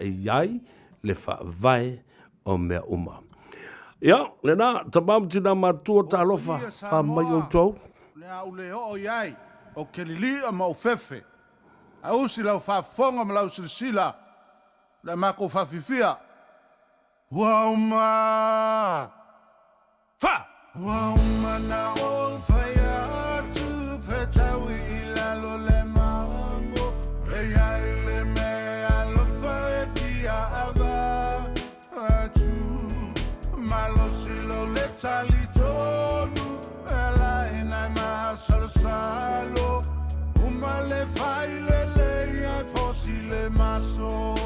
iai le whaavai o mea uma. Ia, lena, tamam tina matua talofa a mai o tau. Le au le o iai, o kelilia ma o fefe. A usi lau whafonga ma lau silisila, le mako whawhiwhia. Wauma! Fa! Wauma na o whaia atu, whetawi ilalo le maango, reia ile mea lo whaewhia ava atu. Malosilo le tali tonu, ela ina ma salo salo, umale faile le ia fosile maso.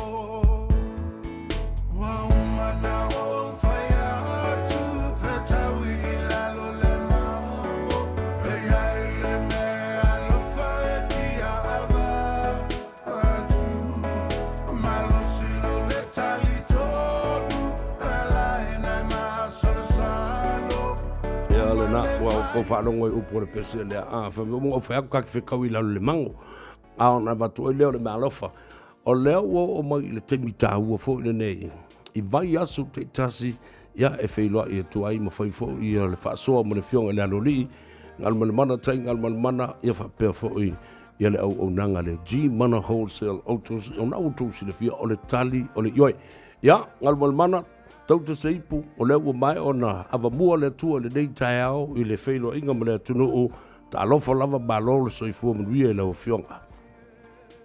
Waumana o whaia atu, whetawi ilalo le maango, reia ile mea lo whaewhia ava atu. Malosilo le tali tonu, ela ina ma salo salo. Ia lena, ua ko whanongo i upo le pese lea. Whamongo o whaia kaki whikau i lau le mango. Ao na watu o leo le mea alofa. O leo o mai le temi tāua fo i nei. I vai asu te tasi, ia e whailoa i tu ai ma whaifo i le whaasoa mo le fionga le aloli. Ngal mana mana tai, ngal mana mana, ia whapea fo i le au nanga le G Mana Wholesale Autos, o na autos i le fia o le tali, o le ioi. Ia, ngal mana mana, tau te seipu, o leo o mai o na ava mua le tua le nei tai au i le whailoa inga ma le atunu o ta alofa lava balolo soifua manuia i le fionga.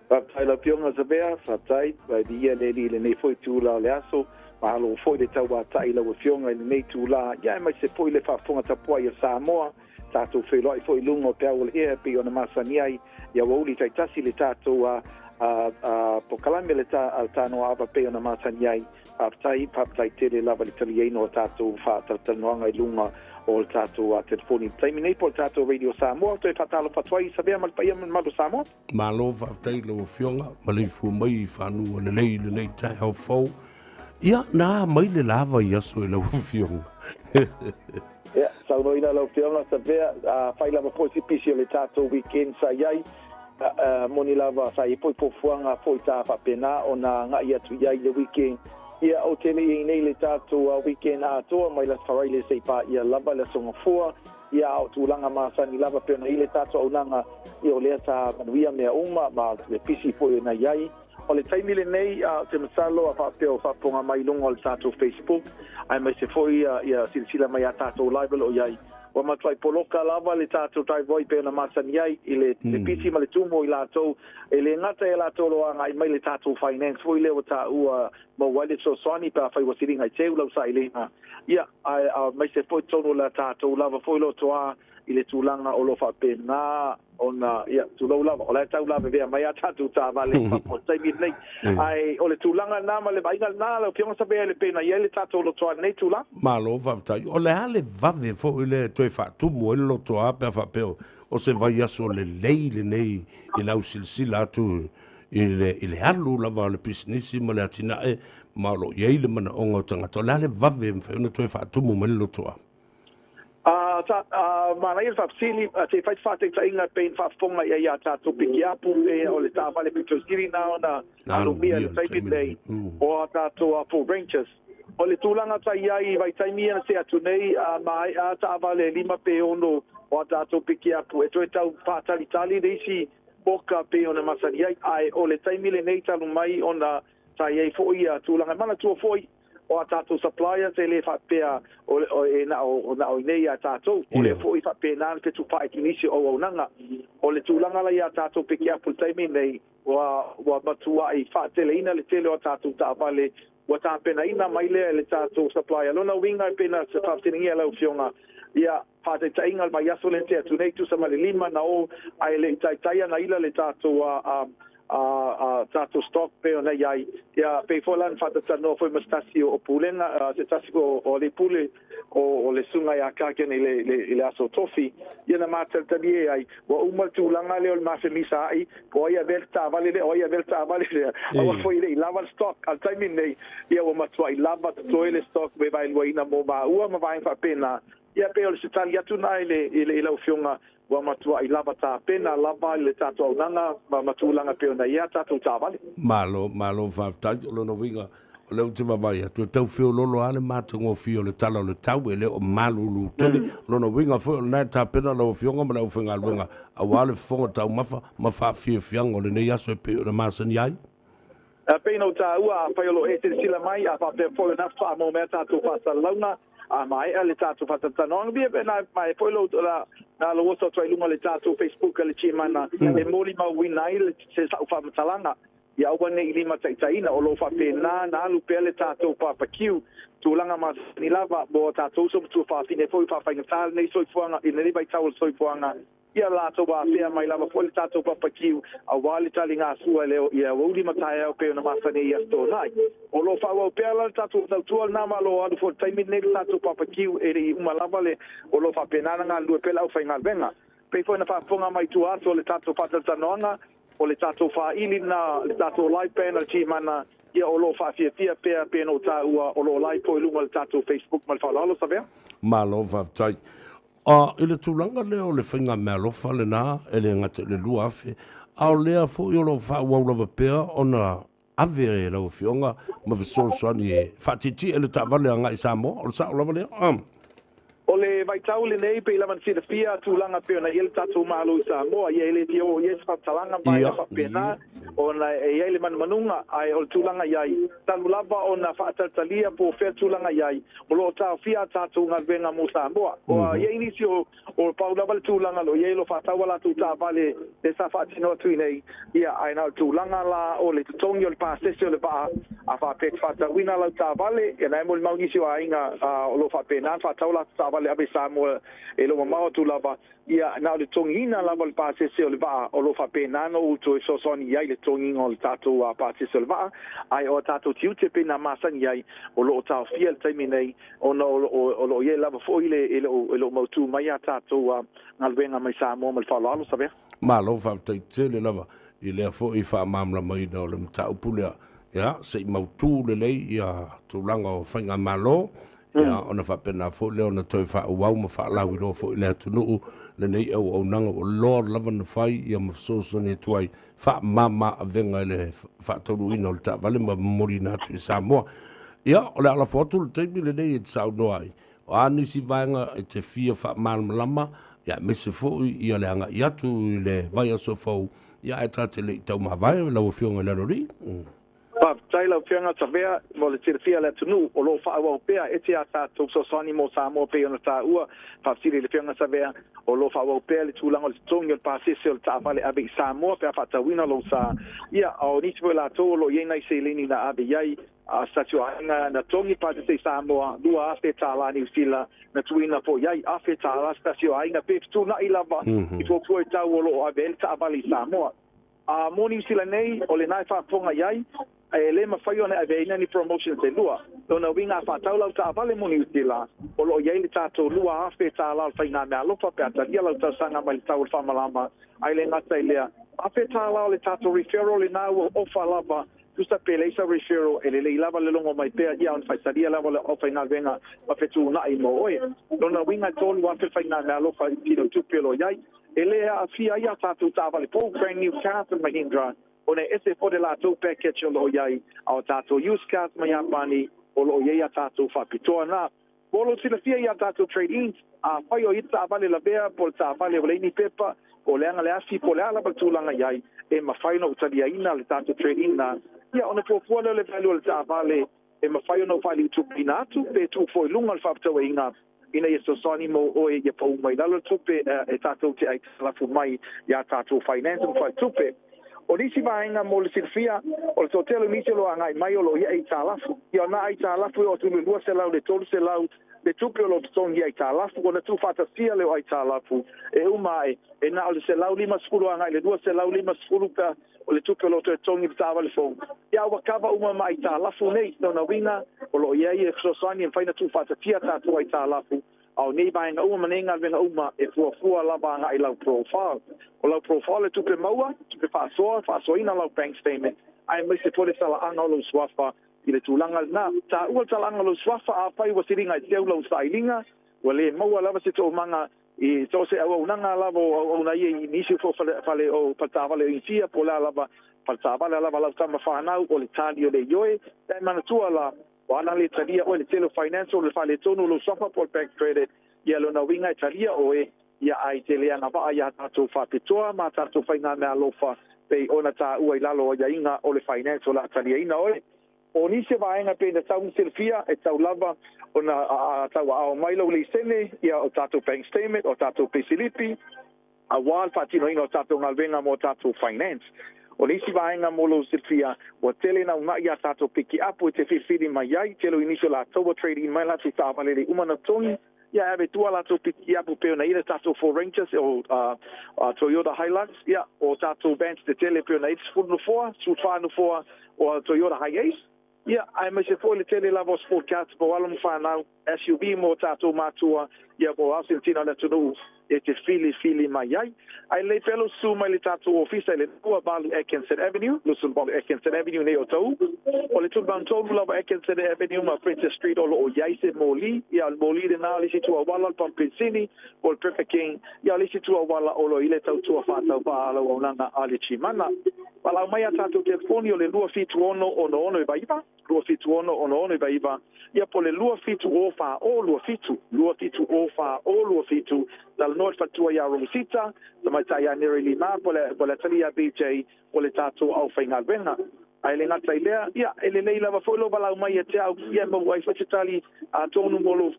Whaptai la pionga Savea, whaptai, vai dia le le nei foi tūla le aso, mahalo foi le tau watai la fionga i nei tūla, ia mai se foi le whafonga tapua i Samoa, tātou wheloi foi lungo pe au le ea pe ona masani ai, ia wauli tai tasi le tātou pokalame le Tanoa Ava pe ona masani ai, whaptai tere lava le tali eino o tātou whaatanoanga i lunga o le tātou telefoni. Taimi nei po le tātou Radio Samoa, toi whatalo patuai, Savea malpaia malo Samoa? Malo whaftai lau fionga, malifua mai i whanua le nei tai hau fau. Ia, nā mai le lava i aso e lau fionga. Ia, saunoina lau fionga Savea, whai lava po si pisi o le tātou weekend sa iai, moni lava sa i poi pofuanga poi tā whapena o nā ngai atu iai le weekend. Ia o tele i nei le tātou weekend atoa, mai la wharai le seipa ia lava le songa fua, ia o tūlanga māsani lava peona i le tātou au nanga i o lea tā manuia mea uma, ma le pisi poi na iai. O le taimile nei, te masalo a whapeo whaponga mai lunga o le tātou Facebook, ai mai se foi ia silasila mai a tātou live o iai. Wa matwai poloka lava le tātou tai voi peona māsani iai, i le pisi ma le tumo i lātou, e le ngata e lātou loa ngai mai le tātou finance, foi leo tā ua mawale so soani pa whai wasiringa i teu lau sa i leha. Ia, mai se foi tono la tātou lava foi lo toa i le tūlanga o lo whapena ona, ia, tūlau lava, o le tau lava vea mai a tātou tā vale, o taimi nei. Ai, o le tūlanga nā ma le vainga nā, le pionga Savea le pena, ia le tātou lo toa nei tūlanga? Malo whaftai, o le hale vave fo i le toi whaatumu e lo toa pe whapeo, o se vai aso le leile nei i lau silisila atu i le halu lava o le pisinisi ma le atinae, ma lo iei le mana onga o tangata, o le hale vave mwhai ona toi whaatumu me lo toa. Mana ia whapsili, te whai whate ta inga pein whafonga ia tātou piki apu o le tāwale pito skiri nā o na alumia le taimi nei o a tātou Four Rangers. O le tūlanga tai iai vai taimia se atu nei mai a tāwale 5 pe ono o a tātou piki apu. E toi tau whātalitali reisi boka pe ona masani ai o le taimile nei talu mai o na tai iai foi a tūlanga. Mana tua foi o a tātou supplier te le whapea o na o nei a tātou, o le fo i whapea nāna te tupa e tinisi o aunanga. O le tūlanga lai a tātou peke a pultaimi nei, wa matua i whaatele ina le tele o tātou tāwale, wa tāpena ina mai lea le tātou supplier. Lona winga i pena se whapteningia lau fionga, ia whaate tainga mai aso le te atu nei tu sa male 5 na o ai le taitaia na ila le tātou tātou stock pe ona iai ia pe folan fata tano foi mastasi o pulenga te tasi o le pule o le sunga ia kaken le aso tofi ia na matel tani ai wa uma tulanga le o mafemisa ai o ia velta vale o foi le lava stock al time nei ia o matwai lava to le stock be vai luina mo ba ua ma vai fa pena ia pe o le sitali atu na ile la ufionga wa matua I lava ta pena lava le tato nanga ma matulanga pe ona ia tato tavale malo faftai lo no winga o le te vai tu tau fio lolo ale mata ngo fio le tala le tau ele o malulu tele lo no winga fo na ta pena lo fio ngo ma finga winga a wale fo tau mafa fio fiango le nei aso pe o masani ai a pena ta ua pa lo e te sila mai a pa pe fo na fa mo me tato pasa launa a mai le tato pasa tanong bi na mai fo lo la na lo so trai lunga le tato Facebook le chimana e moli ma winai le se sa fa talanga ia o ne ili mataitaina o lo fa pena na lu pele tato papakiu tulanga mas ni lava bo tato so tu fa fine foi fa tal nei so fuanga in nei vai tau so fuanga ia la to ba pia mai lava foi tato papakiu a wali talinga sua leo ia o li matai o pe na masani ia sto nai o lo fa o pela tato tu na malo adu for time nei tato papakiu e uma lava le o lo fa pena na lu pela o fa ngal venga pe foi na fa fonga mai tu aso le tato patalanoanga o le tato whaili na le tato live panel chi mana ia o lo whawhia pe no ta ua o lo live po ilunga le tato Facebook mal whalalo Savea? Malo whawtai. Ile tūlanga leo le whinga mea lofa le nā, ele ngate le lua afe, au lea fo i o lo whaulawa pea o na ave e lau fionga ma visosoani e whatiti ele ta vale anga i Samoa, o le sa ulawa lea? O le vai tau le nei pe la man fia fia tulanga pe na yel tatu malu Samoa ye le tio yes fa talanga mai fa pena ona e le man manunga ai o tulanga yai talu lava ona fa talia po fe tulanga yai o lo ta fia tatu nga venga mo Samoa o ye inicio o paula val tulanga lo ye lo fa tawala tu ta vale de sa fa tino tu nei ia ai na tulanga la o le tongi o le pa sesio le pa a fa pe fa ta wina la ta vale e na mo maunicio ainga o lo fa pena fa tawala ta vale abe Samoa e lo mamao tu lava ia na le tongina lava le pasese o le va o lo fa pena no uto so soni ia le tongina o le tato a pasese o le va ai o tato tiu te pena masani ia o lo ta fiel taimi nei o no o lo ia lava fo ile lo motu mai a tato ngal venga mai Samoa mal fa lo sabe ma lo fa tele lava ile fo I fa mamla mai no le mta upule ya se mautu le lei ia tulanga o fainga malo ia ona fa pena fo le ona toi fa wau ma fa la wi do fo le tunu le nei o nanga o lord love and fai ia ma so so ni toi fa mama venga le fa tolu ino ta vale ma morina tu Samoa ia o le ala foto te bi le nei it sa no ai o ani si vanga e te fia fa mal lama ia me se fo ia le anga ia tu le vai so fo ia e trate le tau ma vai la o fionga le rori pa taila fianga Savea mo le tirfia le tunu o lo fa wa pea e tia ta to so soni mo Samoa pe ona ta ua fa siri le fianga Savea o lo fa wa pea le tulanga le tongi le pasese o ta vale abe Samoa pe fa ta wina lo sa ia o ni la to lo ye nai se lini na abe yai a statue anga na tongi pa se Samoa dua afe ta la ni sila na tuina po yai afe ta la statue anga pe tu na ilava I fo ko ta o lo abe ta vale Samoa a morning sila nei o le nai fa fonga yai e le mafai ona ave ina ni promotion te lua ona winga fa taula ta vale moni utila o lo ye le tato lua afe ta la fa ina me alo fa pe ta dia la ta sanga mai ta ul fa malama ai le ngata ile afe ta la le tato referral ina o fa lava justa pele sa referral ele le lava le longo mai pe dia on fa dia lava le o fa ina venga ma fe tu na I mo oi ona winga tolu wa fa ina me alo fa tino tu pelo yai ele a fia ia tato ta vale po brand new car in Mahindra ona ese for de la to package lo yai au tato use cars mai apani o lo ye tato fa pitona bolo sila fia ia tato trading a faio ita vale la bea por ta vale le ni pepa o le anga le afi po le ala batulanga yai e ma faino utalia ina le tato trading na ia ona po le value le ta vale e ma faino fali tu pinatu pe tu foi lunga al fapto inga ina yeso soni mo o e po mai dalo tupe e tato te ai la fu mai ia tato finance fa tupe o nisi vaenga mo le sirfia o le totelo nisi lo angai mai o lo ia I talafu ia na I talafu o tu lua se lau le tolu se lau le tupe o lo tongi I talafu o na tu fata sia leo I talafu e umai e na o le se lau lima skulu angai le dua se lau lima skulu ka o le tupe o lo tongi tawa le fong ia wakava uma mai talafu nei na winga o lo ia I e sosani en faina tu fata tia tatu I talafu au nei vaenga uma manenga venga uma e fua lava nga I lau profile o lau profile tupe maua tupe fasoa ina lau bank statement ai mai se pole sala anga lo swafa I le tulanga na ta ua tala anga lo swafa a pai wa siringa I teu lau sailinga wa le maua lava se to manga I so se au nanga lava o na ia inisi fo fale o patavale insia po la lava patavale lava la tama whanau o le tani o le ioe tai manatua la wana le talia o le tele financial le fale tonu lo sofa por bank credit ia lo na winga talia o ia ai tele anga va ia tatu whapitoa ma tatu whainga mea lofa pe ona ta ua ilalo o ia inga o le financial la talia ina oe o nisi vaenga pe na tau selfia e tau lava ona tau ao mailo le sene ia o tatu bank statement o tatu pesilipi a wal fatino ino tatu ngalvenga mo tatu finance o nisi vaenga molo silfia o tele na una ia tatu piki apu te fifidi mai ai telo inicio la toba trading mai la tita valele umana toni ia ave tua la tu piki apu pe na ina tatu for Rangers o Toyota Hilux ia o tatu bands de tele pe na it's full no for su fanu for o Toyota Hiace ia ai mai se foi le tele la vos podcast po alum fanau SUV mo tatu matua ia po Argentina na tunu e te fili mai ai le pelo su mai le tatu office le tua balu Atkinson Avenue lo sul balu Atkinson Avenue ne o tau o le tu ban tolu la Atkinson Avenue ma Princess Street o lo yaise moli ia moli de na le situ wala Pampensini o le Perfect King ia le situ wala o lo ile tau tua fata pa ala o nanga ali chimana wala mai tatu telefoni o le lua fitu ono e baiba lua fitu ono e baiba ia po le lua fitu ofa o lua fitu ofa o lua fitu dal north fatua ya Rosita da mai tai nere lima po le talia BJ o le tatu au fainga venga ai le ngata ilea ia ele leila va folo bala mai te au ia mo wai fatali a tonu molo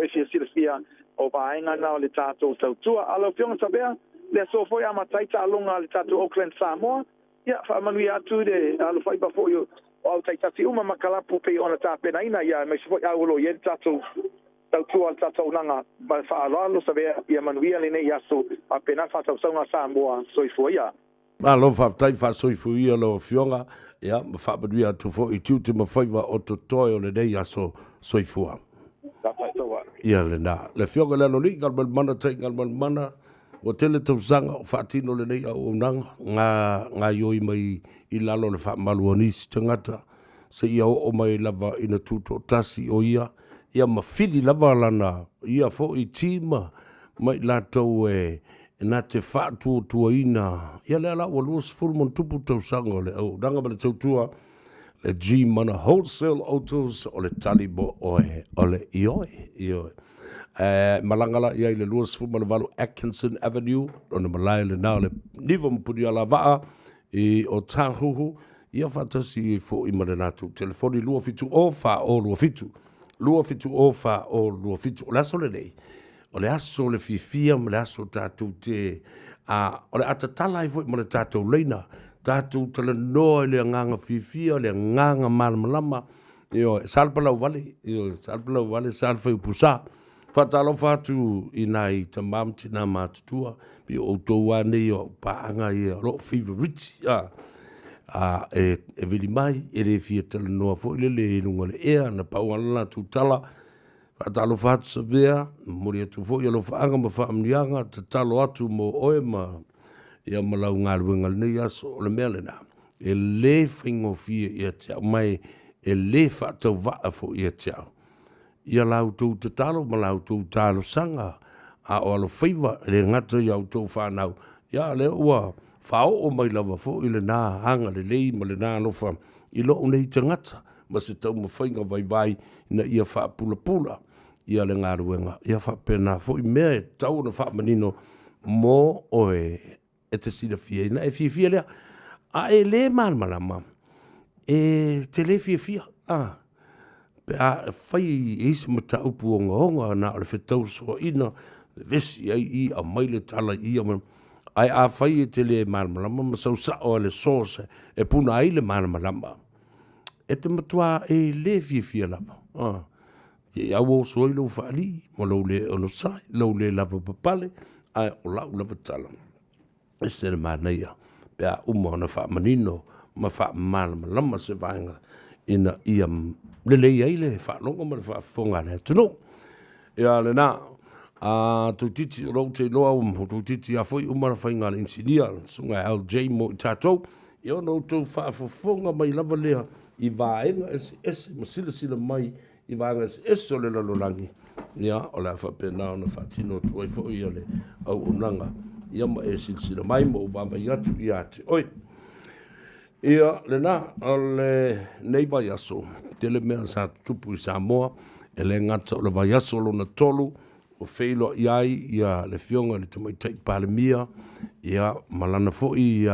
efia o bainga na le tatu tautua alo fiona Savea le so foi a mataita alonga le tatu Auckland Samoa ia fa manu atu de alo fai ba foi o taitati uma makalapu pe ona tapena ina ia mai foi a lo ye tatu tautua tatu nanga ba fa alo Savea ia manuia le nei aso apena fa tau songa Samoa soifua ia Alo fa tai fa soifua lo fionga ia fa baduia tu fo i tu ma faiva o to toyo le nei aso soifua ia le na le fionga le no li ngal mana tai ngal mana o tele tau sanga o whaatino le nei au nanga ngā ioi mai i lalo le whaamaluanisi tangata se ia o mai lava ina tuto tasi o ia mawhili lava lana ia fo i tima mai latou na te whaatua tua ina ia le ala o luas fulmon tupu tau sanga o le au ranga ma le tautua le G mana wholesale autos o le talibo o le ioi malangala ia le luas fuma le valu Atkinson Avenue ona malai le na le niva mpuni ala vaa o tahuhu ia fatasi fo i malenatu telefoni lua fitu o fa o lua fitu o fa o lua fitu o laso le nei o le aso le fifia ma le aso tatu te o le atatala i fo i male tatu leina tatu tala noa le nganga fifia le nganga malamalama salpalau vale salfa i pusa fatalo fatu inai tamam tina matutua bi o toa nei o paanga ia lo favorite e vili mai e le fieta no fo le lunga le ea na pauala tutala fatalo fatu Savea mori tu fo ia lo faanga ma faamnianga te talo atu mo oema ia malau ngalwengal nei aso le melena e le fingo fie ia tia mai e le fatu va fo ia tia ia lau tau te talo, ma lau tau talo sanga, a o alo whaiva, le ngata iau tau whanau. Ia le ua, whao o mai lava fo, i le nā hanga le lei, ma le nā alofa, i lo nei te ngata, ma se tau ma whainga vai, na ia wha pula, ia le ngā ruenga, ia wha pena fo, i mea e tau na wha manino, mō o e te sida fia, ina e fia lea, a e le malama, e te le fia, a fai isi mata upu o ngaonga na le whetau soa ina vesi ai i a maile tala i a ai a fai e te le malamalama ma sau sao le sosa e puna ai le malamalama e te matua e le fia lava e au o soa i lau whaali ma lau le ono sai lau le lava papale ai o lau lava tala e se le manaia pe a uma na wha manino ma wha malamalama se vaenga ina i a le ai le whanonga ma le whafonga le tunu. Ia le nā, tu titi o rau te noa tu titi a fwoi umara whainga le insinia, sunga AUG mo i tātou, i ono tau whafonga mai lava lea i vāenga ese ma sila mai i vāenga ese o le lalolangi. ia o le whapena ona whatino tuai fo ia le au unanga ia ma e silsila mai mo o bamba i atu i ate oi ia le na o le neighbor yaso te le mea sa tupu i Samoa e le ngata o le vai yaso lo na tolu o feilo iai ia le fionga le tamaitai palemia ia malana fo i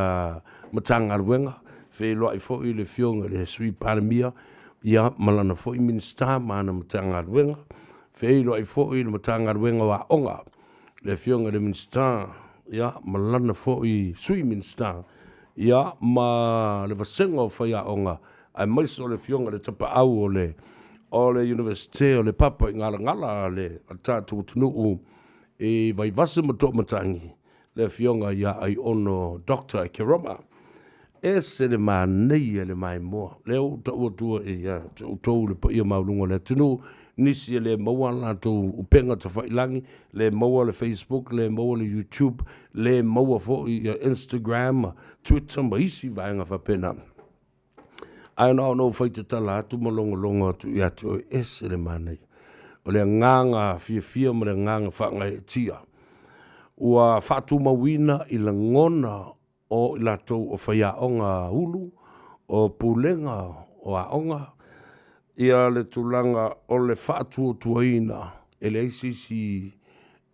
matanga ruenga feilo ai fo i le fionga le sui palemia ia malana fo i minsta mana matanga ruenga feilo ai fo i le matanga ruenga wa onga le fionga le minsta ia malana fo i sui minsta ia ma le vasenga o faya onga ai mai so le fionga le tapa au o le universite o le papa i ngala le atatu tunu e vai vase mato matangi le fionga ia ai ono Dr. Keroma e se le manei le mai mo le o tua e ia tau le pa ia maulunga le tunu nisi le maua la to upenga te whailangi le maua le Facebook le maua le YouTube le maua fo i Instagram Twitter ma isi vaenga whapena ai no faita tala atu malonga atu i atu e se le manei o le nganga fia ma le nganga whanga e tia ua whatu mawina i la ngona o i la tau o whaia onga hulu o pulenga o a onga ia le tulanga o le whatu o tuaina e le ICC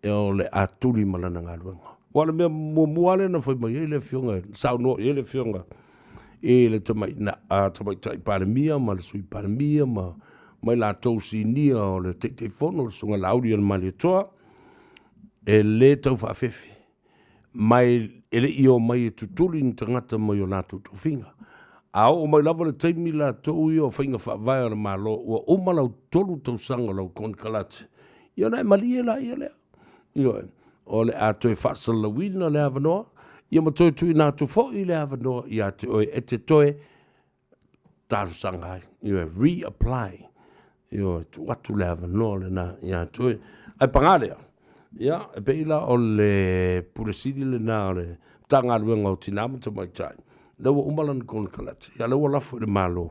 e o le atuli malana ngā luenga wale mea muale na whai mai e le fionga sao no e le fionga e le tamai tai palemia ma le sui palemia ma mai la tau sinia o le te fono le sunga lauri al mali toa e le tau whaafefi mai ele io mai e tutuli ni tangata mai o la tutu finga au o mai lava le taimi la tau io whainga whaavai ala malo ua oma lau tolu tau sanga lau konkalate io nai mali e la ia lea io o le ato e whaasalawina le avanoa ia matoi tui nā tu fo i le avanoa i ate oe e te toe tāru sanga ai io reapply io tu watu le avanoa le nā i ate oe ai pangalea ia e peila o le puresidi le nā o le tanga ruenga o tinama ta mai tai lewa umalan kon kalati ia lewa lafo le malo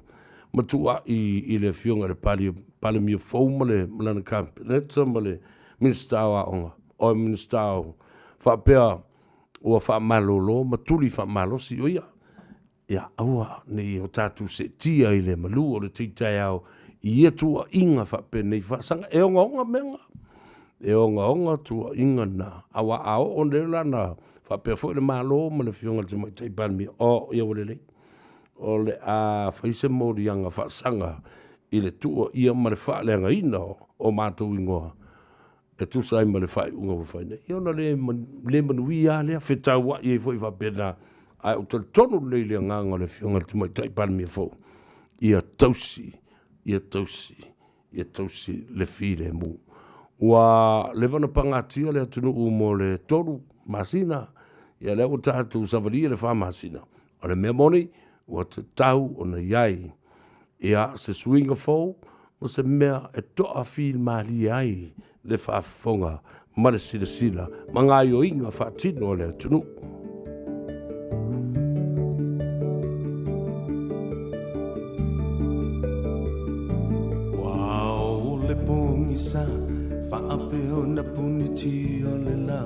matua i le fionga le pali mi fo le malana kampineta ma le minsta wa onga o minsta o fa pea o fa malolo matuli fa malosi o ia aua nei o tatu se tia i le malu o le titai au i etua inga fa pe nei fa sanga e onga menga e onga tua inga na awa ao o le lana fa pe fo le malo ma le fionga te mai tai palmi o ia o le a faise mo di anga fa sanga i le tua ia ma le fa le anga ina o matou ingoa e tu sai ma le fai unga wa fai nei ia na le manui a le feta wa i foi fa pena ai o tonu le nganga le fionga te mai tai palmi fo ia tausi le file mu wa le vana pangatia le tunu mo le tolu masina ia le o tatu savalia le fa masina o le memoni o te tau o na iai ia se swinga fo o se mea e toa fil mali ai le fa fonga ma le sila manga yo inga fa tino le tunu wow le pongisa fa apeo na puniti o le la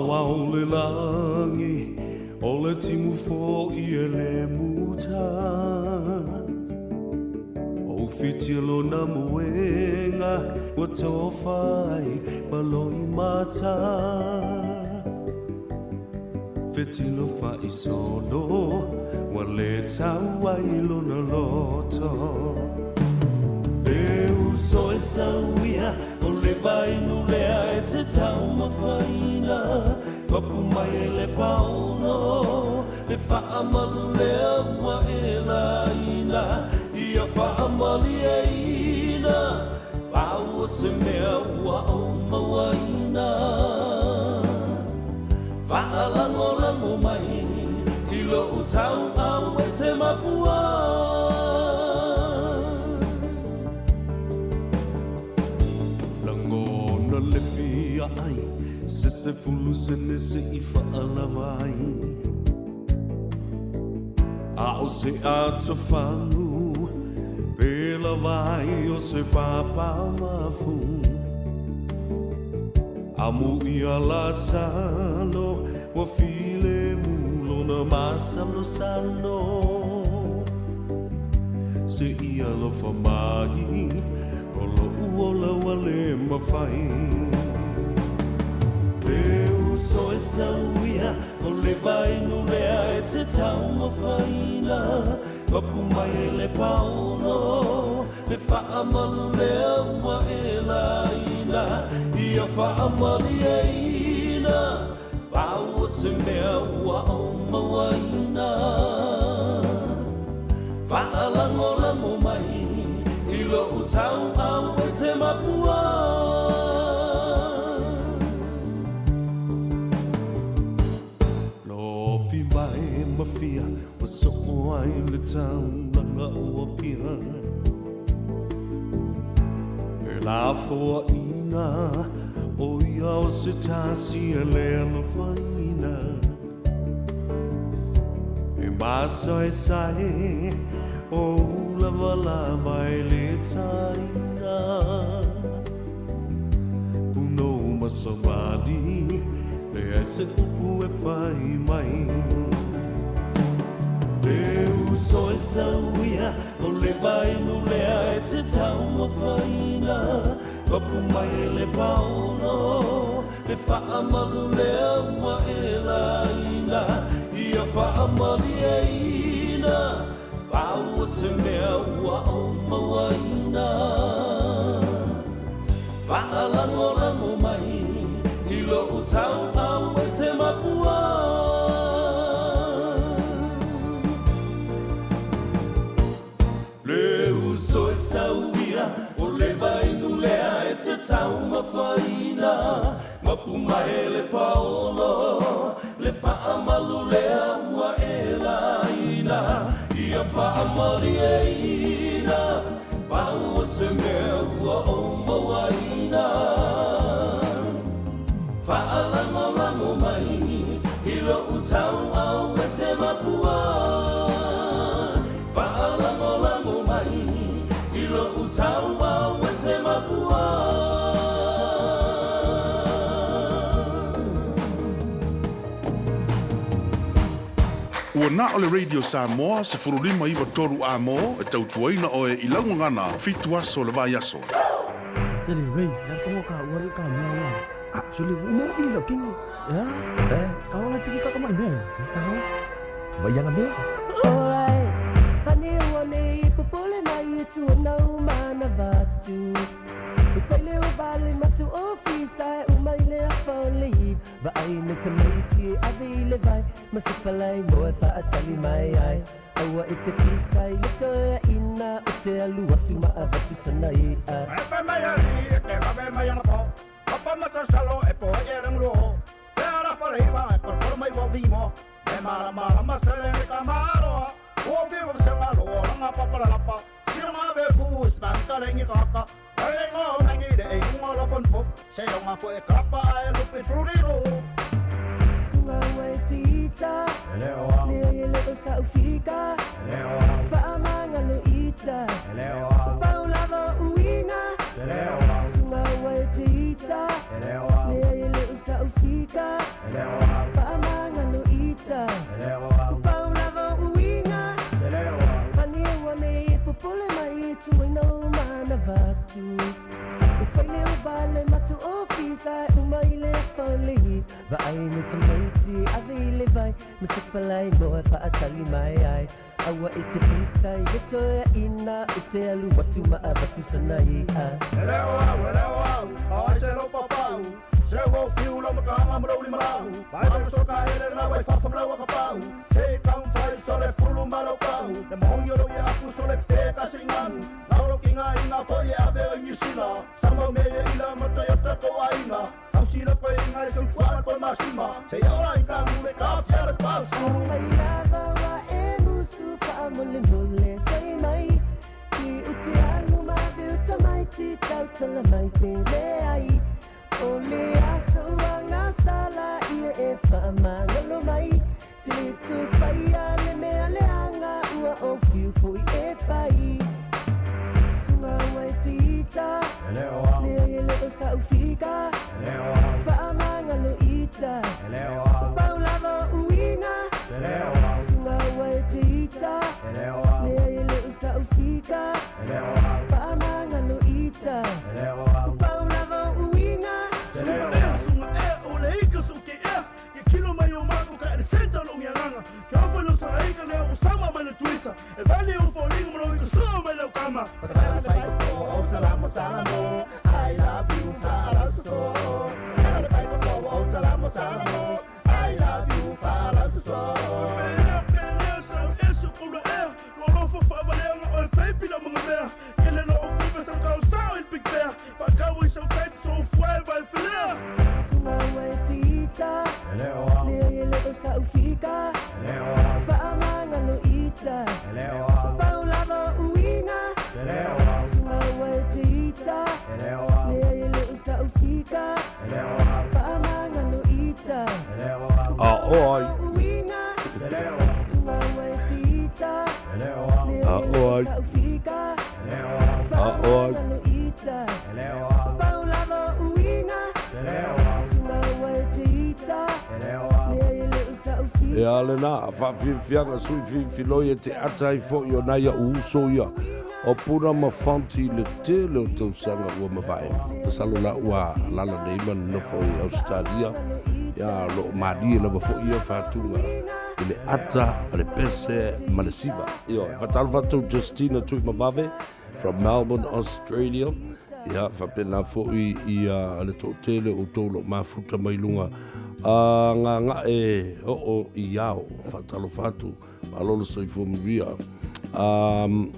wow le langi o le timu fo i le muta o fitilo na muenga o tofai maloi mata fitilo fa i solo wa le tau ai lona loto eu so sauia o le vai no lea e te tau mawhaina papu mai le pauno le whaamalu lea ua e la ina ia whaamali e ina pau o se mea ua au mawaina whaalango mai i lo utau au e te mapua le fia ai se fulu se nese i whaalawai a o se ato whalu pe la vai o se papa mafu Amu ia la salo Wa file mulo na masalo salo Se ia lo famagi Olo uola wale mawhai Leu so e sauia O le vai nulea e te tau mawhaina Wapu mai e le pauno Le whaamalu lea ua e la ina Ia whaamali e ina Pau o se mea ua o mawaina Whaalango mai I lo utau au e te mapua Lo fi mai mafia Wa so ai le tau langa ua pia E la foa ina O ia o se tasi e lea no whaina E masa e sae O lava lava e le taina Puno masamali Le se upu e whai mai Leu so e sauia O le vai nulea e te tau mawhaina Wapu mai e le pauno Le whaamalu lea ua e la ina Ia whaamali e ina Pau o se mea ua o mawaina Whaalango mai I lo utau au e te mapua Leu so e sauia O le vai nulea e te tau mawhaina Mapu mai e le paolo Le whaamalu lea ua e la ina Ia whaamali e ina Pau o se mea ua o mawaina Whaalango mai I lo utau au e te mapua Whaalango mai I lo utau au e te mapua Ua na o le Radio Samoa se furulima iwa toru a mo e tautuaina o e ilangu ngana fitu aso le vai aso. Sali rei, na kongo ka uari ka mea ya. Ah, suli umo ilo kingo. Ya, kau lai pigi ka kamai mea. Kau, bayang mea. Alright, hani wane ipupule na itu na umana vatu. Ufaile ubali matu ofisa umaile afoli. Ba ai metamati avile vai masifalai mo fa atali mai ai. Awa ite kisai leto ina ute alu watu maavatu sanai. Epe mayari, epe mayana po. Papa masasalo e po yerang roho. Pera pareiva e por mai vimo. E mara masele kamaro. O vivo sengalo nga papalapa. Sima be kus bantalengi kaka. Ai ngo nangi de e ngolo konpo. Se nga fo e kapa e lupi fruriro. Sunga waitita. Leo leo sa ufika. Fama ngalo ita. Paulava uinga. Sunga waitita. Leo leo sa ufika. Fama ngalo ita. Paulava uinga. Hani wane popole mai tu no mana vatu. Ufaile ubale matu ofisa umaile foli. Ba ai metamati avile vai masifalai mo fa atali mai ai. Awa ite pisai geto ina ute alu watu maabatu sanai. Elewa, ai se lo papau. Se wo fiu lo makama mro li marau. Vai so ka ele na vai fa mro ka pau. Se kam fai so le fulu malo pau. De monyo lo ya ku so le te ka singan. Lauro kinga ina fo ya ave ni sina. Samo me ila mata ya ta ko aina. Au sila ko inga so kwa ko masima. Se ya ora ka mu le ka fia le pasu. Bailava wa emusu fa mole mole fai mai. Ki uti alu ma vi utamai ti tau tala mai pele ai. Ole aso wanga sala ia e fama ngalo mai. Titu fai ale me ale anga ua o fiu fui e fai. ufika Whaamanga no ita Paulava uinga Sunga wai te ita Lea ile usa ufika Whaamanga no ita Paulava uinga Sunga ole ika suke Ke kilo mai o mako ka e senta lo ngianga Ka whanu sa ika leo usama mai na tuisa E vali o whaulinga maro ika sua mai leo kama Pakala whai o salamo salamo I love you fala so Pakala whai o salamo salamo I love you fala so Pena pena sa esu kula Rolofo whavalea nga o e whaipila mga mea Kele no o kuipa sa kau sao il big bear Whakau i sa type so fuai vai filea Sunga wai te ita Lea ile usa ufika Whaamanga no ita Paulava uinga Sunga wai te ita Lea ile usa ufika Whaamanga no ita Oi. uinga Sunga wai te ita Lea ile usa ufika Whaamanga no ita Paulava uinga Sunga wai te ita Lea ile usa ufika E ale na, whawhiwhianga sui whiwhiloi e te atai fo i o nei a uso ia. O puna ma whanti le te leo tau sanga ua mawhai. Te salula ua lala neiman na fo i Australia. Ia lo maadi e lawa fo ia whatunga. I le ata, a le pese, ma le siva. Ia, whatalu whatou Justina tui mawave from Melbourne, Australia. Ia, whapena fo i le tō tele o tōlo mafuta mai lunga. Nga e o i au whatalo whatu alolo sa i whomria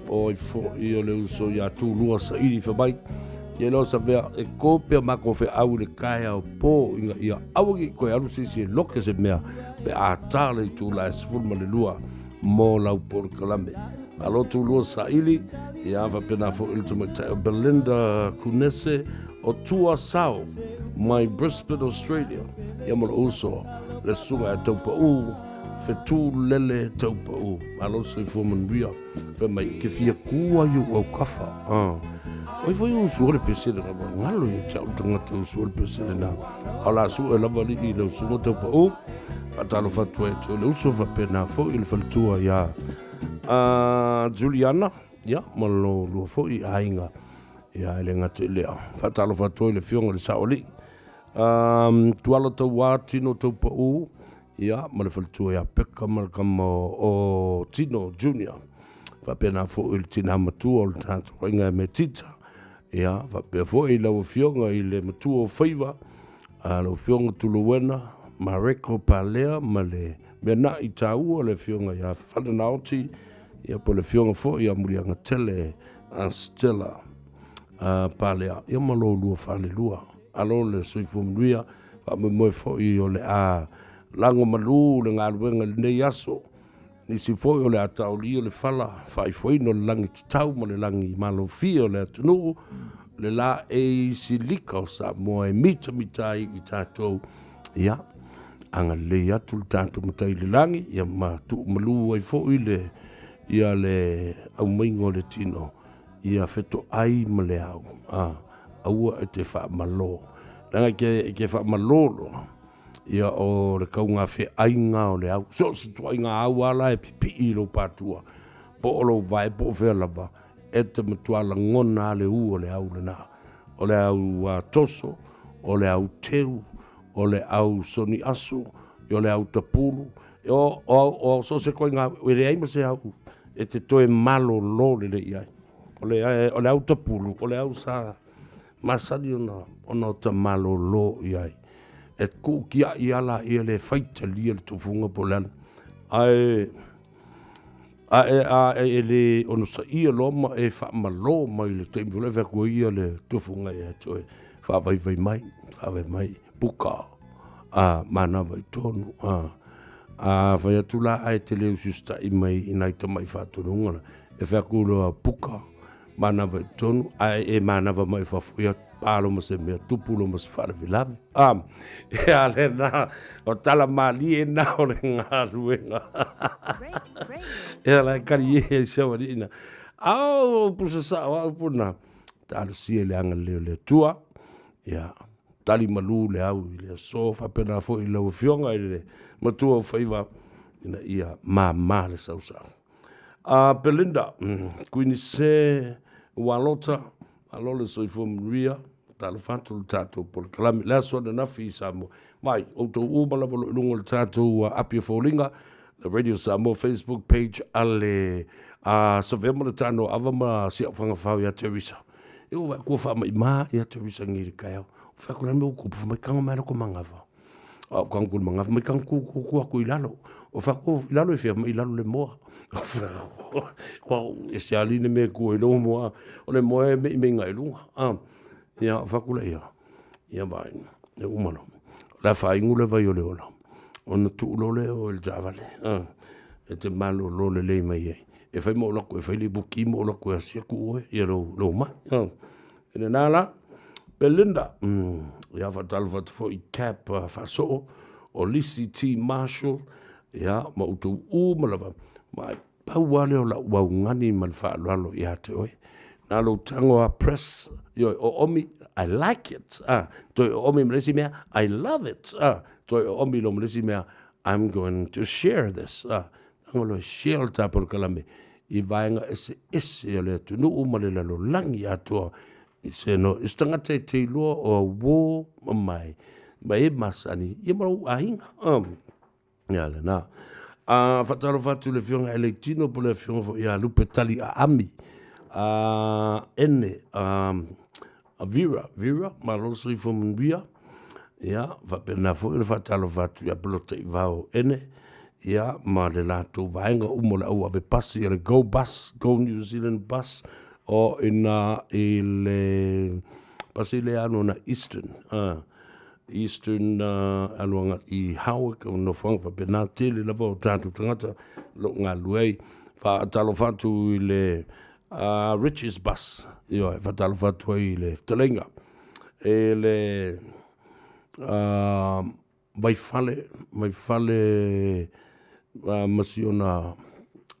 o i fo i o le uso i atu lua sa iri whabai i lo Savea e kōpea mako whe au le kai au pō inga ia awagi koe alu sisi e loke se mea pe a tāle i tū la e sifurma le lua mō lau pōr kalame alo tū lua sa iri i a whapena fo iltumata Belinda Kunese o tua sao mai Brisbane, Australia. Ia mora uso le sunga e taupa u, whetū lele taupa u. Aloso i fuamanuia, whe mai ke fia kua iu au kafa. Oi foi uso le pesele na ngalo i tau tangata uso le pesele na. Ala su e lava li i le usunga taupa u, fatalo fatua e tau le uso whapena fo i le faltua ia. Juliana, ia, malo lua fo i ainga. Ia ele ngate lea. Whatalo whatoi le whionga le saoli. Tuala tau wā tino tau pa u. Ia, ma le whalitua ia peka marakama o Tino Junior. Whapena fo i le tina matua o le tātu inga me tita. Ia, whapea fo i lau whionga i le matua o whaiva. Lau whionga tulu wena. Ma reko pa lea ma le mena i tāua le whionga ia whananaoti. Ia po le whionga fo i amurianga tele a Stella. Palea, ia malo lua whale lua. Alo le soifu mnuia, me moe fo i o le a lango malu, le ngā luenga le nei aso. Nisi fo i o le a tauli o le whala, whai fo ino le langi titau, ma le langi malo fi o le atunu, le la e si lika o Samoa e mita mitai i tātou. Ia, anga le atu le tātou mitai le langi, ia ma tu malu ai fo i le, ia le au maingo le tino. Ia feto ai ma le au. Aua e te wha malo. Nanga ke wha malolo. Ia o le kaunga whe ainga o le au. So se tua inga au ala e pipi i lo patua. Po o lo vai, po o whea lava. E te matuala ngona le u o le au le na. O le au toso, o le au teu, o le au soni aso, o le au tapulu. O so se koe ngā, e le aima se au. E te toe malo lo le iai. O le au tapulu, o le au sa masani ona o ta malo lo iai. E ku kia i ala i le whaita lia le tufunga po lana. E le ono sa ia loma e wha malo mai le teimu le whako ia le tufunga i atoe. Whawai mai, puka, mana vai tonu. Whai atula ai te leo susta i mai inai tamai whatonunga. E whako loa puka. Manava tonu ai e manava mai fafuia palo ma se mea tupulo ma se whare vilavi. E ale na o tala mali e na o le ngā ruenga. E ala kari e siawa ina. Au pusa sa au puna. Talo si e le anga leo le tua. ia tali malu le au i le so whapena fo i lau fionga i le matua o whaiva ina ia mā le sausau. Belinda, kuini se walota, alole soifo mria, talo fatu le tātou por kalami, lea soa na nafi i Samoa. Mai, o tō umala walo ilungo le tātou apia fōlinga, the Radio Samoa Facebook page, ale Savea mo le Tanoa Ava ma sia whangawhau ia Teresa. Iwa wai kua wha mai maa ia Teresa ngiri kai au. Whakura me uku, pufa mai kanga mai rako mangawa. Kangu le mangawa, mai kangu ku i lalo. O whako i lalo i whia, mai i lalo le moa. Kua e se aline me kua i lo moa, o le moa e me i menga i lunga. Ia whakula ia. Ia vai, e umano. La whaingu le vai o le ola. O na tuulo le o il javale. E te malo lo le lei mai ei. E whai mo lako, e whai le buki mo lako e asia ku oe, ia lo mai. E ne nāla, Belinda, ia whatalo whatu fo i cap whaso, o Lisi T. Marshall, ia ma utu umalawa, mai pau wale o la wau ngani man whaalalo i ate oe. Nā lo tangoa press, o omi, I like it. Toi o omi mresi mea, I love it. Toi o omi lo mresi mea, I'm going to share this. Angolo share tapo kalame. I vaenga ese le tunu umale lalo langi atua. I se no, istanga te lua o wo mai. Mai masani, i marau ahinga. Ia le na. Fatalo fatu le fionga elektino po le fionga ia lupe tali a ami. Ene, Vera, malo sui fo munbia. Ia, vapena fo ile fatalo fatu ia pelota i vao ene. Ia, ma le lato vaenga umola au ave pasi ele Go Bus, Go New Zealand Bus, o ina ile pasi le anu na Eastern aluanga i Howard, o no whanga vapena tele lava o tātu tangata, lo ngā luei, fatalo fatu ile Riches Bus, ia, fatalo fatu i le Talenga, e le vai fale masiona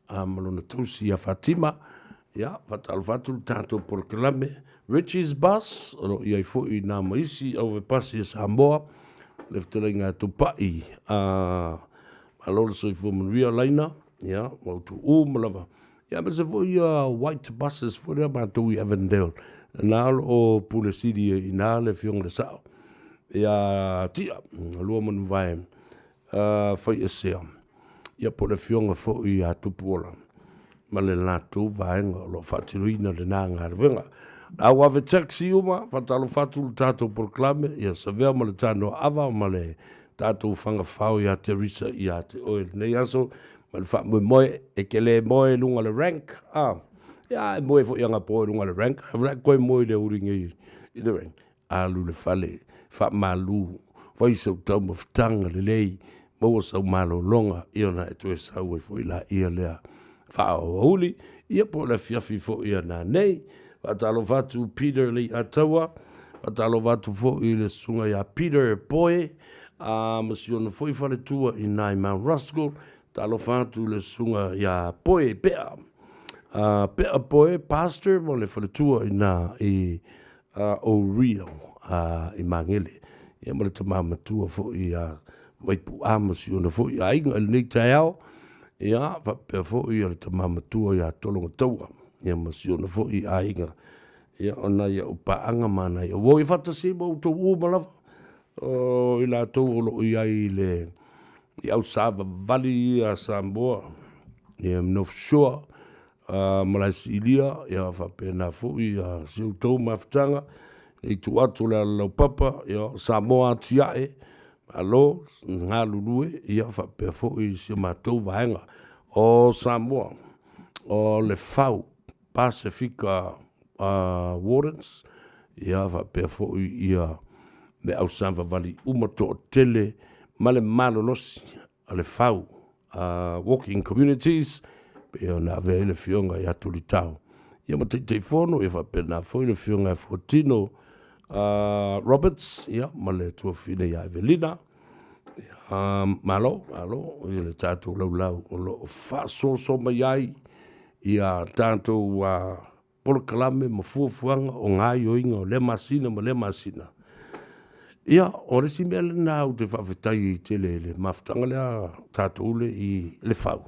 malona tausi a Fatima, ia, fatalo fatu tātou por kalame, Riches Bus, ia i fo i nā maisi au pasi a Samoa, le Talenga tupai, malona so i fo manuia laina, ia, wautu malawa. Ia, ma se fo ia white buses fo rea mātou i Avondale, nā o Pule City i nā le fionga le sao. Ia tia, lua manu vai, fai e sea. Ia po le fionga fo i a tupuola. Ma le lātou vaenga, lo whatiruina le nā ngārewenga. A wawe taxi uma, whatalo whatu tātou proklame, ia Savea ma le Tanoa Ava, ma le tātou whangawhau i a Teresa i a te oe. Nei aso, ma le wha moe, e ke le moe lunga le rank. Ia, e moe fo i anga poe lunga le rank. Koe moe le uringa i le rank. Alu le fale. Fa malu, vai sau tau mawhitanga le lei, maua sau malo longa, ia na e tue sau e fo ila ia lea wha au huli, ia po le fiafi fo ia na nei, watalo vatu Peter li atawa, watalo vatu fo i le sunga ia Peter Poe, masiona fo i fale tua i nai Mount Ruskell, talo vatu le sunga ia Poe Pea, Pea Poe, pastor, mo le fale tua i na i O'Reilly, i mangele. Ia mara ta mamatua fo i waipu amasi ona fo i ainga ili nei tai au. Ia whapea fo i ala ta mamatua i a tolonga taua. Ia masi ona fo i ainga. Ia ona ia upaanga mana ia. Wo i whatasi mo uto umalawa. I la tau olo i ai le i au Sava Valley a Samoa. Ia North Shore. Malaisilia. Ia whapea na fo i siu tau mawhitanga. I tu atu le alau papa, ia Samoa tiae, alo, ngā lulue, ia whapea fo i si mātou vaenga. O Samoa, o le whau, Pacifica Wardens, ia whapea fo i ia me au Sava Valley umato o tele, male malolosi, a le whau, Walking Communities, pia na vea le fionga i atu li tau. Ia ma te fono, ia whapea na fo i le fionga e Fortino, Roberts, ia, ma le tuafine ia Evelina, malo, ia le tātou lau, o lo whasoso mai ai, ia tātou polokalame ma fuafuanga o ngā ioinga o le masina ma le masina. Ia, o le si mea le nau te whawhetai I te le mawhtanga lea tātou le I le whau.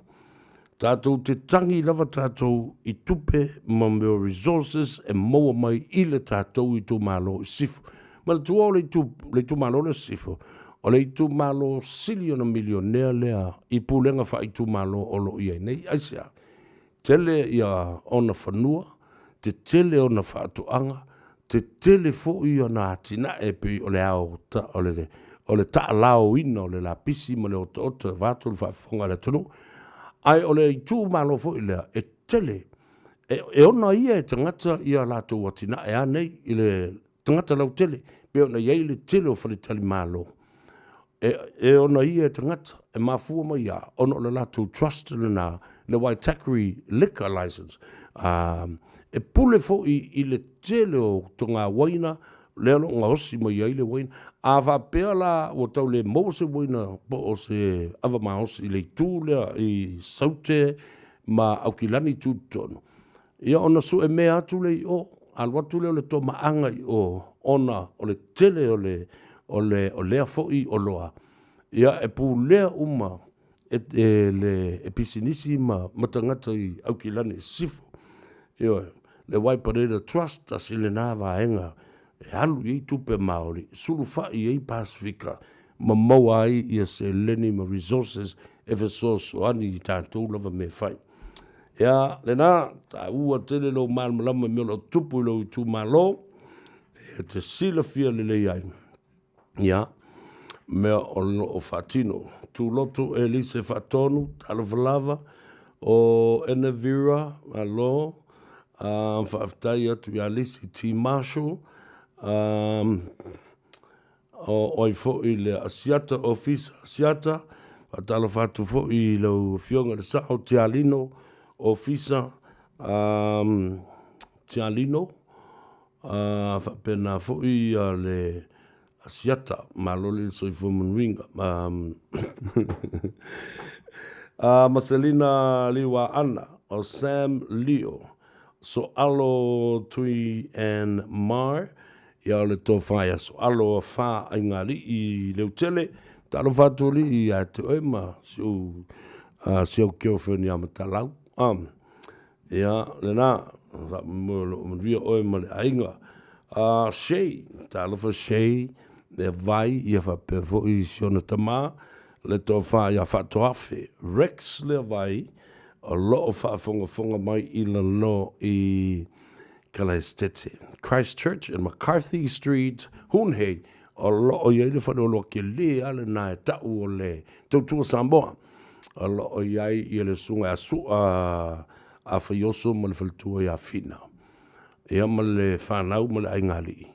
Tātou te tangi lava tātou I tupe ma meo resources e maua mai I le tātou I tō malo I sifu. Ma le tua o le tū malo le sifu. O le tū malo siliona milionea lea I pūlenga wha I tū malo o lo ia nei. Aisia, tele ia ona whanua, te tele ona whaatuanga, te tele fo I ona atina e pe o le au o le taa lao ina o le la pisi ma le ota vātu le whaafonga le tunu. Ai o le tū malo fo I lea e tele. E ona ia e tangata ia lātou atina e anei I le tangata lau tele. Pe ona iei le tele o whalitali malo. E ona ia e tangata e mafua mai ia ona o le lātou trust le Waitakere liquor license. E pule fo I le tele o tonga waina, leo lo ngā osi mai ai le waina. A whapea la o tau le mose waina po o se ava maa osi le tū lea I saute ma aukilani tū tonu. Ia ona su e mea atu le I o, alwatu leo le tō maanga I o, ona o le tele o lea fo I o loa. Ia e pū lea uma le pisinisi ma matangata I aukilani sifu. Ia le Waiparera Trust a sile nā vaenga e alu I tupe Māori sulu whai I Pasifika ma maua ai ia se leni ma resources e so soani I tātou lava me whai. Ia le nā tā ua tele lo malmalama me lo tupu lo I tū malo e te sila fia le lei ai. Ia mea o whatino tū loto e lise whatonu talo valava o Enavira alo whaaftai atu I Alisi T. Marshall, oi fo I le Asiata Office, Asiata, whatalo whatu fo I lau fionga le sao Te Alino Officer, Te Alino, whapena fo I le Asiata, maloli soi fo munringa, Marcelina Liwa Ana, o Sam Leo, so alo tui and mar ia le tō whaia so alo a wha ai ngā li I leo tele talo whātua li I atu e ma siau keo whini amatalau ia le nā mwia oe ma le ainga Shea talo wha Shea le vai ia whape fo I siona tamā le tō whaia whātoafe Rex le vai a lot of whaafonga mai I la lo I Kalaestete. Christchurch and McCarthy Street, Hunhei, a lot o iai le whanolo ke le ale na e tau o le tautua Samoa. A lot o iai I le sunga a su a whaioso ma le whaltua I a whina. Ea ma le whanau ma le aingali.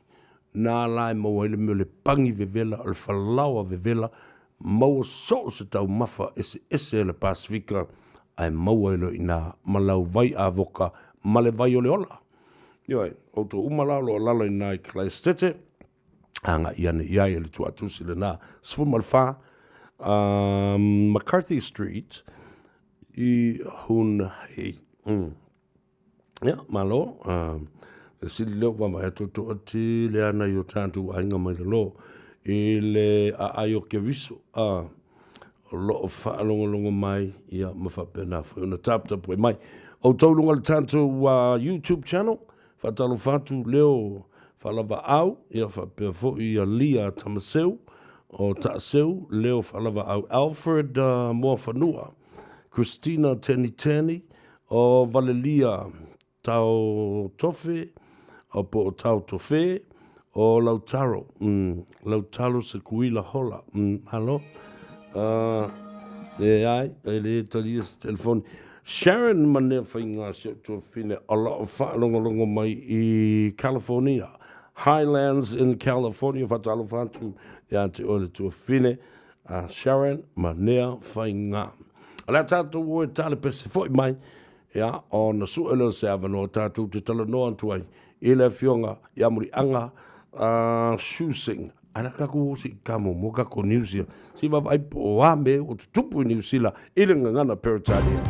Nā lai maua ele meo le pangi vevela, le whalaua vevela, maua so se tau mafa ese le Pasifika, ai maua ilo ina malau vai a voka ma le vai o le ola. Ioi, o tō umalao lo lalo ina I Kalaestete, anga iane iai le tuatusi le nā. Sfu malwha, McCarthy Street, I Hunhei. Ia, malo, sili leo wama e toto ati le ana I o tātou ainga mai le lo, I le a aio ke viso, o lo o whaalonga mai ia mawhapena whai ona tāptapu e mai. O taulunga le tātou YouTube channel, whatalo whatu leo whalawa au, ia whapea fo I Lia Tamaseu, o Taaseu, leo whalawa au Alfred Moa Whanua, Christina Teni, o Valelia Tau Tofe, o po o Tau Tofe, o Lautaro, Lautaro se kuila hola, halo. Ai, ele talia se telefone. Sharon mane whainga se to fine a lot of whaalonga mai I California. Highlands in California, whatalo whatu ia te ole to fine. Sharon mane whainga. Ala tātou o e tale pese fwoi mai, ia, o na suelo se avano tātou te tala noa tuai. Ile fionga, ia muri anga, shoesing. Ana kako si kamo mo kako New Zealand. Si va vai po ame o tupu New Zealand ile ngana Peritania.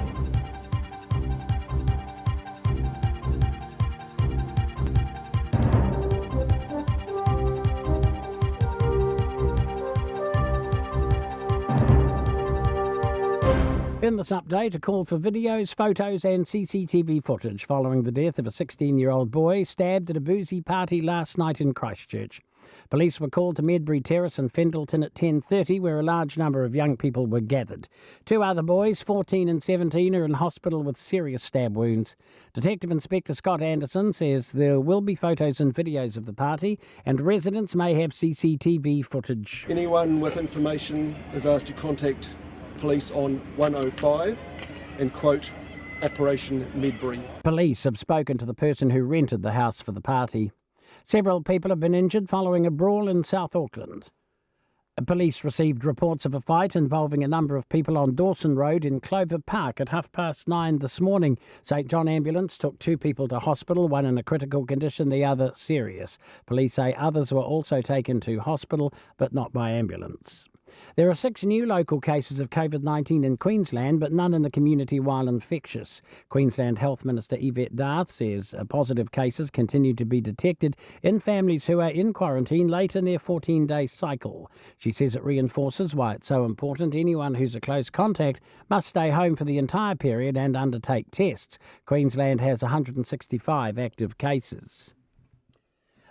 In this update, a call for videos, photos and CCTV footage following the death of a 16-year-old boy stabbed at a boozy party last night in Christchurch. Police were called to Medbury Terrace in Fendleton at 10:30, where a large number of young people were gathered. 2 other boys, 14 and 17, are in hospital with serious stab wounds. Detective Inspector Scott Anderson says there will be photos and videos of the party, and residents may have CCTV footage. Anyone with information is asked to contact police on 105 and quote Operation Medbury. Police have spoken to the person who rented the house for the party. Several people have been injured following a brawl in South Auckland. Police received reports of a fight involving a number of people on Dawson Road in Clover Park at 9:30 this morning. St John Ambulance took 2 people to hospital, one in a critical condition, the other serious. Police say others were also taken to hospital, but not by ambulance. There are 6 new local cases of COVID-19 in Queensland, but none in the community while infectious. Queensland Health Minister Yvette Darth says positive cases continue to be detected in families who are in quarantine late in their 14-day cycle. She says it reinforces why it's so important anyone who's a close contact must stay home for the entire period and undertake tests. Queensland has 165 active cases.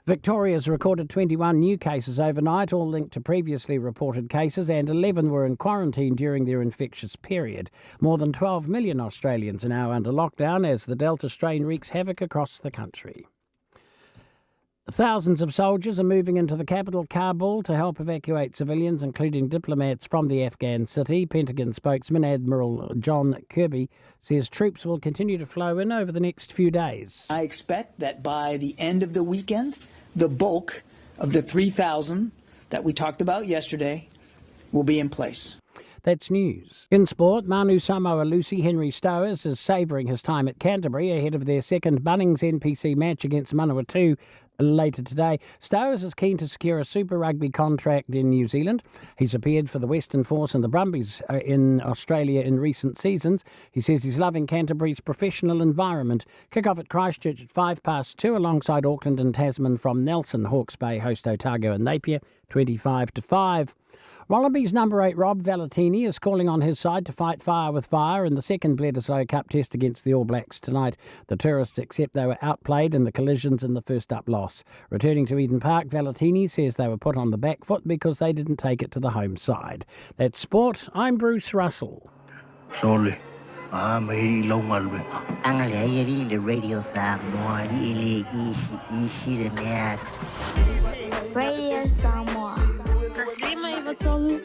Victoria's recorded 21 new cases overnight, all linked to previously reported cases, and 11 were in quarantine during their infectious period. More than 12 million Australians are now under lockdown as the Delta strain wreaks havoc across the country. Thousands of soldiers are moving into the capital, Kabul, to help evacuate civilians, including diplomats from the Afghan city. Pentagon spokesman Admiral John Kirby says troops will continue to flow in over the next few days. I expect that by the end of the weekend, the bulk of the 3,000 that we talked about yesterday will be in place. That's news. In sport, Manu Samoa Lucy Henry Stowers is savouring his time at Canterbury ahead of their second Bunnings NPC match against Manawatu later today. Stowers is keen to secure a Super Rugby contract in New Zealand. He's appeared for the Western Force and the Brumbies in Australia in recent seasons. He says he's loving Canterbury's professional environment. Kick-off at Christchurch at 2:05 alongside Auckland and Tasman from Nelson. Hawke's Bay host Otago and Napier, 25-5. Wallabies number 8 Rob Valentini is calling on his side to fight fire with fire in the second Bledisloe Cup test against the All Blacks tonight. The tourists accept they were outplayed in the collisions in the first up loss. Returning to Eden Park, Valentini says they were put on the back foot because they didn't take it to the home side. That's sport. I'm Bruce Russell. Sorry. I'm really low malwing. Ang radio Samoa, easy the man. Radio Samoa. Taslima Ava told me.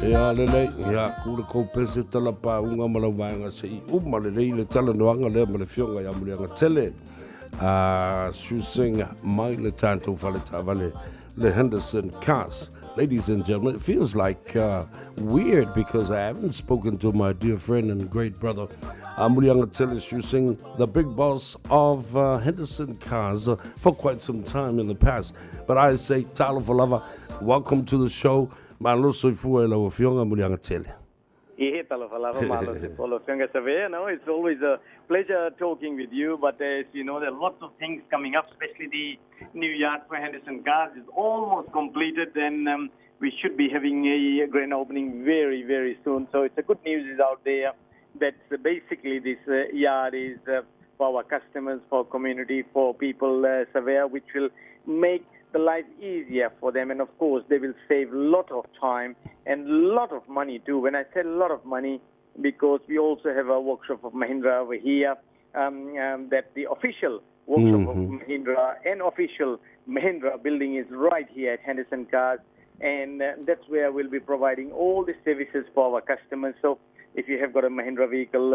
Ya lele ya kule ko pese tala pa unga mala wanga sei umalele le tala noanga le mala fionga ya mulianga tele shusing mai le tanto vale tavale le Henderson cast. Ladies and gentlemen, it feels like weird because I haven't spoken to my dear friend and great brother Mulianga Tele Shusing, the big boss of Henderson Cars for quite some time in the past. But I say talo for lava, welcome to the show. Malo soy fuela o fionga Mulianga Tele. Yeah, talo for lava, malo soy fuela fionga Savea. No, it's always a pleasure talking with you. But as you know, there are lots of things coming up, especially the new yard for Henderson Cars is almost completed, and we should be having a grand opening very, very soon. So it's a good news is out there that basically this yard is for our customers, for community, for people, Savea, which will make the life easier for them, and of course they will save a lot of time and a lot of money too. When I say a lot of money, because we also have a workshop of Mahindra over here, that the official workshop of Mahindra and official Mahindra building is right here at Henderson Cars, and that's where we'll be providing all the services for our customers. So if you have got a Mahindra vehicle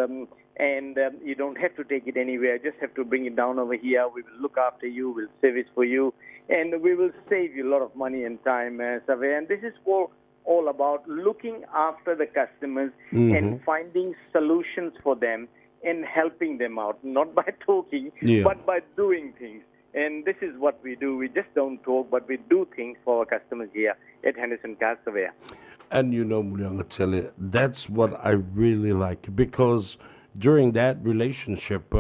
and you don't have to take it anywhere, just have to bring it down over here. We will look after you, we'll service for you, and we will save you a lot of money and time, Savea. And this is all about looking after the customers and finding solutions for them and helping them out, not by talking, but by doing things. And this is what we do. We just don't talk, but we do things for our customers here at Henderson Cars, Savea. And you know, Muliangatele, that's what I really like, because during that relationship,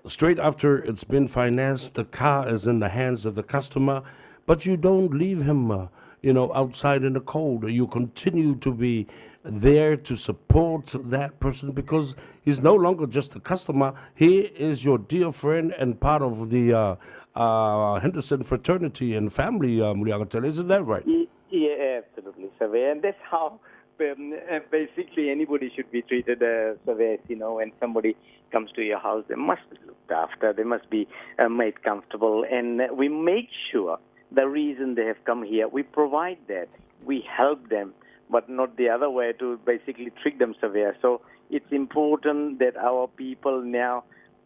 straight after it's been financed, the car is in the hands of the customer, but you don't leave him, outside in the cold. You continue to be there to support that person, because he's no longer just a customer. He is your dear friend and part of the Henderson fraternity and family, Muliangatele. Isn't that right? Yeah, absolutely, Savea. And that's how basically anybody should be treated, Savea. When somebody comes to your house, they must be looked after. They must be made comfortable. And we make sure the reason they have come here, we provide that. We help them, but not the other way to basically trick them, Savea. So it's important that our people now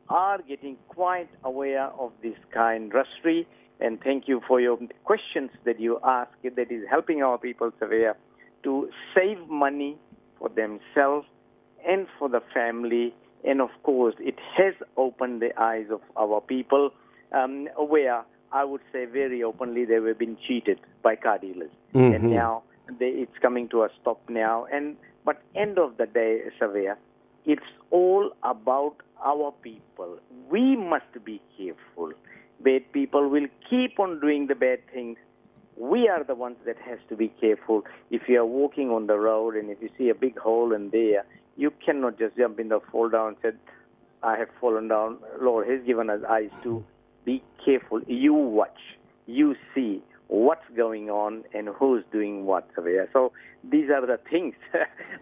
are getting quite aware of this car industry. And thank you for your questions that you ask. That is helping our people, Savea, to save money for themselves and for the family. And of course, it has opened the eyes of our people, where I would say very openly they were being cheated by car dealers. And now it's coming to a stop now. But end of the day, Savea, it's all about our people. We must be careful. Bad people will keep on doing the bad things. We are the ones that has to be careful. If you are walking on the road and if you see a big hole in there, you cannot just jump in the fall down and say, I have fallen down. Lord has given us eyes to be careful. You watch. You see what's going on and who's doing what, Savea. So these are the things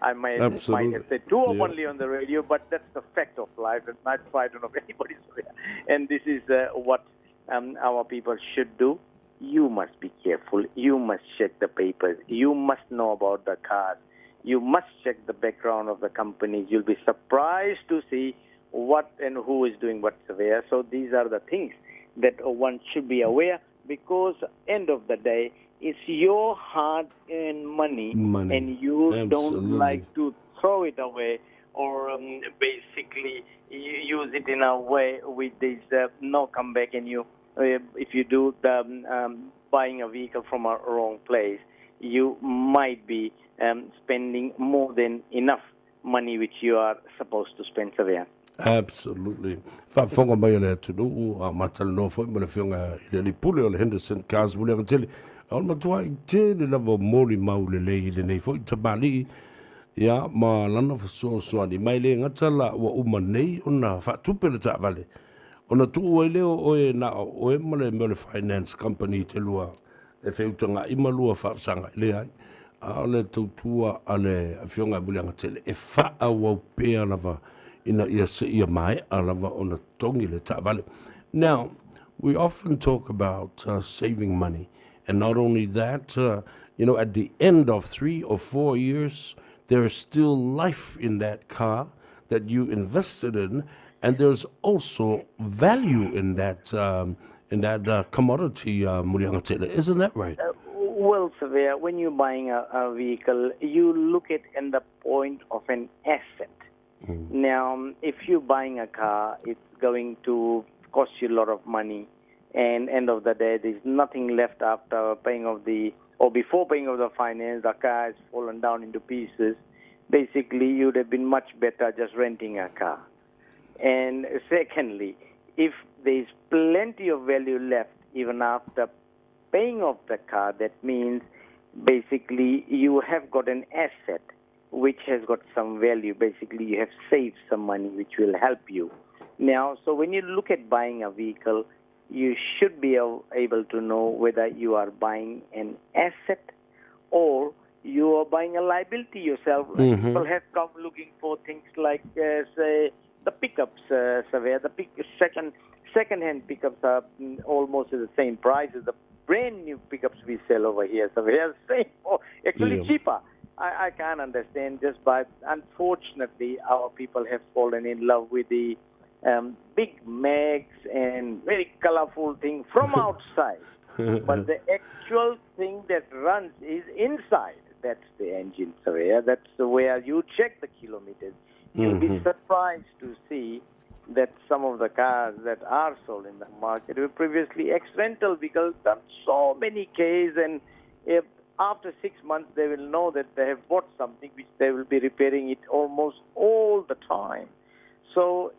I might have said too openly on the radio, but that's the fact of life. It's not fight of anybody's Savea. And this is what our people should do. You must be careful. You must check the papers. You must know about the cars. You must check the background of the companies. You'll be surprised to see what and who is doing what, Savea. So these are the things that one should be aware, because end of the day, it's your hard-earned money, and you don't like to throw it away or basically use it in a way with this no comeback. And you, if you do the buying a vehicle from a wrong place, you might be spending more than enough money which you are supposed to spend, Savea. Absolutely. Whafonga mai le tunu matala no foi mo le fionga i le pule o le Henderson Cars mo le tele. On matua I te le lava mori mau le le nei foi tabali. Ya ma lana so ani mai le ngatala wa umanei ona fa tupe le tavale. Ona tu o le o e na o e mo le finance company te lua e feutanga I malua fa sanga le ai. A le tutua ale fionga mo le ngatele e fa wa pe lava. Now, we often talk about saving money. And not only that, at the end of 3 or 4 years, there is still life in that car that you invested in. And there's also value in that commodity, Muliangatele. Isn't that right? Well, Savea, when you're buying a vehicle, you look at in the point of an asset. Now, if you're buying a car, it's going to cost you a lot of money, and end of the day, there's nothing left after paying of before paying of the finance. The car has fallen down into pieces. Basically, you'd have been much better just renting a car. And secondly, if there's plenty of value left even after paying off the car, that means basically you have got an asset which has got some value. Basically, you have saved some money which will help you. Now, so when you look at buying a vehicle, you should be able to know whether you are buying an asset or you are buying a liability yourself. People have come looking for things like, say, the pickups, Savea. The second-hand pickups are almost the same price as the brand new pickups we sell over here. Savea, same, or actually cheaper. I can't understand just by, unfortunately, our people have fallen in love with the big mags and very colorful thing from outside. But the actual thing that runs is inside. That's the engine, Savea. That's where you check the kilometers. You'll be surprised to see that some of the cars that are sold in the market were previously ex-rental because done so many Ks, and if after 6 months they will know that they have bought something which they will be repairing it almost all the time. So,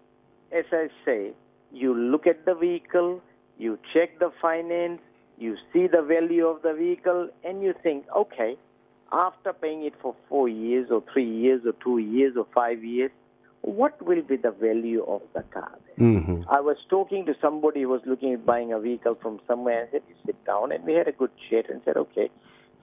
as I say, you look at the vehicle, you check the finance, you see the value of the vehicle, and you think, okay, after paying it for 4 years or 3 years or 2 years or 5 years, what will be the value of the car? I was talking to somebody who was looking at buying a vehicle from somewhere, and said, you sit down, and we had a good chat and said, okay.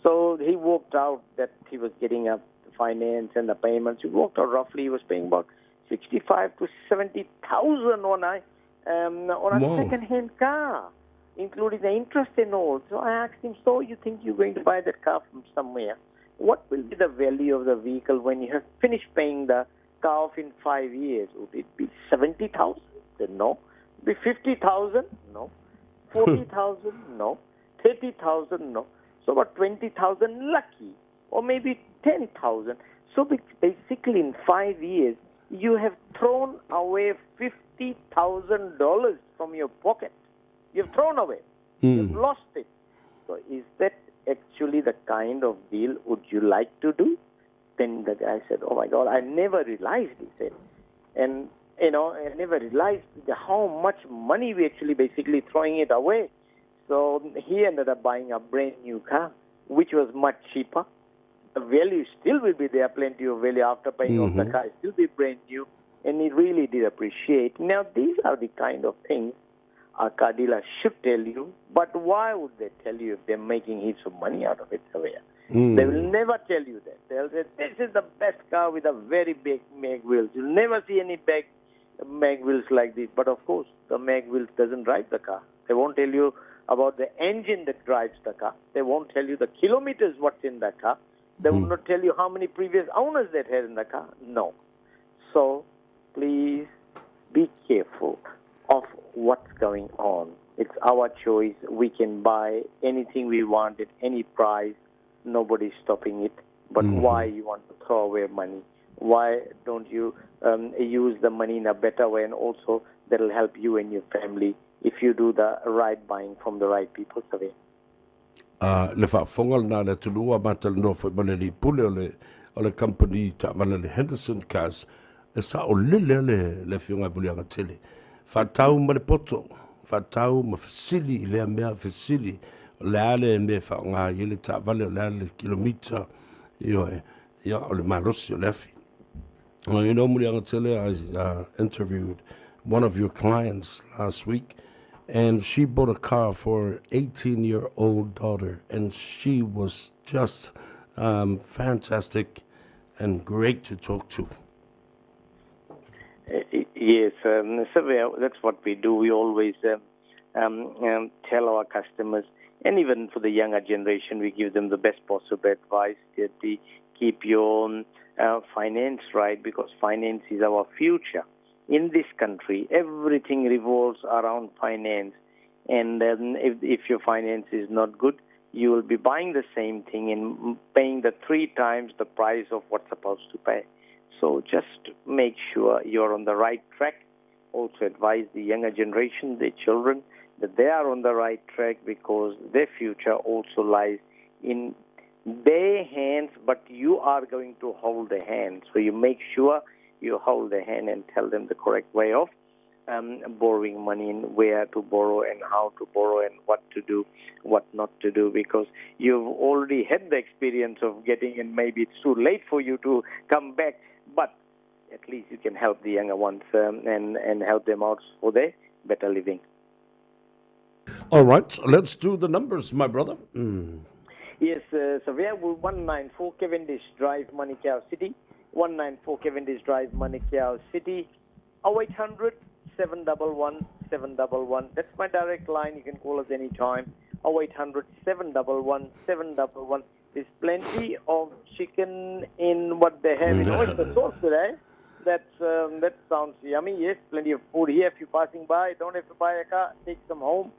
So he walked out that he was getting up the finance and the payments. He walked out roughly, he was paying about 65 to 70,000 on a second-hand car, including the interest and all. So I asked him, so you think you're going to buy that car from somewhere? What will be the value of the vehicle when you have finished paying the car off in 5 years? Would it be 70,000? No. Be 50,000? No. 40,000? No. 30,000? No. So about 20,000 lucky, or maybe 10,000. So basically in 5 years, you have thrown away $50,000 from your pocket. You've thrown away. You've lost it. So is that actually the kind of deal would you like to do? Then the guy said, oh my God, I never realized, he said. And, I never realized how much money we actually basically throwing it away. So he ended up buying a brand new car, which was much cheaper. The value still will be there, plenty of value after paying off the car. It still be brand new, and he really did appreciate. Now, these are the kind of things a car dealer should tell you, but why would they tell you if they're making heaps of money out of it, Savea? They will never tell you that. They'll say, this is the best car with a very big mag wheels. You'll never see any big mag wheels like this. But of course, the mag wheels doesn't drive the car. They won't tell you about the engine that drives the car. They won't tell you the kilometers what's in the car. They will not tell you how many previous owners that had in the car. No. So, please be careful of what's going on. It's our choice. We can buy anything we want at any price. Nobody's stopping it. But why you want to throw away money? Why don't you use the money in a better way? And also, that'll help you and your family if you do the right buying from the right people, Savea. Le whaafonga na le tulua matal no fo maleli pule o le company ta maleli Henderson Cars e sa o le fiunga bulianga tele. Fatau ma le poto, fatau ma fasili le mea fasili le ale me fa nga yele ta vale le kilomita yo ya o le marosi o le fi. You know, Mulianga Tele, I interviewed one of your clients last week, and she bought a car for her 18-year-old daughter, and she was just fantastic and great to talk to. Yes, Savea, that's what we do. We always tell our customers, and even for the younger generation, we give them the best possible advice that they keep your finance right, because finance is our future. In this country, everything revolves around finance, and if your finance is not good, you will be buying the same thing and paying the 3 times the price of what's supposed to pay. So just make sure you're on the right track. Also advise the younger generation, their children, that they are on the right track, because their future also lies in their hands, but you are going to hold their hand. So you make sure you hold their hand and tell them the correct way of borrowing money, and where to borrow and how to borrow and what to do, what not to do, because you've already had the experience of getting, and maybe it's too late for you to come back, but at least you can help the younger ones and help them out for their better living. All right, let's do the numbers, my brother. Yes, Savea, 194 Cavendish Drive, Manukau City. 194 Cavendish Drive, Manukau City. 0800 711 711. That's my direct line. You can call us anytime. 0800 711 711. There's plenty of chicken in what they have. It's a sauce today. That sounds yummy. Yes, plenty of food here. If you're passing by, don't have to buy a car. Take some home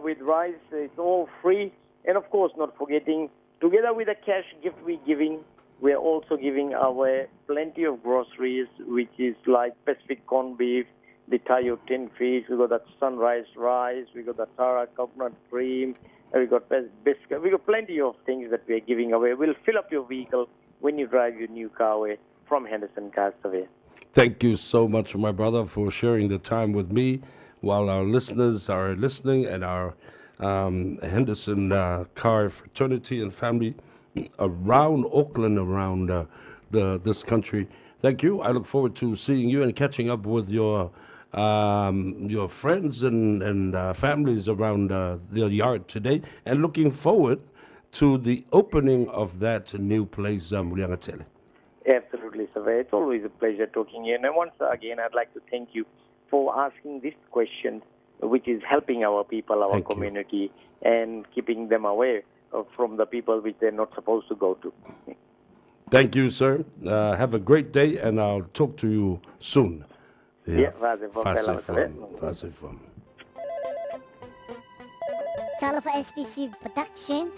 with rice. It's all free. And of course, not forgetting, together with the cash gift we're giving, we're also giving away plenty of groceries, which is like Pacific corned beef, the Tayo tin fish, we got that sunrise rice, we got the Tara coconut cream, we got biscuit, we got plenty of things that we're giving away. We'll fill up your vehicle when you drive your new car away from Henderson Cars Savea. Thank you so much, my brother, for sharing the time with me while our listeners are listening and our Henderson Car fraternity and family around Auckland, around this country. Thank you. I look forward to seeing you and catching up with your friends and families around the yard today, and looking forward to the opening of that new place, Muliangatele. Absolutely, Savea. It's always a pleasure talking to you. And once again, I'd like to thank you for asking this question, which is helping our people, our community, and keeping them away from the people which they're not supposed to go to. Thank you, sir. Have a great day, and I'll talk to you soon. Talo for SPC Production.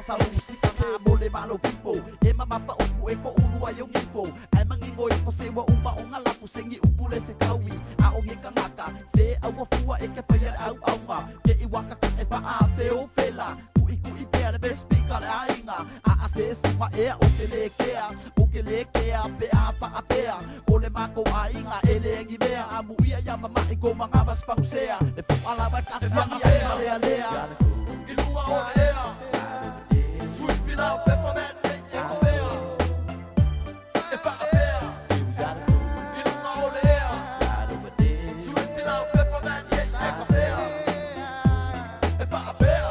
Sa musika nga mole malo pipo e mama pa upu e ko ulu ayo ngifo ai mangingo e ko se wa uma o ngala pu sengi upule te kawi a o nge kangaka se a wa fua e ke paya au au ma ke I waka ka e pa a te o pela ku I pe le be speaker a inga a se ma e o ke le kea pe a pa a pe o le mako a inga e le ngi mea a mu ia ya mama I ko manga mas pa usea e fu ala ba ka se ia lea iluma o lea sweet pilau peppermint e kofea e whaapea ilunga o lea sweet pilau peppermint e kofea e whaapea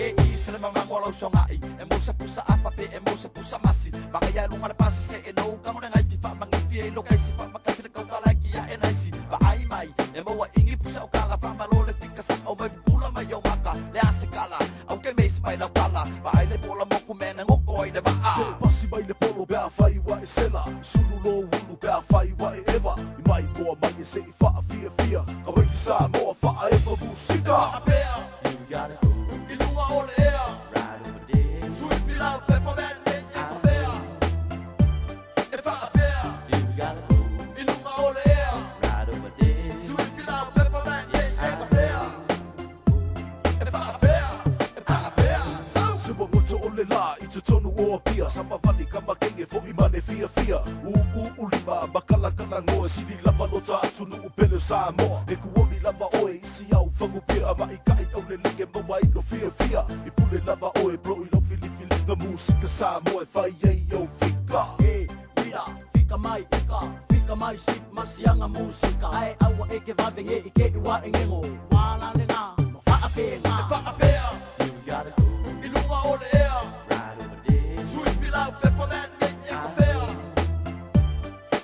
I sele mamangwa lau songai e musa pusa apape e musa pusa masi makaya ilunga le pasi se e nou kango ngai ti whamangifi e lokai si whamakawhi le kautalaiki ya e naisi ai mai e maua ingi pusa o kala whamalole fika sa o mai pula mai o maka le ase kala au ke meisi mai lau kala ai le pola moku mena ngoko ai le maa se pasi mai le polo bea whai wa e sela sulu lo ulu bea whai wa e ewa I mai moa mai e se I wha fia fia ka wai ki Samoa wha a ewa musika you got it I lunga o le ea right over there sweet pilau peppermint e kofea e whaapea you got it I lunga o le ea right over there sweet pilau peppermint e kofea e whaapea Siwa moto o le la I te tonu o a pia Sama vali ka makenge fo I mane fia fia Ulima makala kana ngoe Sili lava no ta atu nu upele Samoa E kuoni lava oe isi au whangu pia Ma I kai au le like mawa I no fia fia I pule lava oe bro I no fili fili Na musika Samoa E whai ei au fika Mira, fika mai ika Fika mai sip masianga musika Ai awa eke vavenge ike iwa engengo Wala le na Whaapea nga Whaapea You gotta go Ilunga o le ea right over there sweet pilau peppermint e kofea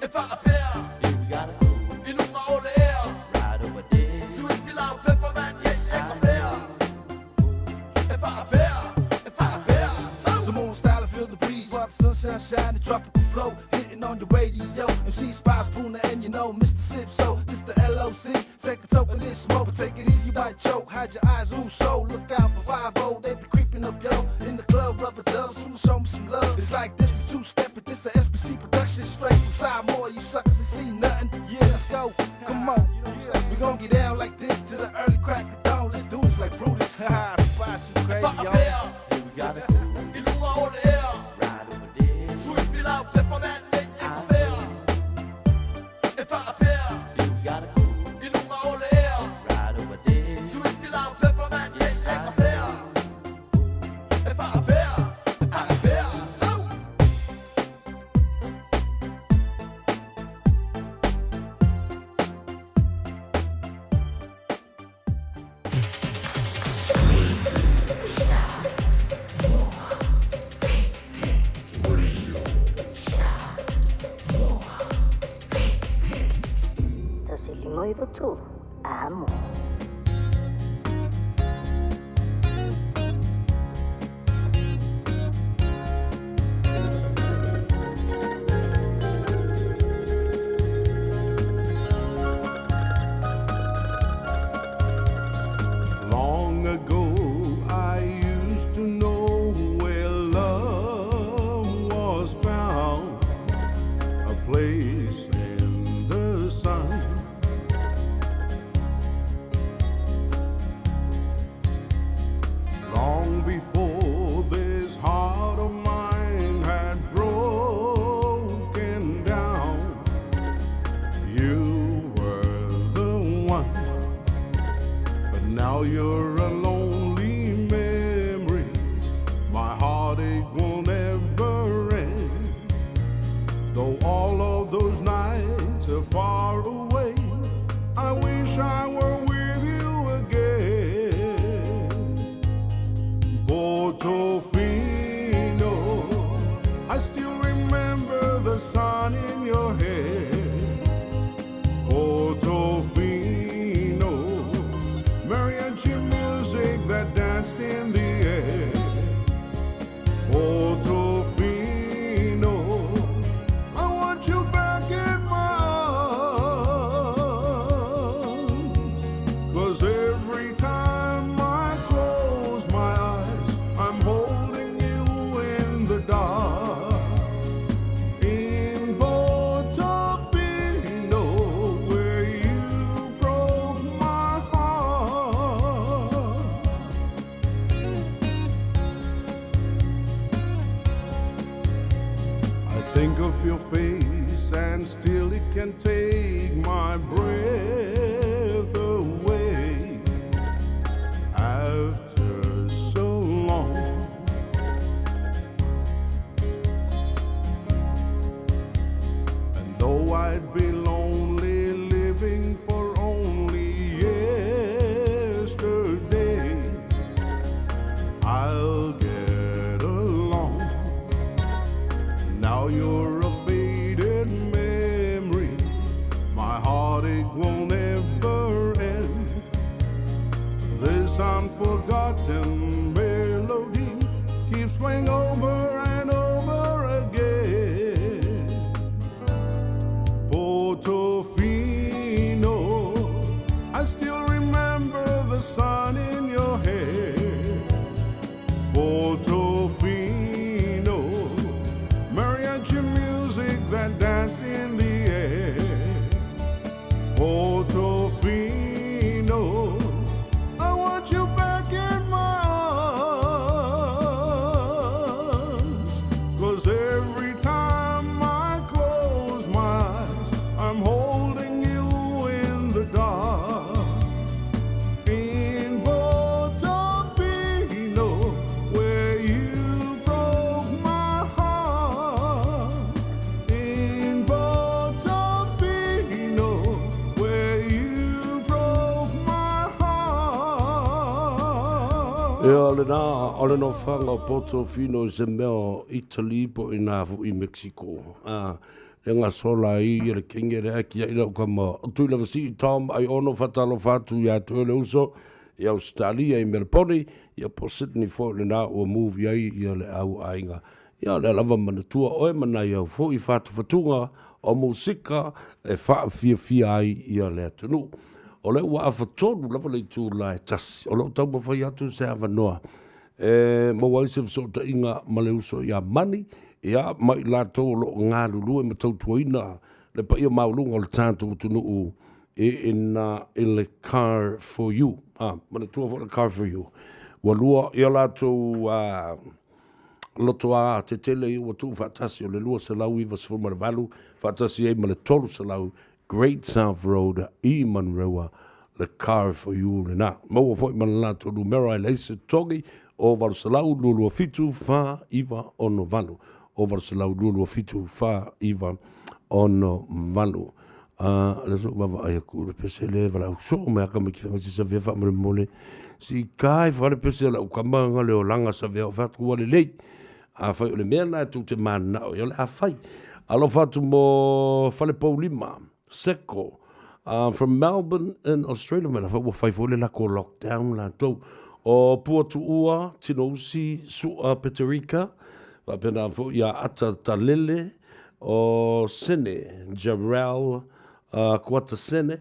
e whaapea you gotta go Ilunga o le ea right over there sweet pilau peppermint e kofea e whaapea Samoan style, I feel the breeze while the sunshine shine, the tropical flow hitting on the radio. MC Spice, Puna, and you know Mr. Sip, so this the LOC. Second toke of this smoke, but take it easy, you might choke. Hide your eyes, ooh, so look out for 5-0. They be creeping up, yo. In the club, rubber dubs, who show me some love. It's like this, the two-step, but this a SPC production straight from Samoa. You suckers ain't see nothing. Yeah, let's go. Come on. We gon' get down like this to the early crack of dawn. Let's do this like Brutus. Haha, Spice, you crazy, yo. Here we gotta go. Ilunga o le ea right over there sweet pilau peppermint e kofea e whaapea Here we gotta go. Ilunga o le ea right over there sweet pilau peppermint e kofea e whaapea iwa tu amo. Long ago, I used to know where love was found, a place in the sun. Long before this heart of mine had broken down, you were the one. But now you're a lonely memory. My heartache won't ever end. Though all of those nights are far away, I wish I were with you again. Portofino, I still remember the sun in your hair. Portofino, mariachi music that danced in the air. Portofino, I want you back in my arms. 'Cause every time I close my eyes, I'm holding you in the dark. In Portofino, where you broke my heart. I think of your face and still it can take my breath away. After so long, and though I'd be lonely living for only yesterday, I'll get along. Now you're a faded memory. My heartache won't ever end. This unforgotten melody keeps playing over and over again. Portofino, I still remember the sun in your hair. Portofino, mariachi music that danced in the air. Portofino, I want you back in my arms. 'Cause every time I close my eyes, I'm holding you in the dark. In Portofino, where you broke my heart. In Portofino, where you broke my heart. E ole no whanga Portofino se mea Italy po i nā fu I Mexico. E ngā sola I le kengere aki I lau kama. O tui lewa si I Tom ai ono whatalo whatu I atu ele uso. I Australia I Melbourne. I po Sydney fo le nā ua move ai I le au ainga. I le lava manatua oe mana I au fo I whatu whatunga o musika e wha fia ai I le atunu. O le ua awhatonu lava le tū la e tasi. O le tau mawhai atu se awanoa. Mawai se wsota inga male uso I a mani. Ia mai lātou lo ngā lulu e matau tuaina. Le pa ia maulunga o le tātou tunu u. In le car for you. Mana tua fo le car for you. Walua ia lātou loto a te tele I ua tuu whatasi o le lua se lau I vasfo ma le valu. Whatasi e ma le tolu se lau. Great South Road I Manrewa. Le car for you le nā. Maua fo I mana lātou numero ai leise togi. O valu se lau lulu fitu wha iwa ono valu. O valu se lau lulu fitu wha iwa ono valu. Le so vava ai aku le pese le vala so me aka me ki se Savea fa mo mole si kai fa le pese la ukama nga le olanga Savea fa tu le lei a fa le mena tu te mana o le a fai alo fa tu mo fa le paulima seko From Melbourne in Australia, man, I was 5 le lako lockdown la tau. O Puatua, Tinosi, Sua Peterica, Vapena fo ia Ata Talele, o Sene, Jarrell, Kuata Sene,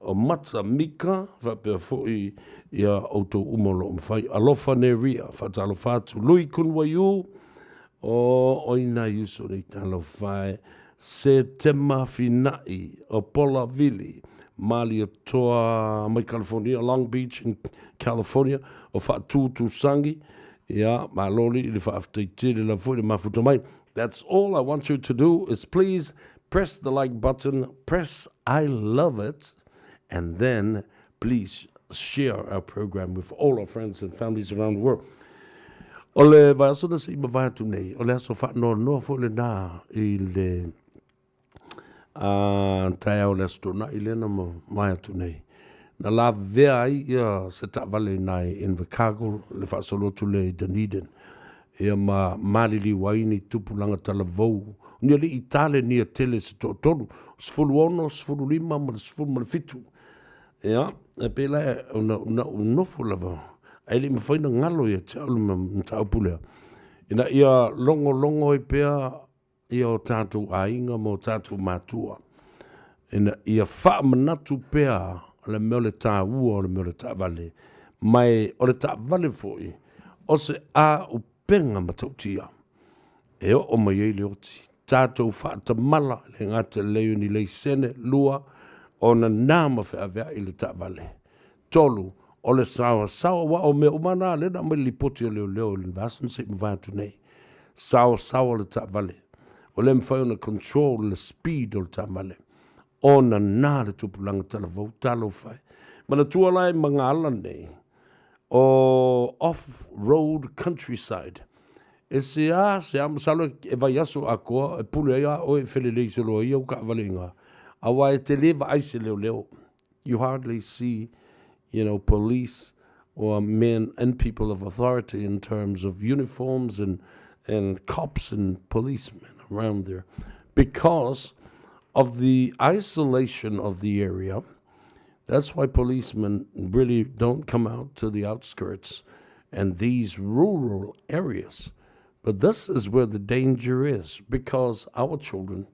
o Mata Mika, Vapena fo ia auto umolo mfai, Alofa Neria, Fatalofatu, Lui Kunwayu, o Oina Yuso ni Talofai, Se Tema Finai, o Pola Vili, Malia Toa, my California, Long Beach in California, o Fatu Tusangi, yeah, Maloli, if after la foot mafuta mai. That's all I want you to do is please press the like button, press I love it, and then please share our program with all our friends and families around the world. Ole vai so na se vai tu nei, ole so fa no fo le na ile tai au le sto na ile na mai tu nei. Na la vea ia se ta vale nai in Chicago le fa solo tu le Dunedin. Ia ma malili waini tupulanga talavou. Ni le Itale ni tele se to tolu. Sfulu ono, sfulu lima, ma sfulu ma fitu. Ia, e pela una fulava. Ai le mfaina ngalo ia te alu ma taupulea. Ina ia longo i pea ia o tātou ainga mo tātou matua. Ina ia wha manatu pea le meo le tā ua o le meo le tā vale. Mai o le tā vale foi, o se a upenga matautia. E o mai ei le oti. Tātou whaata mala le ngata leo ni lei sene lua o na nāma whea vea i le tā vale. Tolu, o le sawa wa o mea umana le na mai li poti o leo le vasan se mwatu nei. Sawa le tā vale. O le mwhai ona control le speed o le tā vale. Ona nā le tupulanga talavou talo fai. Mana tualai mga ala nei, o off-road countryside. E se amasalo e vai aso a koa, e pule ia o e whelelei solo ia o ka avalinga. Awa e te lewa aise leo. You hardly see, police or men and people of authority in terms of uniforms and cops and policemen around there. Because of the isolation of the area, that's why policemen really don't come out to the outskirts and these rural areas. But this is where the danger is, because our children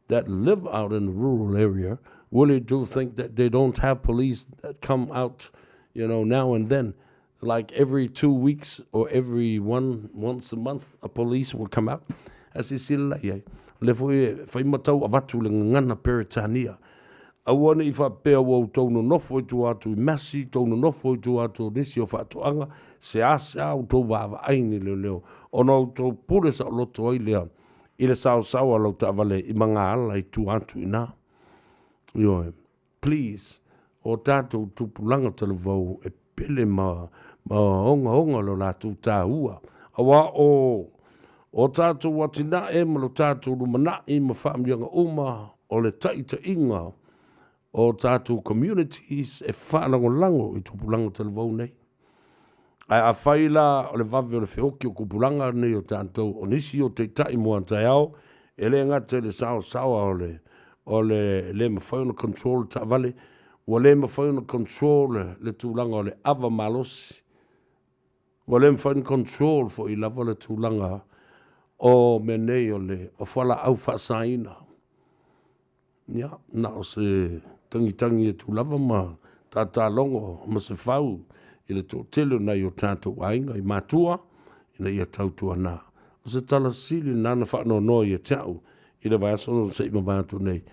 that live out in the rural area really do think that they don't have police that come out, now and then. Like every 2 weeks or once a month, a police will come out. As you see, le foi matau avatu le ngana Peritania. Awana I wha pea wau tauno nofo I tu atu I masi, tauno nofo I tu atu nisi o whaatuanga, se asa au tau wawa aini leo. Ono tau pure sa loto ai lea, I le sao lau ta vale I mga ala I tu atu ina. Please, o tātou tupulanga talavau e pele ma onga lo la tu tā ua. Awa o tātou watina e malo tātou lumana I ma whaamrianga uma o le taita inga o tātou communities e whaanangolango I tupulanga talavau nei. Ai a whaila o le vave o le whioki o kupulanga nei o tātou o nisi o te tai mua tai au e le ngata le sawa o le mawhaina control ta vale o le mawhaina control le tūlanga o le ava malosi o le mawhaina control fo I lava le tūlanga o menei o whala au whaasaina. Na o se tangi e tūlava ma tātā longo ma se whau I le tō telo nei o tātou ainga I mātua ina ia tautua nā. O se tala sili nana whaano no I tau I le vaiasono se ima mātu nei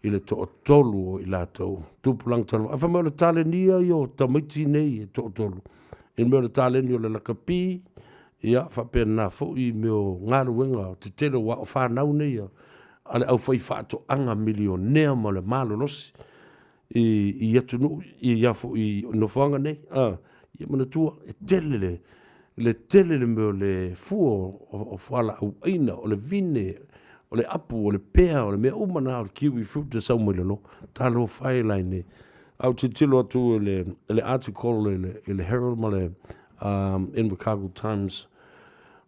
I le tō tolu o I lātou. Tūpulang tala. Awha mea le tāle nia I o tamiti nei e tō tolu. I mea le tāle ni o le lakapi ia whapea nā fo I meo ngāruenga te telo wa o whanau nei ale au whai whaato anga milionea ma le malo nosi. I atunu I iafo I nofanga nei. Ia mana tua e telele. Le telele meo le fua o whala au aina o le vine o le apu o le pea o le mea umana o le kiwi fruit de sau moilano. Talo whai lai nei. Au te tilo atu le article le Herald ma le in Chicago Times.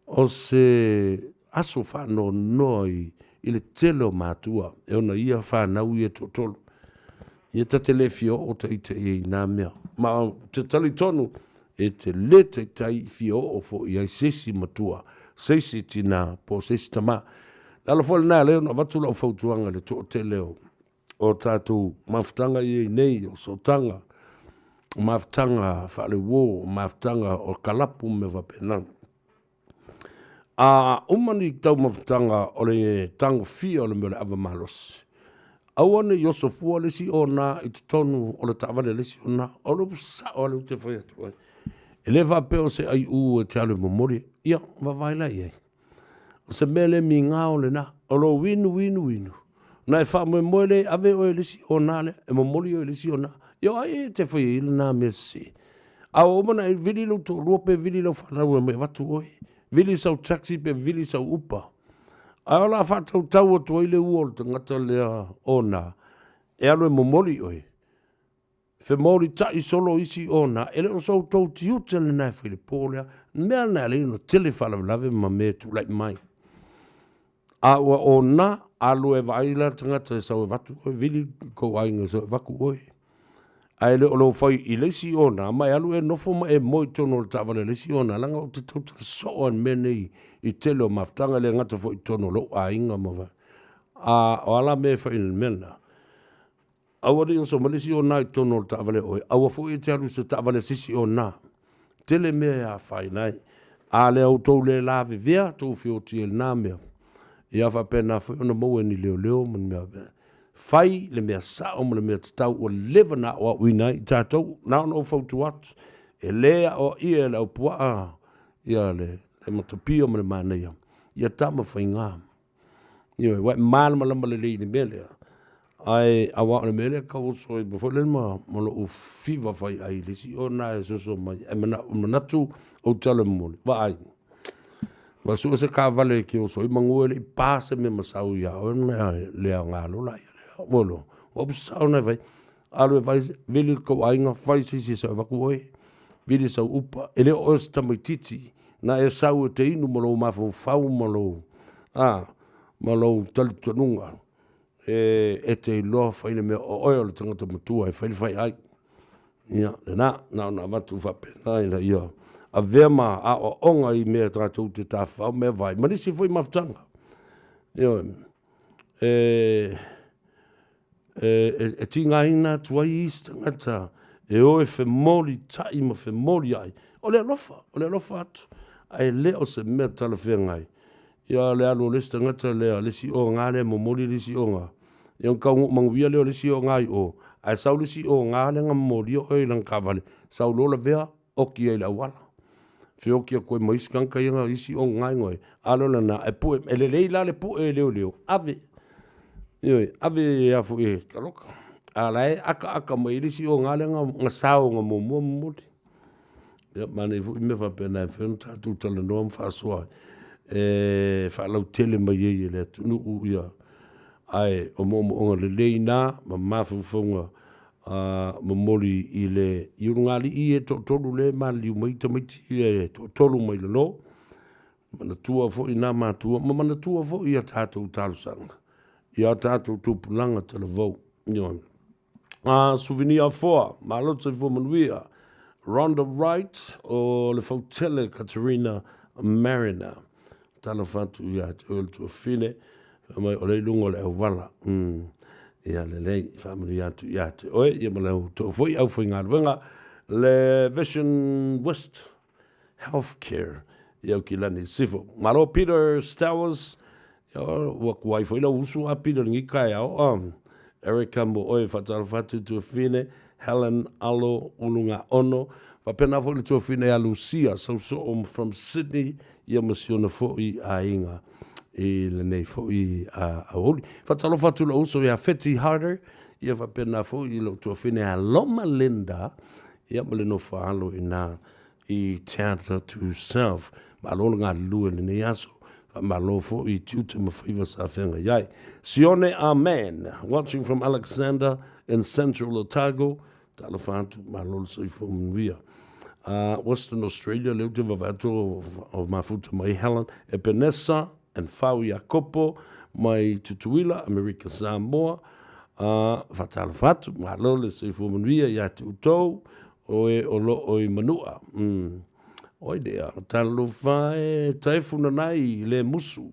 O se aso whano noi I le telo mātua. E ona ia whanau ia tōtolo. Ia ta te le fio o te ite i nā mea. Ma te tali tonu e te le te tai fio o fo i ai sesi matua. Sesi tina po sesi tama. Lalo fo le nā leo na watu lau fautuanga le to te leo. O tātou mafutanga i nei o sotanga. Mafutanga whale wō, mafutanga o kalapu me wapenang. Umani tau mafutanga o le tango fia o le mele ava malos. Awane Yosofua le si o na i te tonu o le tawale le si o na. O le pusa o le ute whai atu. E le whapeo se ai u e te ale momori. Ia, wawaila i ei. O se mele mi ngā o le na. O lo winu. Na e wha moe le ave o e le si o na le. E momori o e le si o na. Ia, ai te whai i le na me si. A o mana e vili lo to ruope vili lo whanau e me watu oi. Vili sau taxi pe vili sau upa. A ola whatau tau o tuai le uol te ngata lea ona. E alo e momori oi. Fe mori ta i solo isi ona. Ele o sau tau tiu tele nai whele pōlea. Mea nai le ino tele whalawalawe ma me tu like mai. A ua ona alo e waila te ngata e sau e watu oi. Vili ko ainga sau e waku oi. A ele o lo whai i lesi ona. Mai alu e nofo ma e moi tono le tawale lesi ona. Langa o te tauta so an mene i tele o maftanga le ngata fo i tono lo a inga mawa. O ala me whai le mena. Awa ri o so malesi ona i tono le tawale oi. Awa fo i te alu se tawale sisi ona. Tele mea a whai nai. A le au tau le lawe vea tau fio ti el nā mea. Ia wha pena fo i ona mau e ni leo man mea mea. Fai le mea sao mo le mea tatau o lewa na o uina i tātou. Nā ono fautu atu. E lea o ia le au pua. Ia le matapia mo le māneia. Ia tama whai ngā. Ia wai māna malama le lei ni mea lea. Ai awa le mea lea ka oso i bafo le ma mono o fiwa whai ai lesi o nā e soso mai. E manatu o tala mone. Wa ai. Wa sua se ka vale ki oso i mangua le i pāse me masau ia. O lea ngā lola ia. Wolo, wapu sao nei vai. Alu e vai, vili ko ainga, vai sisi sa waku oi. Vili sa upa, ele o se tamai titi. Na e sau e te inu malo mafu fau malo. Malo tali tanunga. E te loa whaine mea o oia le tangata matua e whaine whai ai. Ia, le na watu whapena ina ia. A vema a o onga i mea tātou te tā whau mea vai. Manisi whai mafutanga. Ia, e tinga ina tuai ista ngata e oe fe mori tai ma fe mori ai o le alofa atu ai le o se mea tala whengai ia le alo lesta ngata lea lesi o ngā le mo mori lesi o ngā ia ka manguia leo lesi o ngā i o ai sau lesi o ngā le ngā mori o e lang kawale sau lola vea oki ai la wala whioki a koe maiskanka i ngā lesi o ngā ngoi alo na na e pue e le leila le pue e leo ave Ioi, ave e afu e kaloka. Alae, aka mairisi o ngā lenga ngā sao ngā mōmua mōti. Ia, mane fu i me whapena e whenu tātou tala noa mwhāsoa. Whālau tele mai e le tunu u ia. Ai, o mōmu onga le lei nā, ma mawhawhonga ma mori i le iurungali i e tolu le ma liu maita maiti e tolu mai le no. Mana tua fo i nā mātua, ma mana tua fo i a tātou tālusanga. Ia tātou tūpulanga tala vau. Souvenir foa, malota i fo manuia. Rhonda Wright o le fautele Katerina Marina. Tala whatu ia te oel tua whine. Mai o lei lungo le au wala. Ia le lei, whamanu atu ia te oe. Ia ma leu tō fwoi au fwoi ngā ruenga. Le Vision West Healthcare. Ia ki lani sifo. Maro Peter Stowers. Ua kuai foi la usu a pida ngi kai au Erika mo oi fatala fatu tu fine Helen Alo ulunga ono fa pena foi le tu fine a Lucia so from Sydney ia masiona foi a inga e le nei foi a oli fatala fatu la usu ia Fetty Harder ia fa pena foi lo tu fine a Loma Linda ia mo le no fa alo ina I Theatre to Self ma lo nga lu le nei aso Malofo I tuta mawhiwa sa whenga iai. Sione Amen, watching from Alexander in Central Otago. Tala whantu malolo sa I whamunuia. Western Australia, leo te wawatu o mafuta mai Helen, Epenesa and Fau Iakopo, mai Tutuila, America Samoa. Fatalo fatu, malo le se fu manuia ia te utou, oe o lo o I manua. Oi dea, talo fae, taifuna nai le musu,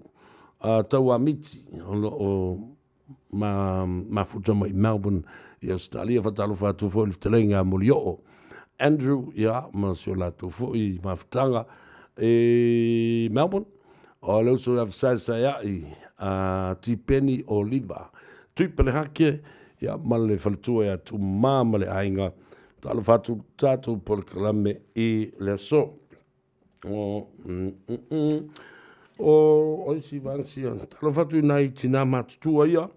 tau amiti, o lo o ma futa mai Melbourne, I Australia, fatalo fatu fo il telenga mulio. Andrew, ia, ma sio la tu fo I mafutanga, Melbourne, o leo so afsai ia ti Penny Oliver. Tui pele hake, ia male faltua ia tu male ainga, talo fatu tatu por kalame I le so. O si vansia, talo fatu nai tina matutua ia,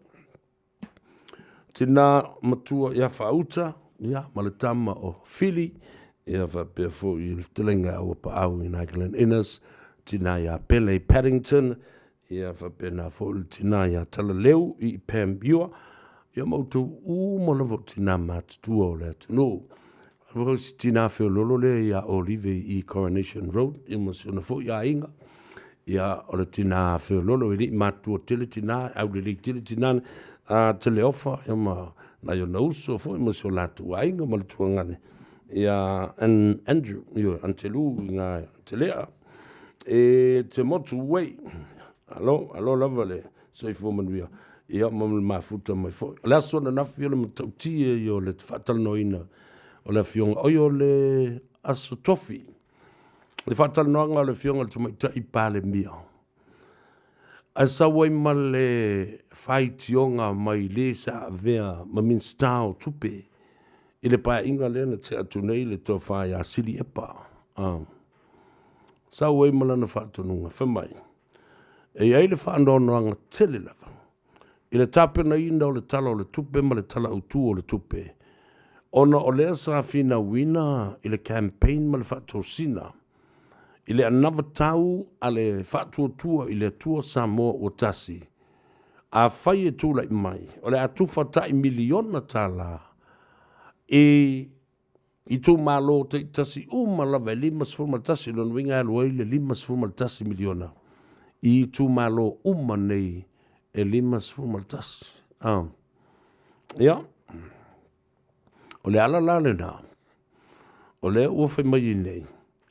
tina matua ia fauta, ia male tama o Philly, ia fa pefo I telenga o pa au I Nigel Innes, tina ia Pele Paddington, ia fa pena fo tina ia talaleu I Pam Bua, ia mautu malavo tina matutua o le tino. Vau si tina feo lolo le ia Olive I Coronation Road, ia masiona fo ia inga. Ia o le tina feo lolo ili matua tele tina, au le tele tina tele ofa, ia ma na yo na uso fo, ia masio latu a inga malatua ngane. Ia Andrew, ia antelu inga telea. Te motu wei, alo lava le, so I fo manuia. Ia mamle mafuta mai fo. Lea sona nafi o le matautia yo le fatalanoina. O le fionga oi o le aso tofi. Le fatalanoanga o le fionga le tumaita I pale mia. A sa wai ma le whaitionga mai le Savea ma minstao tupe. I le pae inga le na te atunei le tō whai a sili epa. Sa wai ma lana whatonunga whamai. E ai le whaanoanoanga tele lava. I le tapena ina o le tala o le tupe ma le tala utu o le tupe. Ona o lea sa fina wina I le campaign ma le whaatosina. I le anava tau a le whaatuatua I le atua Samoa o tasi. A whai e tūla I mai. O le atufa tai miliona tala. I tū malo te tasi umalawa 5 tasi lon winga aluai le 5 tasi miliona. I tū malo umanei e 5 tasi. Ia. O le ala la le na. O le ua whai mai nei.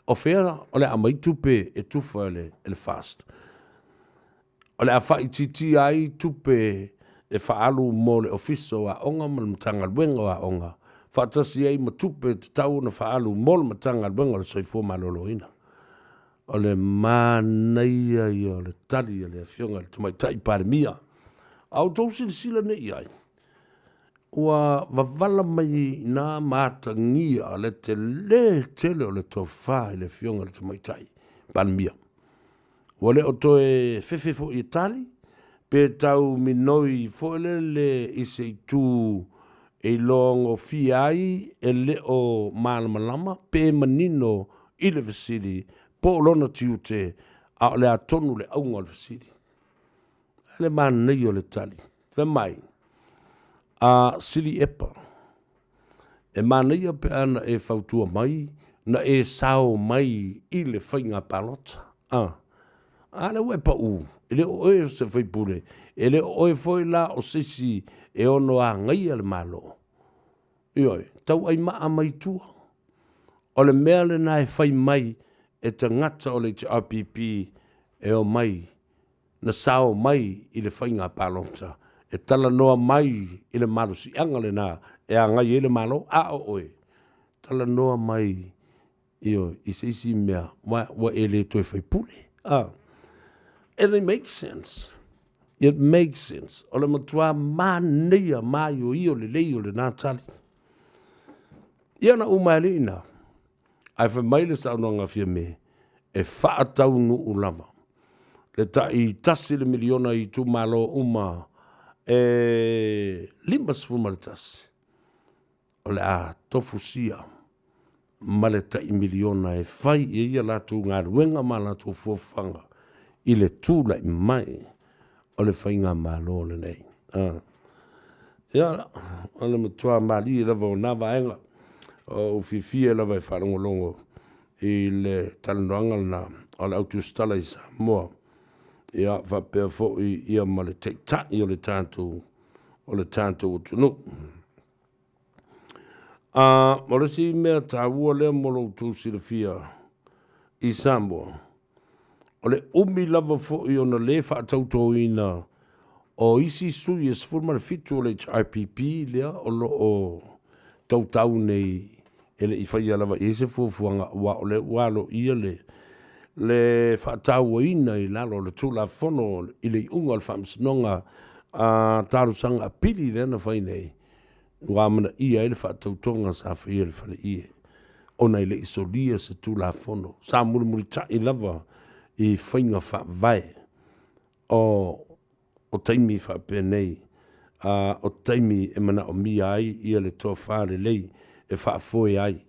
O whea o le amai tupe e tufa le fast. O le a whai titi ai tupe e whaalu mo le ofiso a onga ma le matanga luenga a onga. Whaatasi ai ma tupe te tau na whaalu mo le matanga luenga le soifo malolo ina. O le mānaia I o le tali le fionga le tumai tai pare mia. Au tausi sila nei ai. Ua wavala mai nā mata ngia le te le tele o le tofa I le fionga le tamaitai. Pan mia. Ua le o toe fefefo I tali, pe tau minoi fo le ise I tū e longo fi ai e le o malamalama, pe manino I le fasiri, po lona tiute a le atonu le aunga le fasiri. Le manei o le tali. Fe mai. Sili epa. E manea pe ana e fautua mai, na e sao mai I le whainga palota. Le ue pa u, e le oe se whaipure, e le oe foi la o sisi e ono a ngai le malo. Ioi, tau ai maa mai tua. O le mea le na e whai mai e te ngata o le RPP e o mai, na sao mai I le whainga palota. E tala noa mai I le malo si anga le na e a ngai I le malo a o oe. Tala noa mai I se isi mea wa e le toi whai pule. And it makes sense. It makes sense. O le matua manea mai o I o le lei o le nātali. Ia na umai ina. Ai wha mai le saunanga fia me e whaatau nu u lava. Le ta I tasi le miliona I tu malo uma 5 tasi. O le a tofusia ma le tai miliona e whai e ia latu ngā ruenga ma latu fuafanga I le tūla I mai o le whainga malo le nei. Ia, o le matua mali lava o nā vaenga o fifia lava e whanongolongo I le talanoanga na o le autustala I Samoa. Ia whapea fo I ia ma le teitani o le tātou o le tātou tunu. Mo le si mea tāua lea mo lo tūsirafia I Samoa. O le umi lava fo'i o na le whaatautoina o isi sui e sifurma le fitu o le HIPP lea o lo o tautau nei ele I whaia lava e se fuafuanga wa o le walo ia le whaatauina I lalo le tūla fono I le unga le whamsinonga tarusanga apili le na whainei. Wa mana ia ele whaatautonga sa whaia le whale ie. Ona ile isolia se tūla fono. Sa muri tai lava I whainga whaavai. O taimi whaapenei. O taimi e mana o mi ai. Ia le toa whaare lei. E whaafoe ai.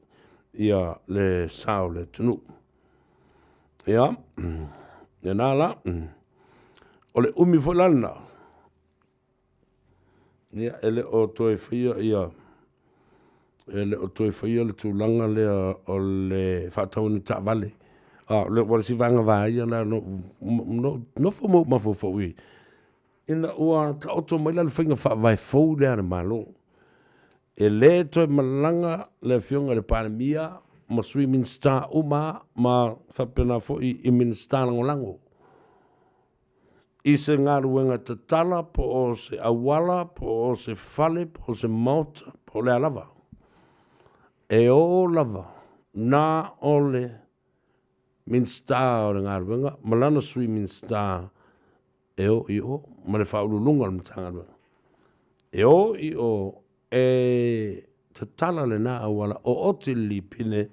Ia le sao le tunu. Ia. Ia nāla. O le umi whalana. Ia ele o toe whaia ia. Ele o toi whaia le tūlanga lea o le whaatauni ta vale. Le wale si vanga vai ana no fomo mafo fōi. Ina ua ta oto mai la le whainga whaavai fōu lea na malo. E le toi malanga le whionga le pandemia ma swimming star uma ma whapena fōi I minister langolango. I se ngā ruenga te tala po o se awala po o se fale po o se mauta po le alava. E o lava, nā ole minsta o ngā ruenga, malana sui minsta e o I o, ma le whaurulunga le mtanga ruenga. E o I o, te tala le nā awala, o te li pine,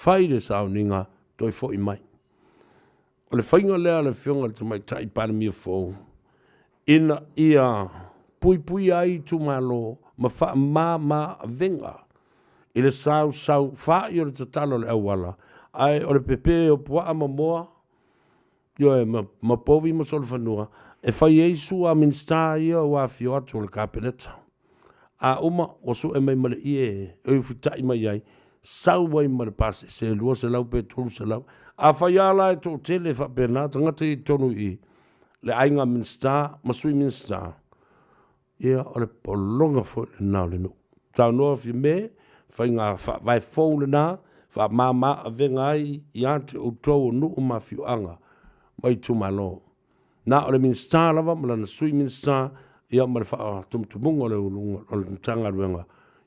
whaire sauninga, toi fo I mai. O le whainga lea le whionga le tamai tai paramia fōu, ina ia pui ai tu malo, ma wha ma venga. I le sau whaai o le tatalo le awala. Ai o le pepe o pua ama moa. Yo e ma povi ma solo whanua. E whai eisu a minsta ia o a fio atu o le kapeneta. A uma o su e mai male ie. E ufutai mai ai. Sau wai ma le pase se lua se lau pe tolu se lau. A whai ala e tō tele wha pena. Tangata I tonu I. Le ainga minsta. Ma sui minsta. Ia o le polonga fo le nao le nu. Tau noa fi me. Whainga vai fōne nā, wha māma a vengai I ante o tau o nuu mawhiuanga, mai tu malo. Nā o le minsta lava, malana sui minsta, ia ma le wha tumutumunga o le tanga ruenga,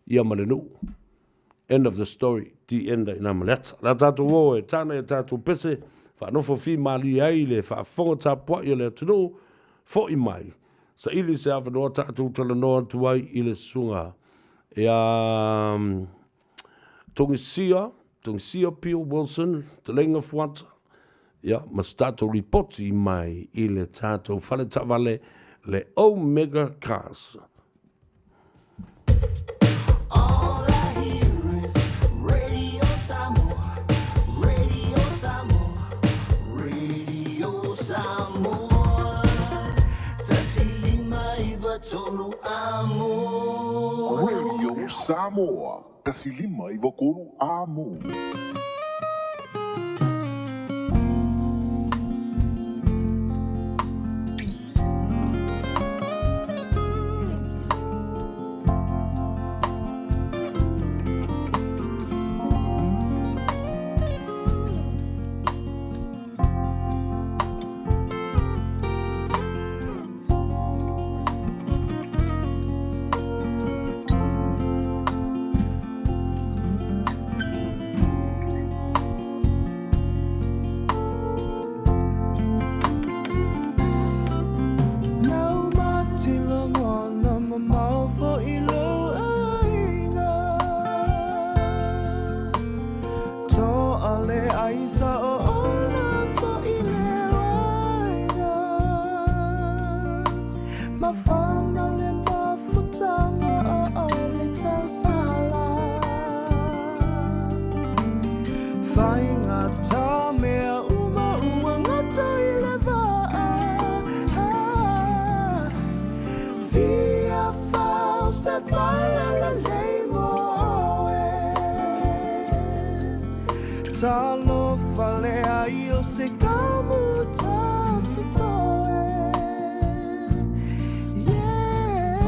ia ma le nuu. End of the story, the end ina maleta. La tātou o e tāna e tātou pese, wha nofo fi mali ai le wha whonga tā pua I le tunu, fo I mai. Sa ili se awa noa tātou tala noa tuai I le sunga. Tongisia Pio Wilson, te lenga fuata. Ia, ma stato ripoti mai I le tātou whale tavale le Omega Cars. All I hear is Radio Samoa, Radio Samoa, Radio Samoa. Tasilima iwa tolu amo. Radio Samoa, kasilima I wakuru amo. Talo fale ai o se kamu tanto toe. Yeah,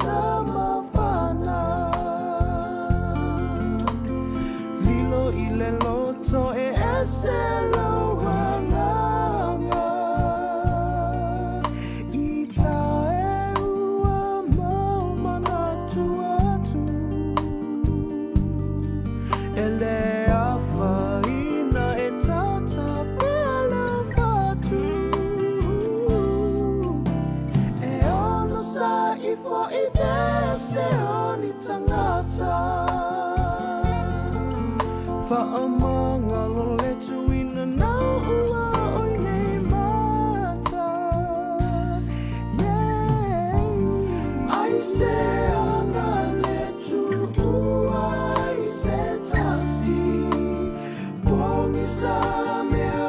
samavana lilo ile loto e eselo wanganga ita e ua maumana tuatu ele afaina e tata pela fatu e ono sa ifo idese oni tangata fa amanga lo letu ina na ua oine mata yeah I say ana letu ua I say tasi bongi sa mea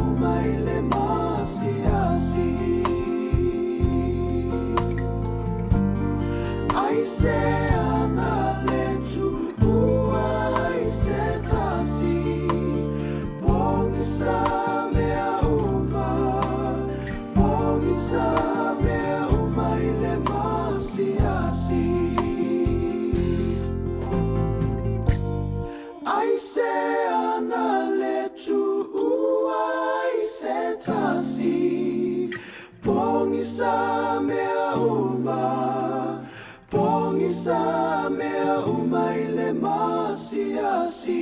uma ile masiasi I say ana letu ua I say tasi bongi sa mea uma ile masiasi I say ana letu ua I say tasi bongi sa mea uma ile masiasi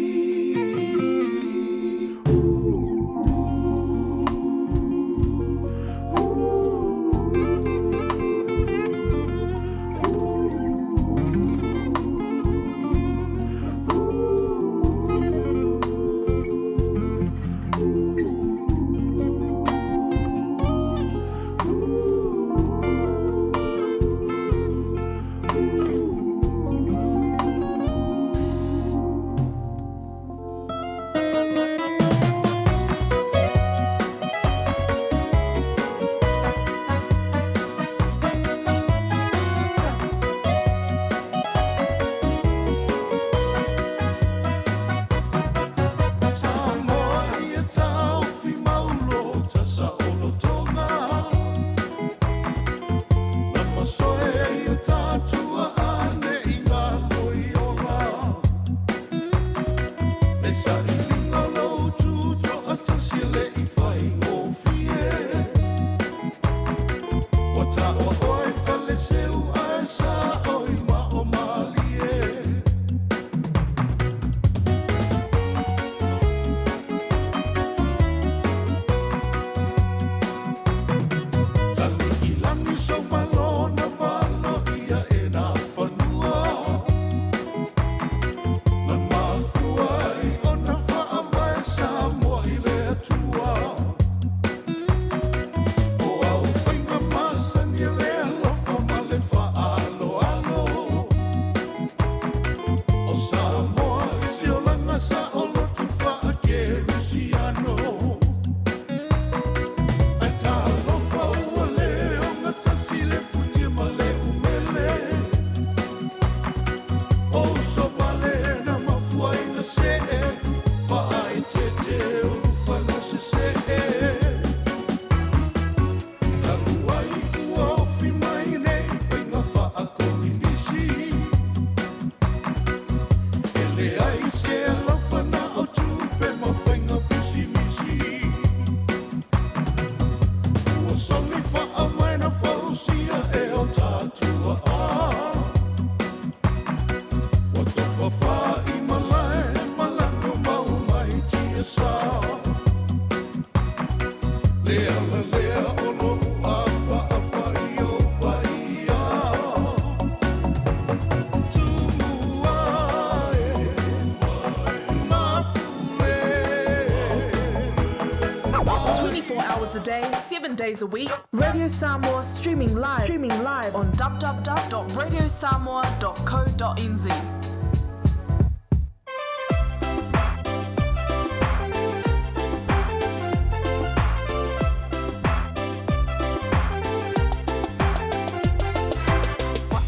A day, 7 days a week. Radio Samoa streaming live on www.radiosamoa.co.nz.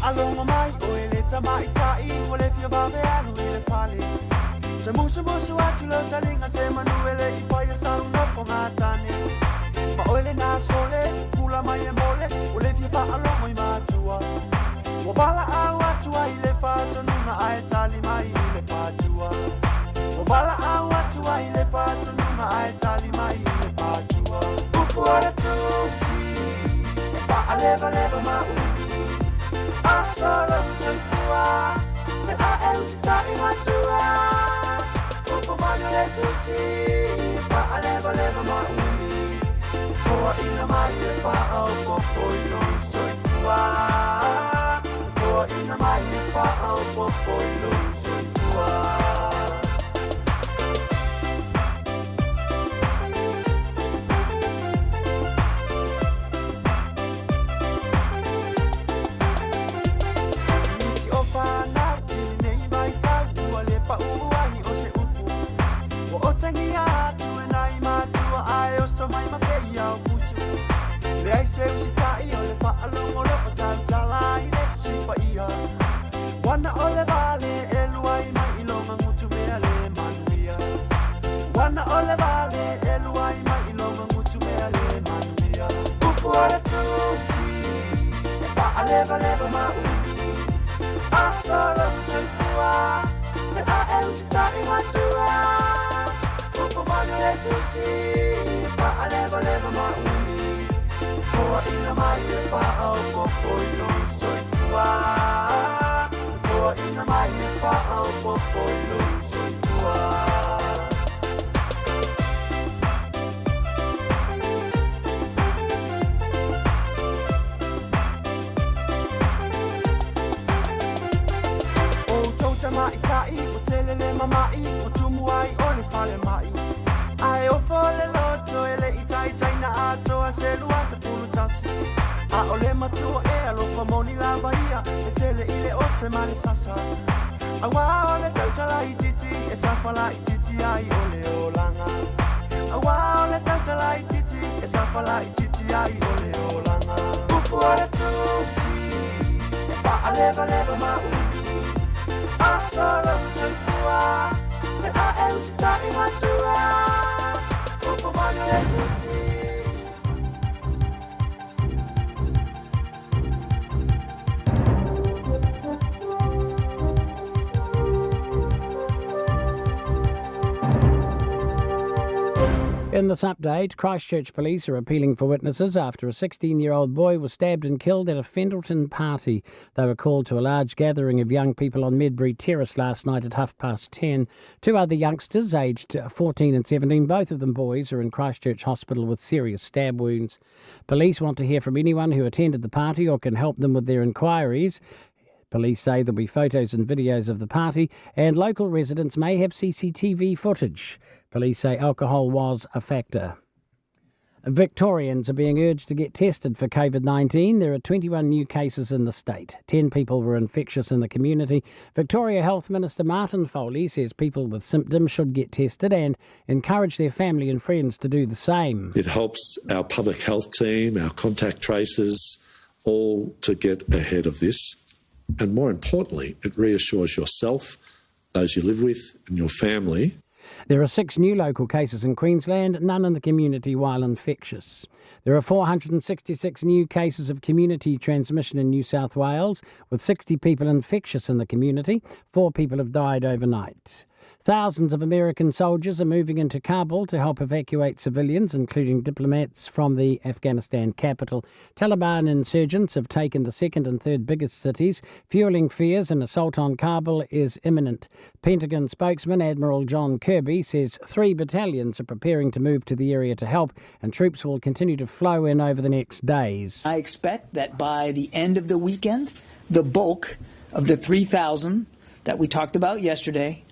Alonga mai o ele tamai tai o le fia babe anu ele fale. Se musu atu lo talinga se manuele I fai sa una fongatane. Ma ole na sole, kula mai e mole, o le fia wha alongo I mātua. Wa wala a watua I le whātanuna ai tali mai I le pātua. Wa wala a watua I le whātanuna ai tali mai I le pātua. Upu ora tūsi, e wha leva leva ma uki. A sora usefua, me a e usita I matua. Upu manu le tūsi, wha leva leva ma uki. Foa ina mai e wha au popo I lon soifua. Foa ina mai e wha au popo I lon soifua. Nisi o whanau, nei mai tau, ua le pa uai o se upu. Wa o tangi atu e nai mātua ai o sto mai mapei au fusu. Le ai se usitai o le whaalongo loko tau talai le sipa ia. Wana o le vale e luai mai I longa ngutu mea le manuia. Wana o le vale e luai mai I longa ngutu mea le manuia. Upu ora tūsi, e whaaleva leva ma uki. A sora usefua, me a e usitai matua. Upu manu le tūsi, e whaaleva leva ma uki. Foa ina mai e wha au popo I lon soifua. Foa ina mai e wha au popo I lon soifua. O tauta mai tai, o telele mamai, o tumu ai o le whale mai. Ai o fole loto e le itai tai na atoa se lua se fulu tasi. A o le matua e alofa moni la bahia, e tele I le ote male sasa. A wa o le tautala I titi, e safala I titi ai o le olanga. A wa o le tautala I titi, e safala I titi ai o le olanga. Upu ora tūsi, e wha leva leva ma uki. A sora usefua, me a e usita I matua. Upu manu le tūsi. In this update, Christchurch police are appealing for witnesses after a 16-year-old boy was stabbed and killed at a Fendleton party. They were called to a large gathering of young people on Medbury Terrace last night at 10:30. Two other youngsters, aged 14 and 17, both of them boys, are in Christchurch Hospital with serious stab wounds. Police want to hear from anyone who attended the party or can help them with their inquiries. Police say there'll be photos and videos of the party, and local residents may have CCTV footage. Police say alcohol was a factor. Victorians are being urged to get tested for COVID-19. There are 21 new cases in the state. 10 people were infectious in the community. Victoria Health Minister Martin Foley says people with symptoms should get tested and encourage their family and friends to do the same. It helps our public health team, our contact tracers, all to get ahead of this. And more importantly, it reassures yourself, those you live with, and your family. There are 6 new local cases in Queensland, none in the community while infectious. There are 466 new cases of community transmission in New South Wales, with 60 people infectious in the community. 4 people have died overnight. Thousands of American soldiers are moving into Kabul to help evacuate civilians, including diplomats from the Afghanistan capital. Taliban insurgents have taken the second and third biggest cities, fueling fears an assault on Kabul is imminent. Pentagon spokesman Admiral John Kirby says 3 battalions are preparing to move to the area to help, and troops will continue to flow in over the next days. I expect that by the end of the weekend, the bulk of the 3,000 that we talked about yesterday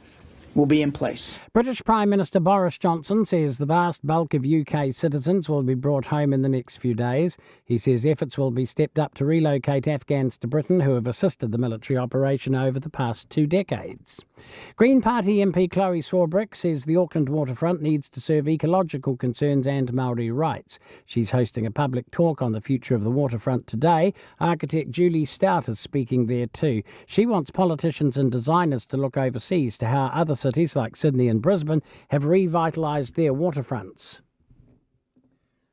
will be in place. British Prime Minister Boris Johnson says the vast bulk of UK citizens will be brought home in the next few days. He says efforts will be stepped up to relocate Afghans to Britain who have assisted the military operation over the past 2 decades. Green Party MP Chloe Swarbrick says the Auckland waterfront needs to serve ecological concerns and Māori rights. She's hosting a public talk on the future of the waterfront today. Architect Julie Stout is speaking there too. She wants politicians and designers to look overseas to how other cities like Sydney and Brisbane have revitalised their waterfronts.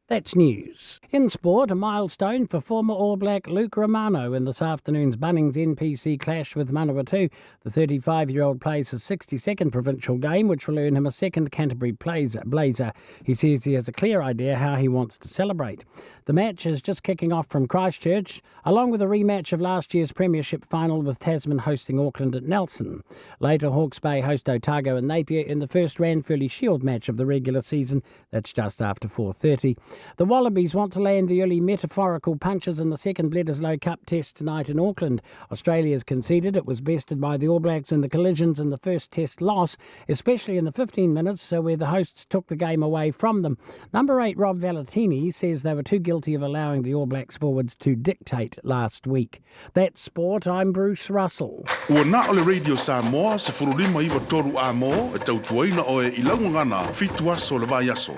That's news. In sport, a milestone for former All Black Luke Romano in this afternoon's Bunnings NPC clash with Manawatu. The 35-year-old plays his 62nd provincial game, which will earn him a second Canterbury Blazer. He says he has a clear idea how he wants to celebrate. The match is just kicking off from Christchurch, along with a rematch of last year's Premiership final with Tasman hosting Auckland at Nelson. Later, Hawke's Bay host Otago and Napier in the first Ranfurly Shield match of the regular season. That's just after 4:30. The Wallabies want to land the early metaphorical punches in the second Bledisloe Cup test tonight in Auckland. Australia's conceded it was bested by the All Blacks in the collisions in the first test loss, especially in the 15 minutes where the hosts took the game away from them. Number 8 Rob Valentini says they were too guilty of allowing the All Blacks forwards to dictate last week. That's sport. I'm Bruce Russell. Ua na ole Radio Samoa se furulima iwa toru a mo e tautuaina o e ilaungangana fitu aso le vai aso.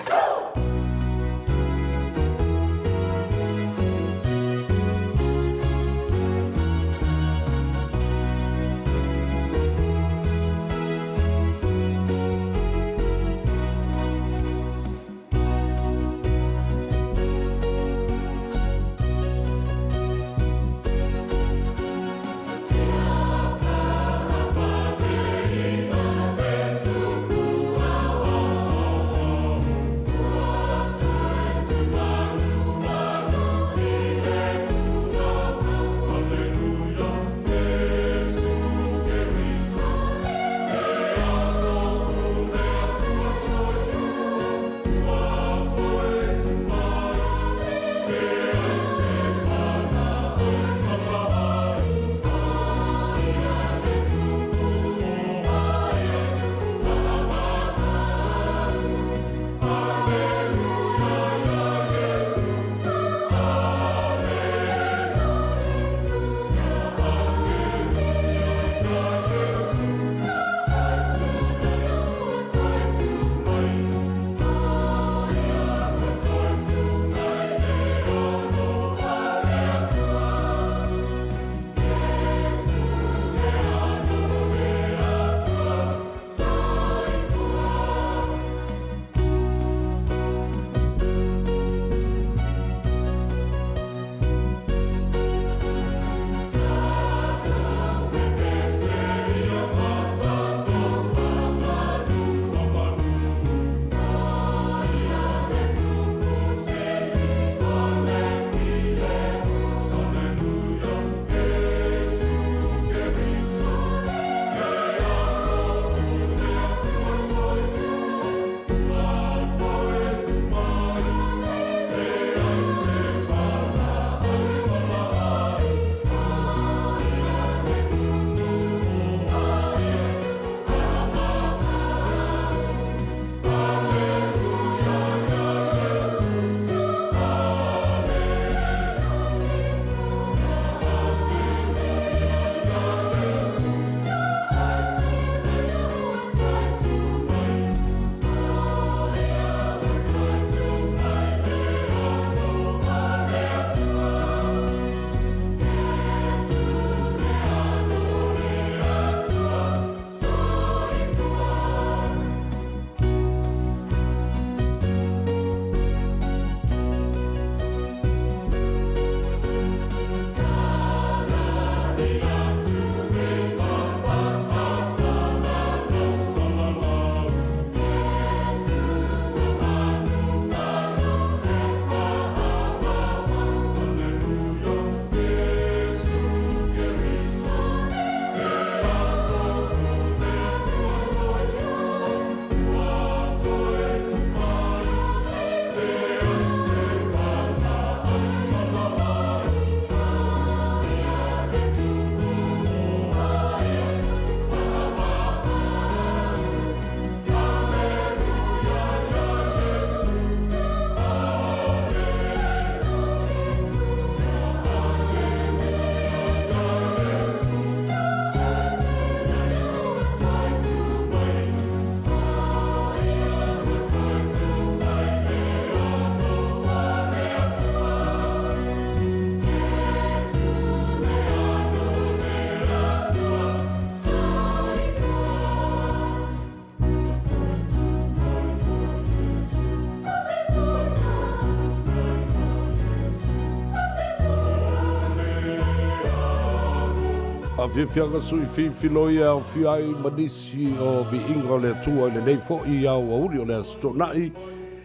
Whawhiwhianga sui whiwhinoi au whiai manisi o vi inga o le tua i le nei fo I au auri o le astonai.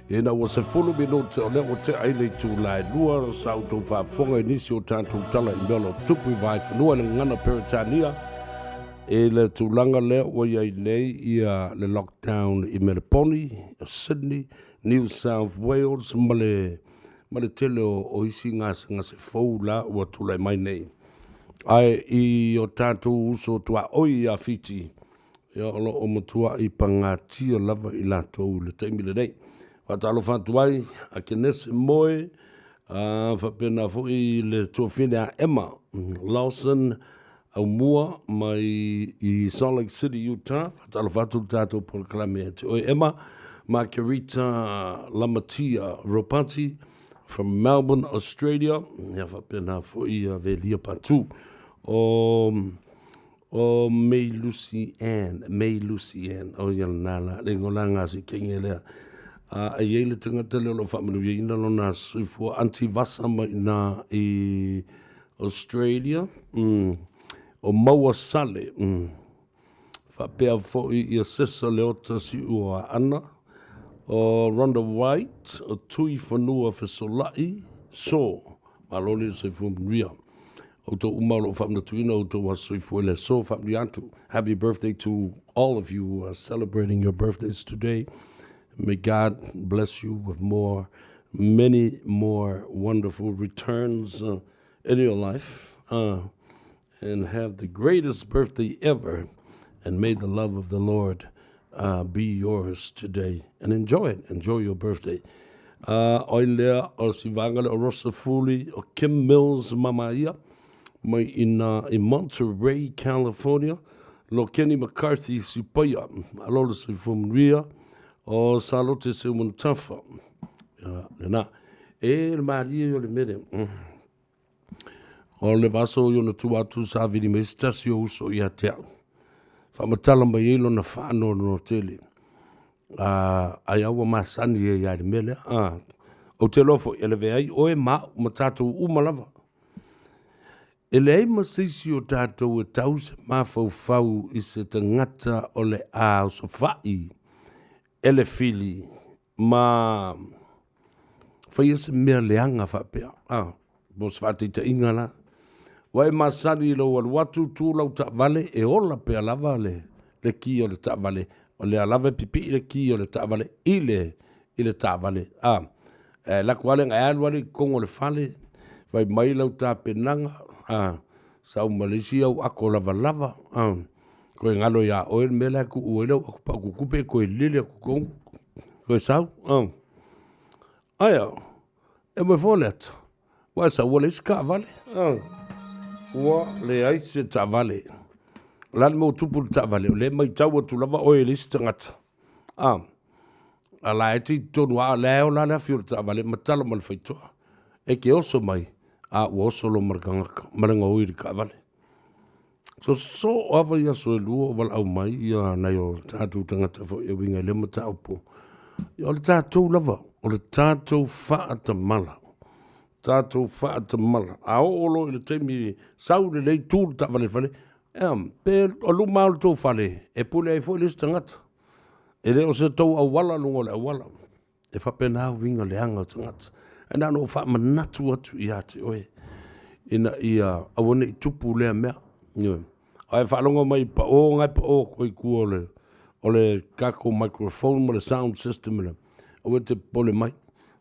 E na ua se fulu minute o le o te aile tu lai lua sa utou whafonga inisi o tātou tala I melo tupu I vai whanua le ngana Peritania. E le tūlanga lea o iai nei ia le lockdown I Meriponi, Sydney, New South Wales, ma le tele o isi ngase fau la ua tūlai mai nei. Ai I o tātou uso tua oi a fiti. Ia olo o matua I pangatia lava I lātou le taimi le nei. Whatalo whatuai, a kenese moe, whapena fui le tuawhine a Emma Lawson au mua mai I Salt Lake City, Utah. Whatalo whatu tātou por kalame te oi Emma, Margarita Lamatia Ropati from Melbourne, Australia. Ia whapena fui a velia patu. O May Lucy Ann, o ia nana, le ngolanga si kengi lea. A iele tangata leo lo whamanu ina lo nā suifua anti-vasa mai nā I Australia. O maua sale. Whapea fo I asesa leo tasi ua ana. O Rhonda White, o tui whanua whesolai. So, malole suifua mnuia. O to umalo whamna tuina o to wa suifua le so whamni atu. Happy birthday to all of you who are celebrating your birthdays today. May God bless you with many more wonderful returns in your life and have the greatest birthday ever. And may the love of the Lord be yours today. And enjoy it. Enjoy your birthday. Oilea o Sivangale o Rosafuli o Kim Mills Mamaia mai in Monterey, California. Lo Kenny McCarthy Sipaya. Alola Sifumria. O salote se muntafa. Lena. E le maria o le mere. O le vaso yo na tuatu sa vidi me stasio uso I atea. Whamatala mai elo na whaano no tele. Ai awa masani e ia le mele. O te lofo ele veai o e matatu umalava. Ele ei masisi o tātou e tau se mafau I se tangata o le a o sofai. Ele fili ma whaia se mea leanga whapea. Mos whate te inga la. Wai masani lo watu tūlau ta vale e ola pea lava le ki o le ta vale. O le alava pipi le ki o le ta vale. I le ta vale. La kuale ngai anuale kongo le fale. Wai mai lau ta penanga. Sau Malaysia au ako lava. Koe ngalo ya oel mele ku uelo ku kupe koe lile ku kong koe sau aya e me folet wa sa wole ska vale wa le ai se ta vale lan mo tupu ta vale le mai tau tu lava oel istangat ala eti tonu a le ona na fiur ta vale matalo mal feito e ke oso mai wo solo maranga oiri ka vale. So ava ia so lua wal au mai ia na yo tātou tangata fo e winga le mata upo. Ia le tātou lava, o le tātou whaata mala. Tātou whaata mala. A olo i le teimi sau le lei tūru ta vale whale. Pe o lu maul tō whale, e pule ai fo i lista ngata. E le o se tau au wala lungo le au wala. E whapena au winga le anga tangata. E nano wha manatu atu I ate oe. Ina ia awane I tupu lea mea. Ai whalonga mai pa o ngai pa o koi kua o le kako microphone ma le sound system le o te pole mai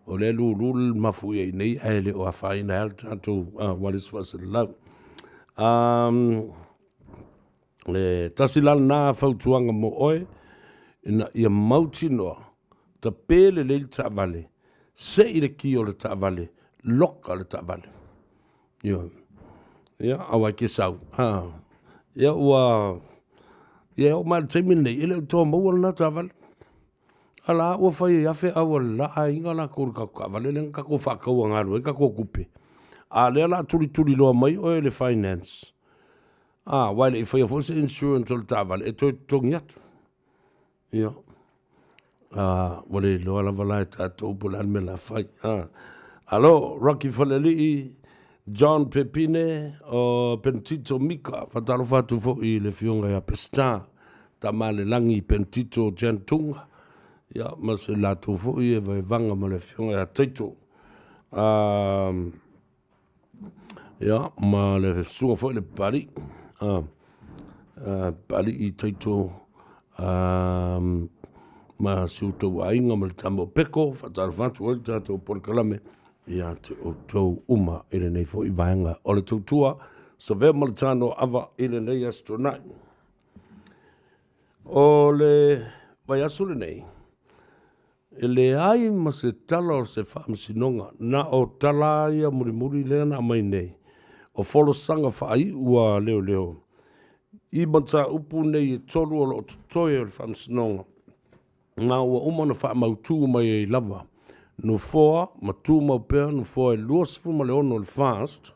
o le lulu mafu e nei ai le o a whaina al tātou walis wasa lau le tasilal nā whautuanga mo oe ina ia mauti noa ta pēle le ta vale se I le ki o le ta vale loka le ta vale awa ke sau ia ua o mal temi nei ele to mo na travel ala o fai ia fe awala inga na ko ka vale le ka ko fa ka wa ngalo ka ko kupe a le la tuli lo mai o le finance while if you for insurance or travel e to ngiat ia wale lo ala vala ta to bulan me la fai alo Rocky Faleli John Pepine o Pentito Mika fatalo fatu fo I le fionga ya pesta tamale langi Pentito Gentunga ya mase la tu fo I vai vanga ma le fionga ya taito ya ma le sunga fo le pari pari I taito ma siuto wainga ma le tambo peko fatalo fatu o tato por kalame ia te o tau uma ele nei fo I vaenga o le tautua Savea ma le Tanoa Ava ele nei astronai o le vai asu le nei ele ai ma se tala o se whaamisinonga na o tala ia muri lea na mai nei o folo sanga whai ua leo leo I mata upu nei e tolu o lo tutoe o le whaamisinonga ngā ua umana whaamautu mai e lava no foa, ma tū mau pēr, no foa e luasfu ma le ono le fast.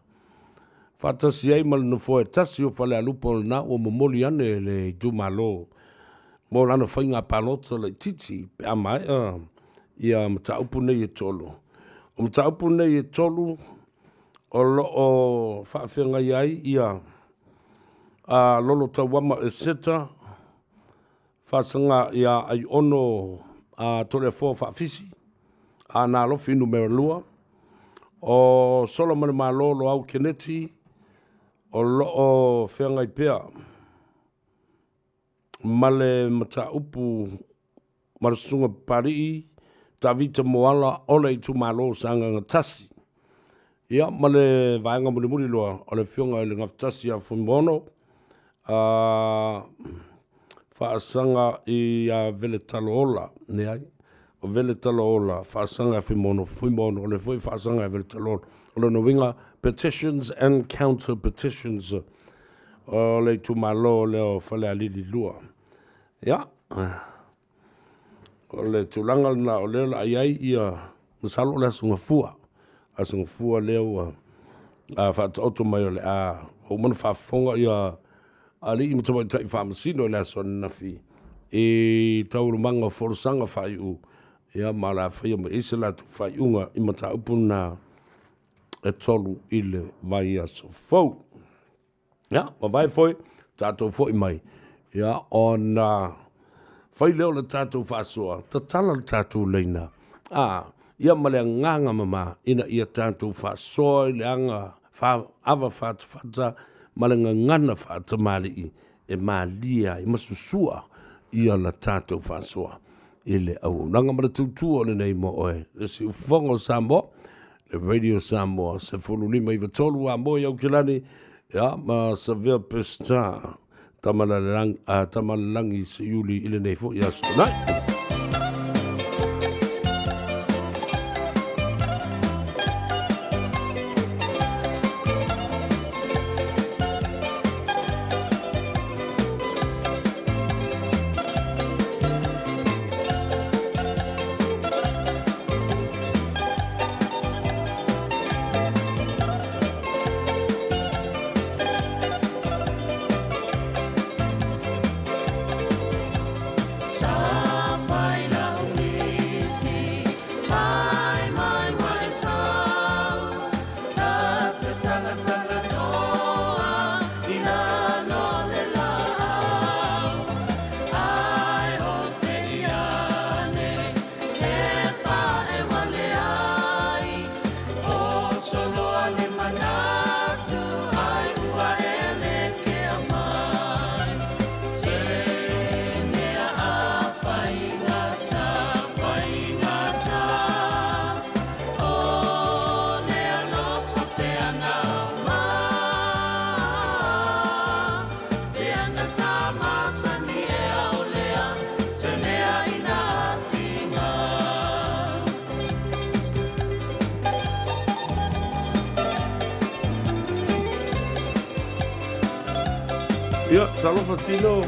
Whātasi ei ma le no foa e tasi o whale alupa o le nā o mamoli ane le tū malo. Mō lana whainga pānota le titi, pe amai, ia mata upu nei e tolu. O mata upu nei e tolu, o lo o whaafenga iai, ia lolo tawama e seta, whaasanga ia ai ono tole foa whaafisi, ana lofi numero lua o Solomon Malolo au Keneti o lo o whenga I pea male mata upu marasunga pari Tavita Moala ole I tu malo sanga ngatasi ia male vaenga muri loa o le whionga I le ngaftasi a Fumono whaasanga I vele talo ola ne ai o vele talo ola, whaasanga whimono, o le fui whaasanga vele talo ola. O le winga petitions and counter petitions o le tumalo leo whale alili lua. Ia. O le tulanga na o leo la aiai ia masalo le asunga fua. Asunga fua leo whaata oto mai o le o mana whaafonga ia ali I mtawa I tai whaamasino le asona nafi. E taurumanga forosanga whai u. Ia mala whaia ma isa la tu whai unga I mata upuna e tolu I le vai aso fau. Ia, ma vai foi, tātou foi mai. Ia, on whai leo le tātou whaasua, ta tala le tātou leina. Ia ma le nganga mama, ina ia tātou whaasua, le anga ava whaata, ma le ngana whaata mali e malia, I masusua, ia la tātou whaasua. Ile au nanga mara tutua le nei mo oe le si ufongo Samoa le Radio Samoa se fulu lima I vatolu a mo iau kilani ya ma Savea pesta tamalalangi se yuli ile nei fo ya stonai Ia, talofa tino.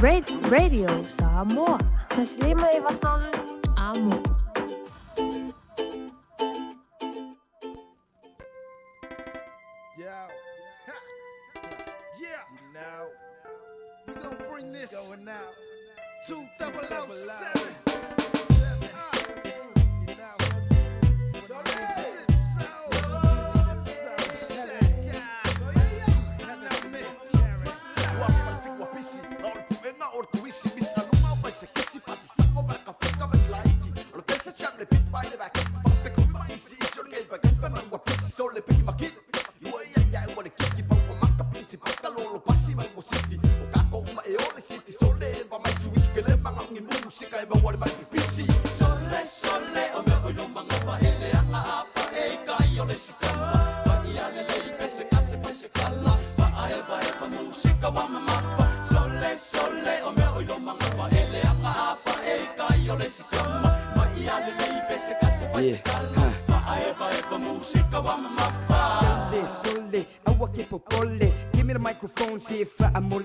Radio Samoa. Taslima ivatol amo. Yeah. You know, we gonna bring this going out. 2007. Give me the microphone, see if I'm mole.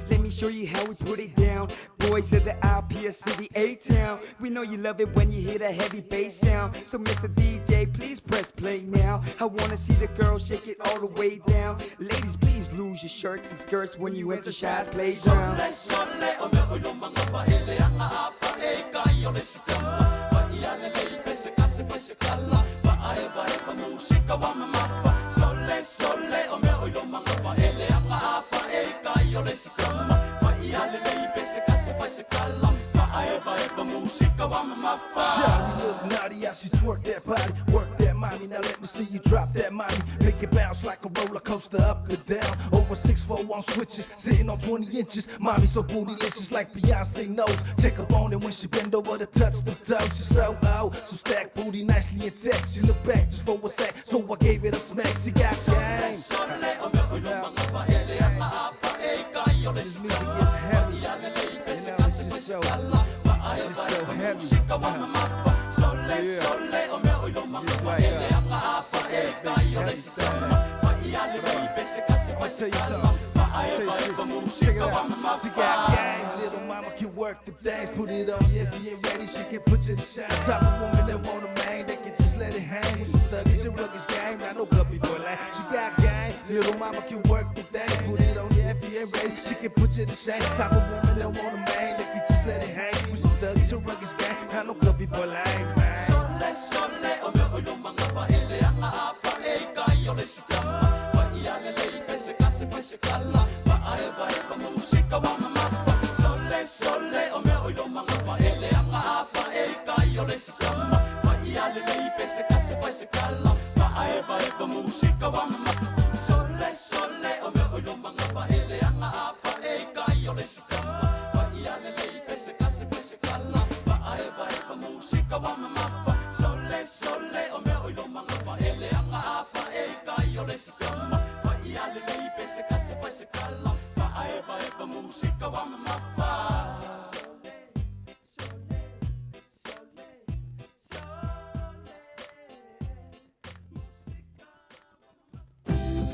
Let me show you how we put it down. Boys of the IPS City A-Town. We know you love it when you hear that heavy bass sound. So Mr. DJ, please press play now. I wanna see the girls shake it all the way down. Ladies, please lose your shirts and skirts when you enter Shy's playground. Shawty look naughty as she twerk that body. Work that mommy, now let me see you drop that mommy. Make it bounce like a roller coaster up and down. Over 6'4" on switches, sitting on 20 inches. Mommy so bootylicious like Beyonce knows. Check up on it when she bend over to touch the toes. She's so old, so stack booty nicely intact. She look back just for a sec, so I gave it a smack. She got gang. This music is heavy, you know, it's just so heavy. Check it out. She got gang, little mama can work the things. Put it on you if you ain't ready, she can put you to shine. Type of woman that want a man, they can just let it hang. With some thuggish and rugged gang, not no guppy boy line. She got gang, little mama can work the things. Put it on you if you ain't ready, she can put you to shame. Type of woman that want a man, they can just let it hang. With some thuggish and rugged gang, not no guppy boy line, man.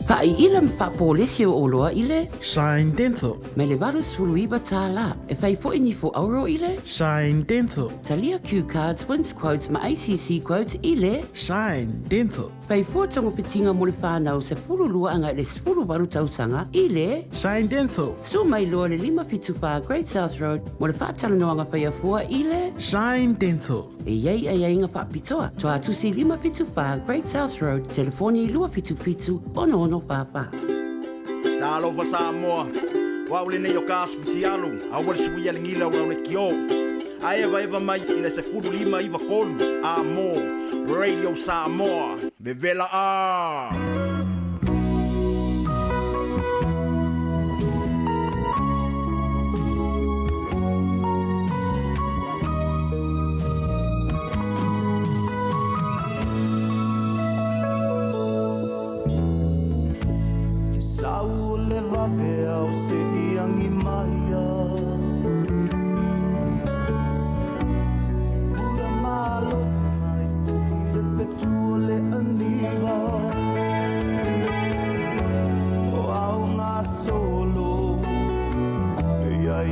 Pai ilam pa polisi o oloa ile Shine Dental. me le valu sulu iba tala e fai fo ini fo auro ile Shine Dental. talia Q cards wins quotes ma ICC quotes ile Shine Dental. fai fo tongo pitinga mo le whanau se fulu lua anga le fulu baru tausanga ile Shine Dental. so mai loa le 574 Great South Road mo le whaatala noanga pai afua ile Shine Dental. e iei ai inga whaapitoa to atusi 574 Great South Road telefoni 255 ono papa. Talo fa Samoa. Wa ule ne yo kasu tialu. Awal suia ngila wa le kio. Aeva eva mai ina se fudu lima iva kolu. Amo. Radio Samoa. Vevela a. Savea o se iangi maia Ula malo mai fuki le fetua le aniva O au ngā solo E ai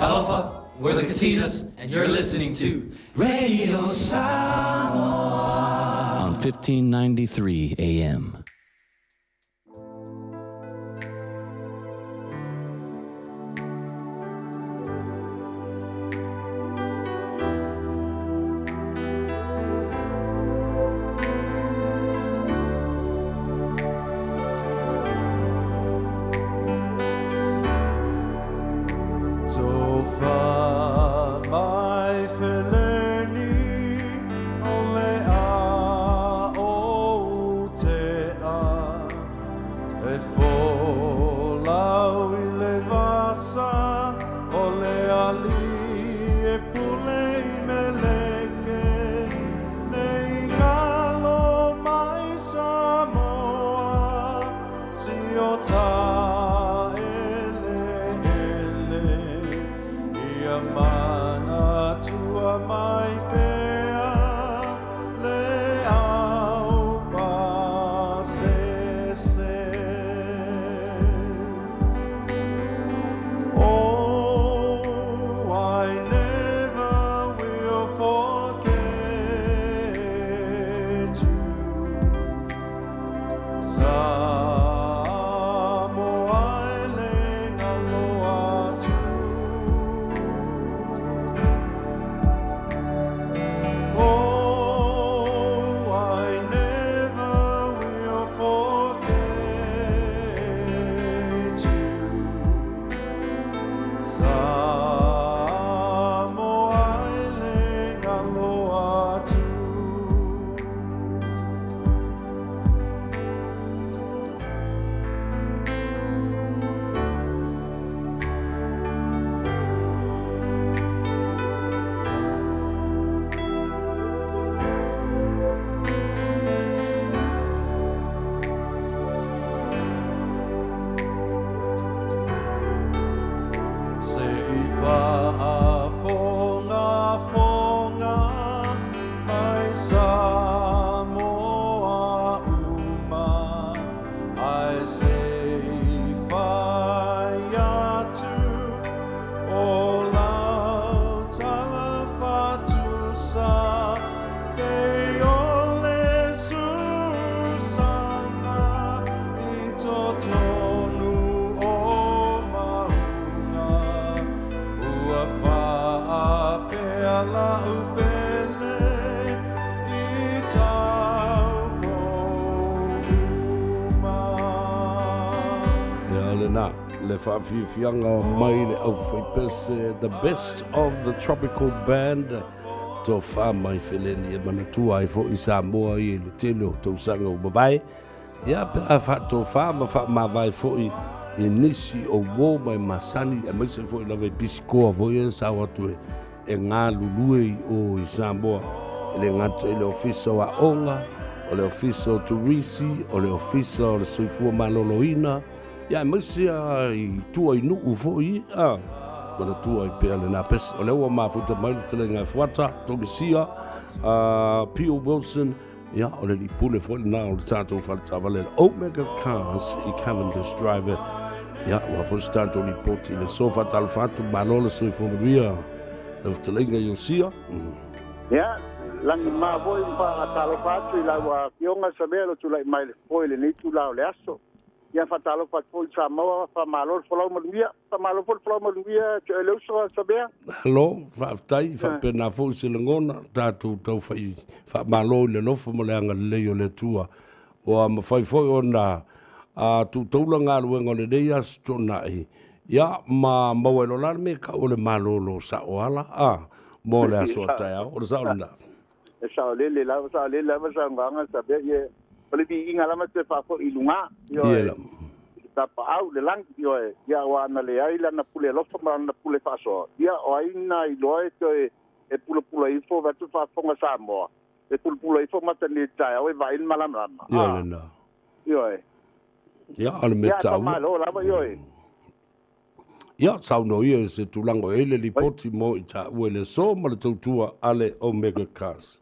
Aloha, we're the Katinas, and you're listening to Radio Samoa on 1593 AM. Say Le whaafianga mai le au whaipese, the best of the tropical band. Tō wha mai wheleni e manatua e fo i Samoa i le telo tō sanga o mawai. Ia pe a wha tō wha ma wha mawai fo i nisi o wō mai masani e maise fo i lawe pisikoa fo i e sawa tue e ngā lulue o i Samoa. E le ngātu e le ofisa wa onga, o le ofisa o turisi, o le ofisa o le soifua maloloina. Ia maisia i tua i nuu fo i mana tua i pea le nā pesa o lewa mafuta mai le tele ngai fuata Tomisia P.O. Wilson ia o le li pule fo i nā o le tātou whaletawale le Omega Cars i Cavendish Driver ia wa fo stanto li poti le sofa talfatu malola soi fo maria le tele ngai yosia ia langi maa voi pa talofatu i lawa kionga Savea lo tulai mai le foi le ni tulao le aso ia fatalo pat foi Samoa fa malo folo maluia fa malo folo maluia ke le uso Savea hello fa tai fa pena fo se ngona tatu tau fa malo le no fo molenga le yo le tua o ma fai foi ona a tu toula nga luenga le dei astona ia ma mawelo la me ka o le malo lo sa oala mo le aso tai o sa ona e sa le la sa nganga Savea ye Pole bi inga lama te fa ko ilunga yo ta pa au le lang yo ya wa na le ai la na pule lo fa na pule fa so ya o ai na i lo e pule i fo va tu fa fonga Samoa e pule i fo mata ni ta o va in malam yo ya al meta ya ma lo la yo ya sa no ye se tu lango ele li poti mo ita o le so ma le tua ale Omega Cars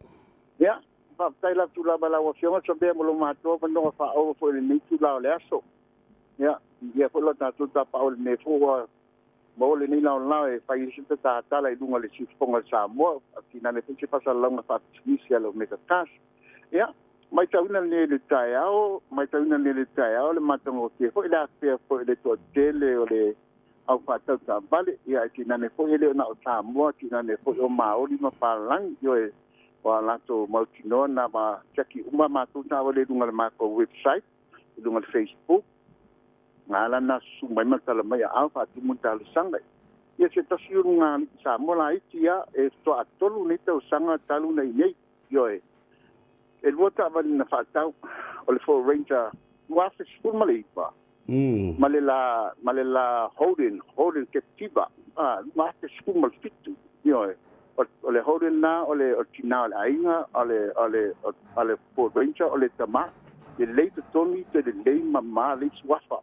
ya pa taila tu la bala wa fiona so be mo lo mato pa no fa o fo le ni tu la le aso ya fo lo ta tu ta pa o le fo mo le ni la e fa i sita ta la i dunga le si fonga Samoa ki na ne pinche pa sa la fa sia lo Omega Cars ya mai ta una le tai ao le matongo ke fo ila fo le to tele o le au fa ta vale ya ki na ne fo le na o Samoa ki na ne fo o maoli ma pa lang yo wa lato mautino na ma cheki uma matu ta wale dunga ma ko website dunga Facebook ngala na su mai matala mai alfa tu muntal sanga ye se tasiu nga sa mola itia e to atolu ni to sanga talu nei nei yo e wota va na fatau o le for ranger wa se school malipa malela holding ke tiba ma se school mal fitu yo e o le horen na o le tina le ainga o le for ranger o le tama le leite toni te le lei mama le swafa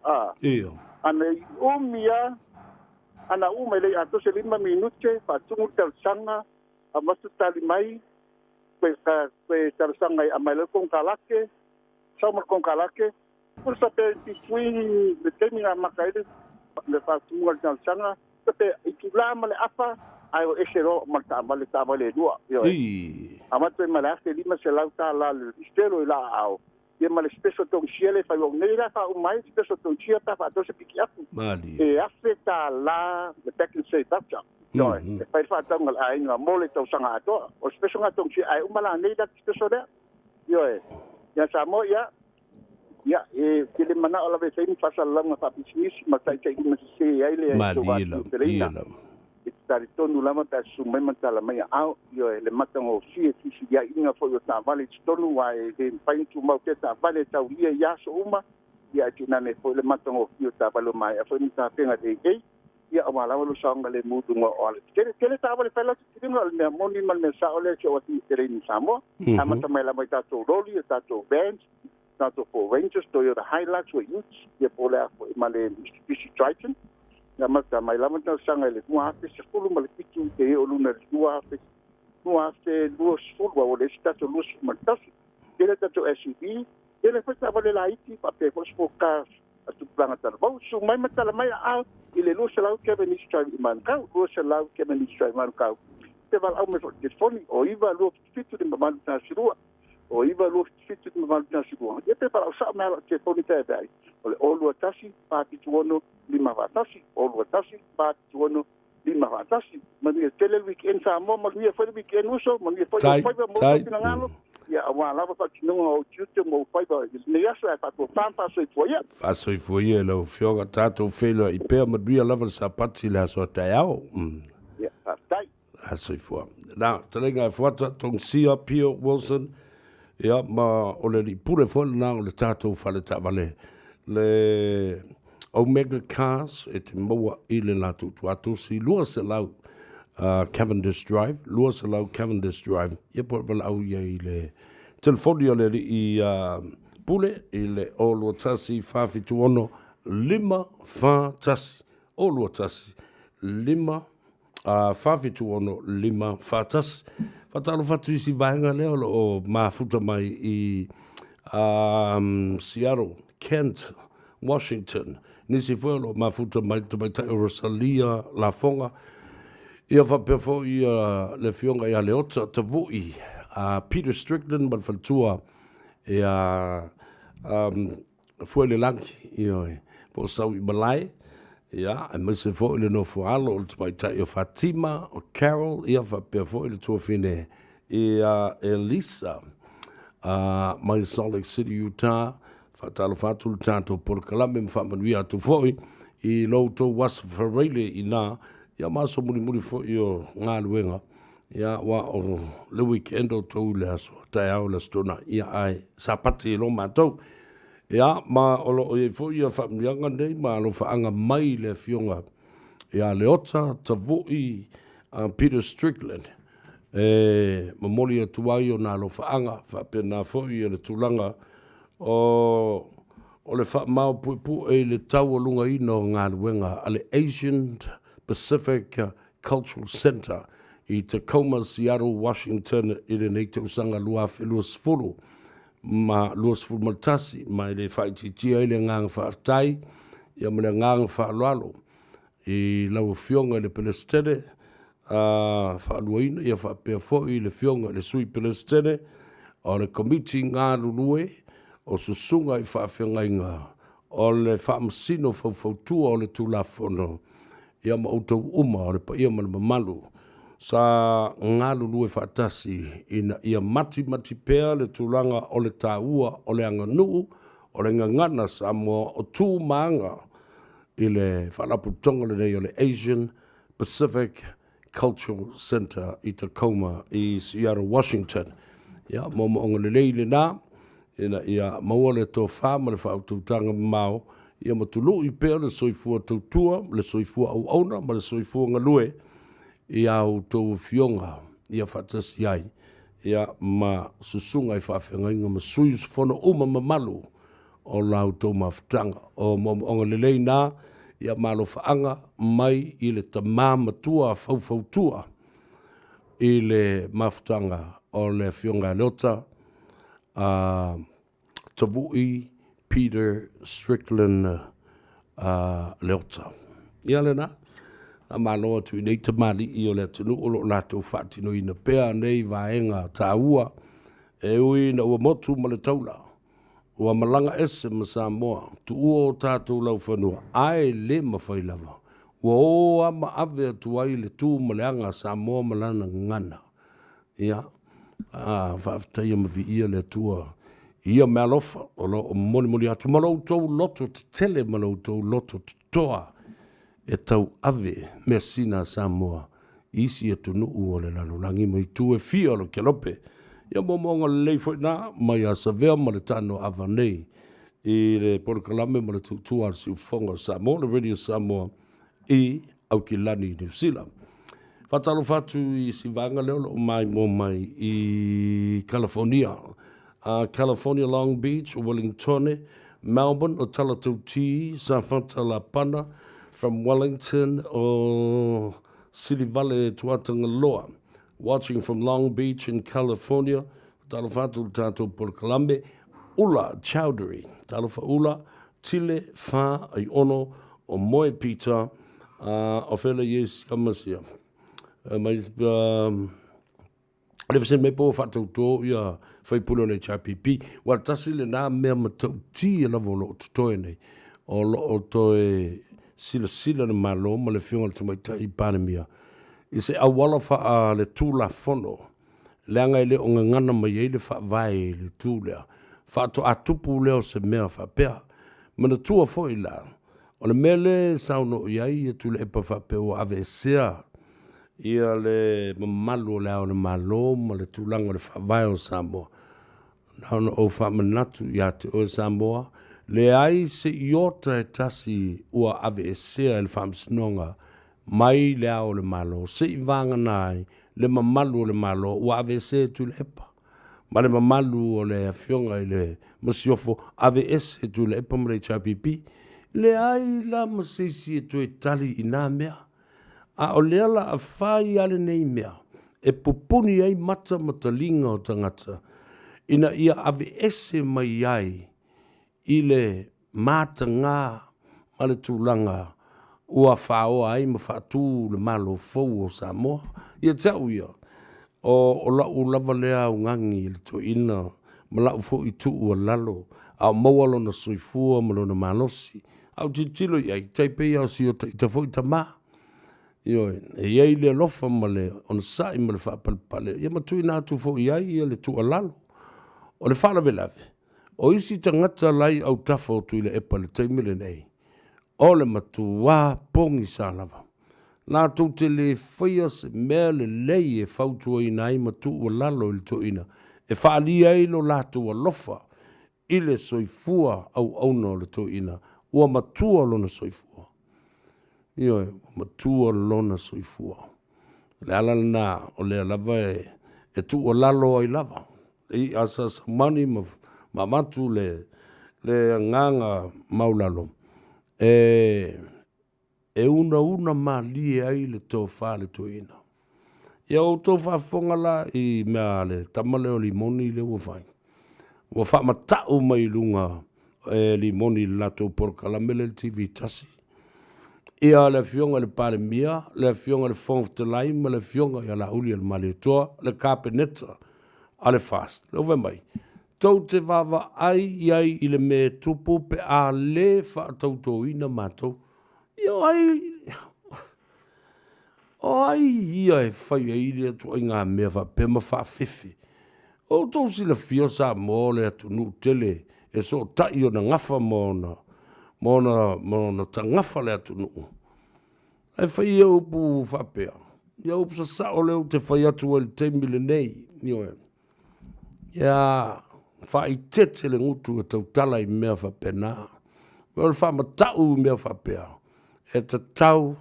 ana umia ana uma le ato se 5 minute pa tungu tel sanga a masu tali mai pe tel sanga a mai le con kalake sama con kalake por sa pe fui le temina makaide le fa tungu tel sanga pe ikula le apa ai o esero malta vale dua yo amato mala se lima se lauta la stelo la ao ye mal spesso tong ciele fa o neira fa o mai spesso tong cia ta fa to se piki afu e afeta la le pekle se tapcha yo e fa tong ai nga mole to sanga to o spesso nga tong cia ai o mala neira spesso de yo ya samo ya e kile mana ola ve sai fa sallam fa pisnis ma sai kai ma se ai le to tari tonu lama ta sumai matala mai au yo le matango si ya inga fo yo ta vale tonu wa e pai tu mau te ta vale ta uia ya so uma ya tina ne fo le matango yo ta vale mai fo ni ta penga de ei ya amala lo sanga le mudu ngo ole kele ta vale pela tinga le moni mal me sa ole che o ti tere ni samo amata mai la mai ta to roli ta to band ta to for rangers to yo the highlights were youth ye pola fo male Mitsubishi Triton ya mata mai la mata sanga le mua pe se fulu mal pitu te o luna mua pe duas fulu o le sta to lus mata ele ta to SUV ele fa ta vale la iti pa pe fos foka atu planga tala bau su mai matala mai a ile lo salau ke ben istrai man kau lo salau ke ben istrai man kau te val au me te foni o iva lo fitu de man na sirua o iva lo fitu de man na sirua e te para sa me te foni te dai o lo tasi pa ti tuono lima vatasi o lo tasi pa ti tuono lima vatasi mani tele weekend sa mo mani foi weekend uso mani foi mo ngalo ya wa lava pa tino o tute mo foi ba ni asa pa to pampa so foi ya fa so foi lo fioga tato felo I pe ma dua lava sa pati la so taiao ya tai ha so foi na telenga fuata tong sia Pio Wilson ya ma o le pure fo na le tato fa le tavale le Omega Cars et moa ile la tu atu si lua se lau Cavendish Drive, lua se lau Cavendish Drive. Ia po vala au ia ile telefonia le I pule ile o lua tasi whawhitu ono lima wha tasi. O lua tasi lima whawhitu ono lima wha tasi. Whatalo whatu isi vaenga leo o mafuta mai I Seattle, Kent, Washington. Nisi fuelo mafuta mai te mai tai Rosalia la fonga. Ia whapefo ia le fionga ia leota te vui. Peter Strickland man whantua ia fuele langi ia po sau I malai. Ia e mese fo ile no fualo o te mai tai o Fatima o Carol ia whapefo ile tua fine ia Elisa mai Salt Lake City, Utah. Fatalo fatul tanto por kalame mfamanuia tu foi I loto was farele ina ya maso muri foi o ngaluenga ya wa o le weekend o to le aso taiao la stona ia ai sapati lo mato ya ma o lo foi ya familianga nei ma lo faanga mai le fionga ya leota tavui Peter Strickland memoria tuaio na lo faanga fa pena foi le tulanga o le wha mau puipu le tau lunga ino ngā luenga ale Asian Pacific Cultural Center I Tacoma, Seattle, Washington I le nei te usanga lua luas furu matasi mai le whaititia I le ngang whaatai ia mele ngang whaalalo I lau fionga le Palestine whaaluaina ia whaapea foi le fionga le sui Palestine o le committee ngā lulue o susunga I whaawhengainga o le whaamsino whautua o le tulafono ia ma outou uma o le pa ia mana mamalu sa ngā lulu whaatasi ina ia mati pēr le tūlanga o le tāua o le anga nuu o le ngangana Samoa o tū maanga I le whalaputonga le nei o le Asian Pacific Cultural Center I Tacoma I Seattle, Washington ia mo onga le nei le nā ia maua le tō whāma le whaututanga mau, ia matulu I pēr le soifua tautua, le soifua au auna, ma le soifua ngalue, ia au tō fionga, ia whatasi ai, ia ma susunga I whawhengainga ma sui whono uma mamalu o lau tō mawhtanga. O onga lelei nā, ia malo whaanga mai I le tamā matua whautua I le mawhtanga o le fionga leota, Tavui Peter Strickland leota. Ia lena, a manoa tu nei te mali I o le tunu o lo lato whaatino I na pēr nei vaenga tāua e ui na ua motu ma le taula. Ua malanga ese ma Samoa, tu ua o tātou lau whanua, ai le mawhai lava. Ua o ama ave atu ai le tū ma le anga Samoa malana ngana. Ia, whaaftaia mawi ia le tua ia mea lofa o lo moni atu malau tau loto te tele malau tau loto te toa e tau ave mea sina Samoa isi e tunu o le lalolangi mai tu e fia o lo kelope ia momonga le leifo na mai a Savea ma le Tanoa Ava nei I le porokalame ma le tutua si ufonga Samoa le radio Samoa I au ki lani New Zealand. Fatalo fatu I sivanga leo lo mai mo mai I California. California, Long Beach, Wellington, Melbourne, o Talatauti, Safatalapana, from Wellington, o City Valley, Tuatangaloa. Watching from Long Beach in California, Talafatu Tato Porcalambe, Ula Chowdhury, Talafa Ula tile wha ai ono o moe Peter o whela yes kamasia. Mai Alevesen me po whatau tō ia whaipulo le chapipi. Wa tasi le nā mea matau ti la volo totoe nei. O lo o toe sila le malo ma le whiunga le tamaita I panemia. I se awala wha le tūla whono. Le anga I le o ngana mai e le wha vai le tūlea. Wha to atupu leo se mea wha pea. Mana tua fo I la. O le mele sauno iai e tūle epa wha pea o ave sea. Ia le mamalu le au le malo ma le tūlanga le whawai o Samoa. Nauna o whamanatu ia te o Samoa. Le ai se iota e tasi ua ave e sea le whamsinonga mai le au le malo. Se I vanga nai le mamalu o le malo ua ave e sea tu le epa. Ma le mamalu o le fionga I le masiofo ave e sea tu le epa ma le chapipi. Le ai la masisi e tu e tali I nā mea. A o leala a whai ale nei mea, e pupuni ai mata matalinga o tangata, ina ia ave ese mai ai, I le mata ngā male tūlanga, ua whao ai ma whaatū le malo fau o Samoa, ia tau ia, o lau lava lea o ngangi le to ina, ma lau fo I tu ua lalo, au mawalo na soifua malo na manosi, au titilo iai, taipei au si o ta fo I ta maa, Yo, e iai le lofa ma le, on sai ma le whapalpale. Ia matui nā tu fo iai, ia le tu alalo. O le whalawe lawe. O isi tangata lai au tafo tu le epa le teimile nei. O le matu wā pongi sānawa. Nā tu te le whaia se mea le lei e whautua ina ai matu ua lalo I le to ina. E whaalia ilo lātu a lofa. I le soifua au auna le to ina. Ua matua lona soifua. Io matua lona soifua. Le ala na o le lava e tu o lalo ai lava. E asa mani ma matu le nganga maulalo. E una ma li ai le tō wha le tō ina. Ia o tō wha whonga la I mea le tamale o limoni le wafai. Wa wha matau mai lunga limoni la tō porkalamele TV tasi. Ia le fionga le pale mia, le fionga le fong te lai, ma le fionga ia la uli al male toa, le kapeneta, a le fast. Le uwe mai. Tau te wawa ai iai I le me tupu pe a le wha tau tō ina mātou. Ia ai ia e whai e ili atu ai ngā mea wha pe ma wha whiwhi. O tau si le fio sa mō le atu nu tele, e so tai o na ngafa mōna. Mona tangafa le atu nuu. Ai whai ia upu whapea. Ia upu sa sao leo te whai atu el te mile nei. Nioe. Ia whai tete le ngutu e tau tala I mea whapea nā. Mea le whamatau mea whapea. E ta tau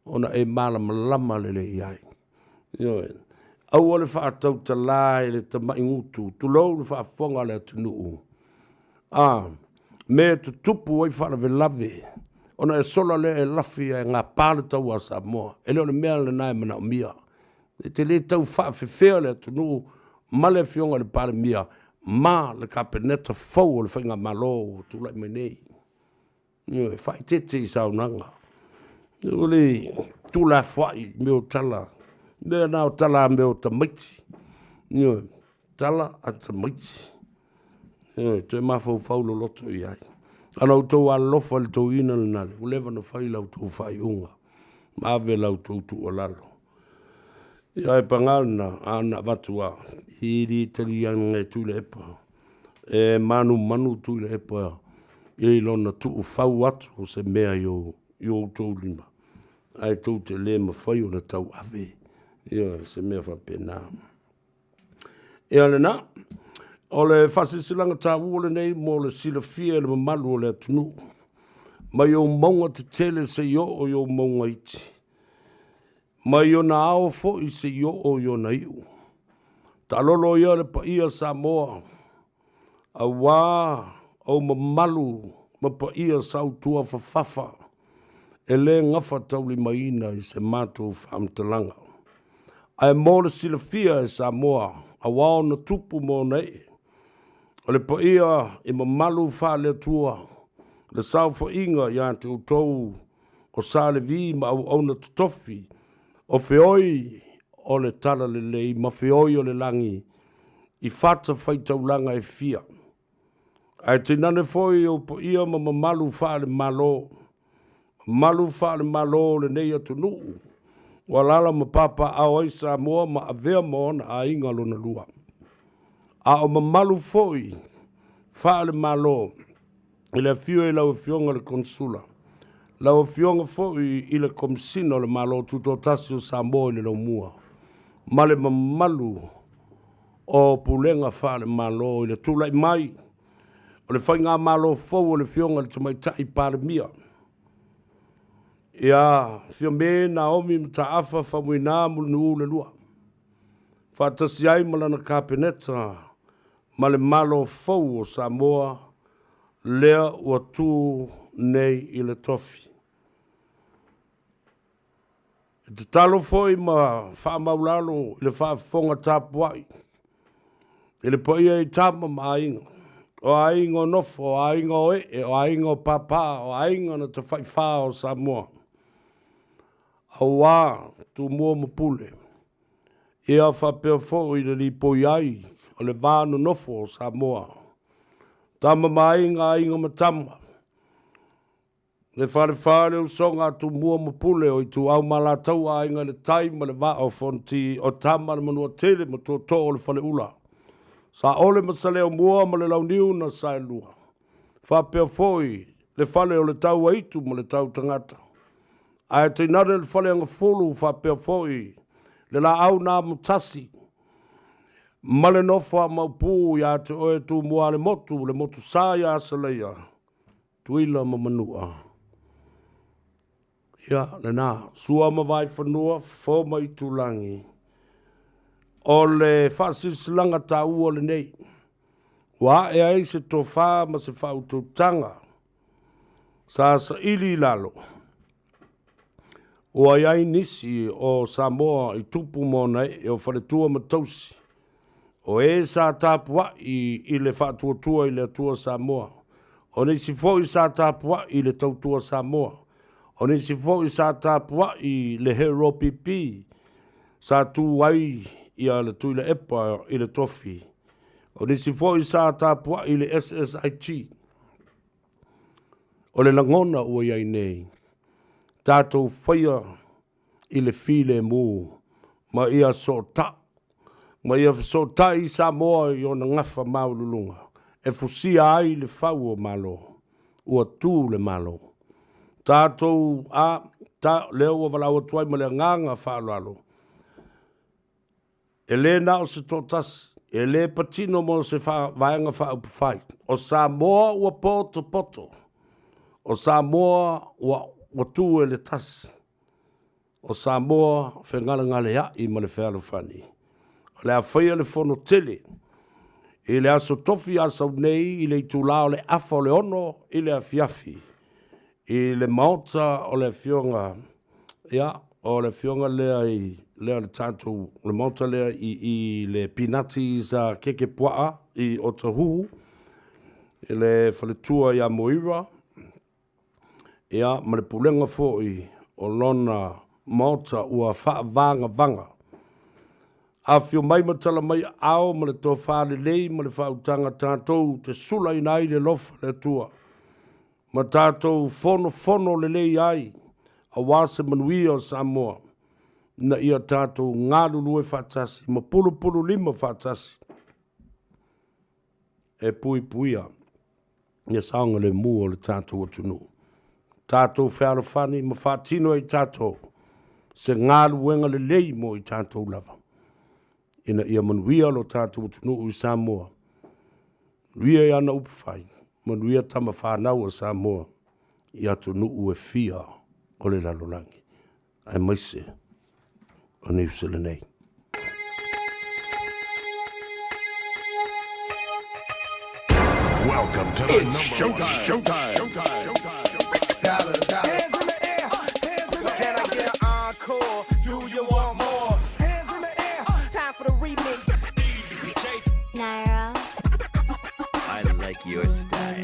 ona e malama lama le iai. Nioe. Au ole whaatau tala e le tamai ngutu. Tulou le whaafonga le atu nuu. Me tu tupu ai whalawe lawe. Ona e sola le e lafi e ngā pāle tau a Samoa. E leo le mea le nai mana o mia. E te le tau whaafewhea le atu nuu. Male fionga le pāle mia. Ma le kapeneta fau o le whainga malo o tūlai mai nei. Nio e whai tete I saunanga. Nio le tūlai whai me o tala. Mea nao tala me o tamaiti. Nio tala a tamaiti. Te mafau faulo loto I ai. Ana o tau alofa le tau ina le nale. Ulewa na whai lau tau whai unga. Mawe lau tau tu o lalo. Ia e pangalna ana watua. Hiri tali anga e tūle epa. E manu tūle epa. I lona tu o whau atu o se mea i tau lima. Ai tau te le ma whai o na tau ave. Ia se mea whapena. Ia le na. O le whasisilanga tā uole nei mo le sila fia le mamalu o le atunu. Mai o maunga te tele se yo o yo maunga iti. Mai o na ao fo I se yo o yo na iu. Ta lolo ia le pa ia Samoa. A wā au mamalu ma pa ia sautua fafafa. E le ngafa tauli maina I se mātou whamtalanga. Ai mo le sila fia e Samoa. A wā o na tupu mo nei. O le pa ia I mamalu wha le tua. Le sau fo inga ia te utou o sa le vi ma au na tutofi o feoi o le tala le lei ma feoi o le langi I fata faitaulanga e fia. Ai te nane foi o po ia ma malu fa le malo. Malu fa le malo le nei atu nuu. Walala ma papa au ai Samoa ma avea moona a inga lona lua. A o ma malu foi fa le malo. I le fio I lau fionga le konsula. Lau fionga foi I le komsino le malo tutotasi o Samoa I le lau mua. Male ma malu o pulenga fa le malo I le tulai mai. O le whainga malo fau o le fionga le tamaitai paramia. Ia, fio me Naomi mta afa whamuina mulu le lua. Whatasi ai malana kapeneta ma le malo fau o Samoa lea ua tu nei I le tofi. Te talo foi ma wha maulalo I le wha fonga tapuai. I le poia I tama ma ainga. O ainga o nofo, o ainga o o ainga o papa, o ainga na te whaiwha o Samoa. Awa, tu mua mapule. Ia whapea fo I le li poi ai, o le vānu nofo o Samoa. Tama ma ainga matama. Le whare usonga tu mua mapule o I tu au malatau ainga le taima le va o fonti o tama le manua tele ma tu to o le whale ula. Sa ole masale o mua ma le launiu na sa lua. Whapea foi le whale o le tau aitu ma le tau tangata. Ai te nare le whale anga fulu whapea foi le la au nā mutasi. Ma le nofa maupu ia te oe tu mua le motu sa ia asaleia. Tuila ma manua. Ia, le nā, sua ma vai whanua, fo mai tulangi. O le whaasisilanga tā ua le nei. Wa e ai se tō wha ma se whaututanga. Sa ili lalo. O ai ai nisi o Samoa I tupu mona e o wharetua matausi. O e sa tāpua I le whaatuatua I le atua Samoa. O nisi fo I sa tāpua I le tautua Samoa. O nisi fo I sa tāpua I le hero pipi. Sa tu ai ia le tuile epa I le tofi. O nisi fo I sa tāpua I le SSIT. O le langona ua iai nei. Tātou whaia I le file mū. Ma ia so ta. Ma ia so ta I Samoa I ona ngafa maululunga. E fusia ai le whau o malo. Ua tū le malo. Tātou ta leo wa walaua tuai ma le nganga whaalalo. E le na o se totas. E le patino mo se vaenga whaupufai. O Samoa ua poto. O Samoa ua tū e le tas. O Samoa whengala ngale ya I ma le whalufani. O le a whaia le whono tele. I le aso tofi asau nei I le tūlao le afa o le ono I le a fiafi. I le maota o le fionga. Ia, o le fionga lea lea le tātou. Le maota lea I le pinati sa keke puaa I o tahuhu. I le whaletua I a moira. Ia, ma le pulenga foi o lona maota ua wha vanga. A fio mai matala mai ao ma le tō whāle lei ma le whautanga tātou te sula I nai le lofa le tua. Ma tātou fono le lei ai a wāse manuia o Samoa. Na ia tātou ngālulu e whātasi, ma pulu lima whātasi. E puia. Ia saonga le mua le tātou atunu. Tātou whaalawhani ma whātino I tātou. Se ngālu wenga le lei mo I tātou lava. Ina ia manuia lo tātou atunu I Samoa. Ria I ana upawhai. Manuia tama whanau o Samoa. I atunu e fia o le lalolangi. Ai maise o New Zealand nei. Welcome to the showtime. Hands in the air. Can I get an encore? Do you want more? Hands in the air. Time for the remix. Naira. I like your style.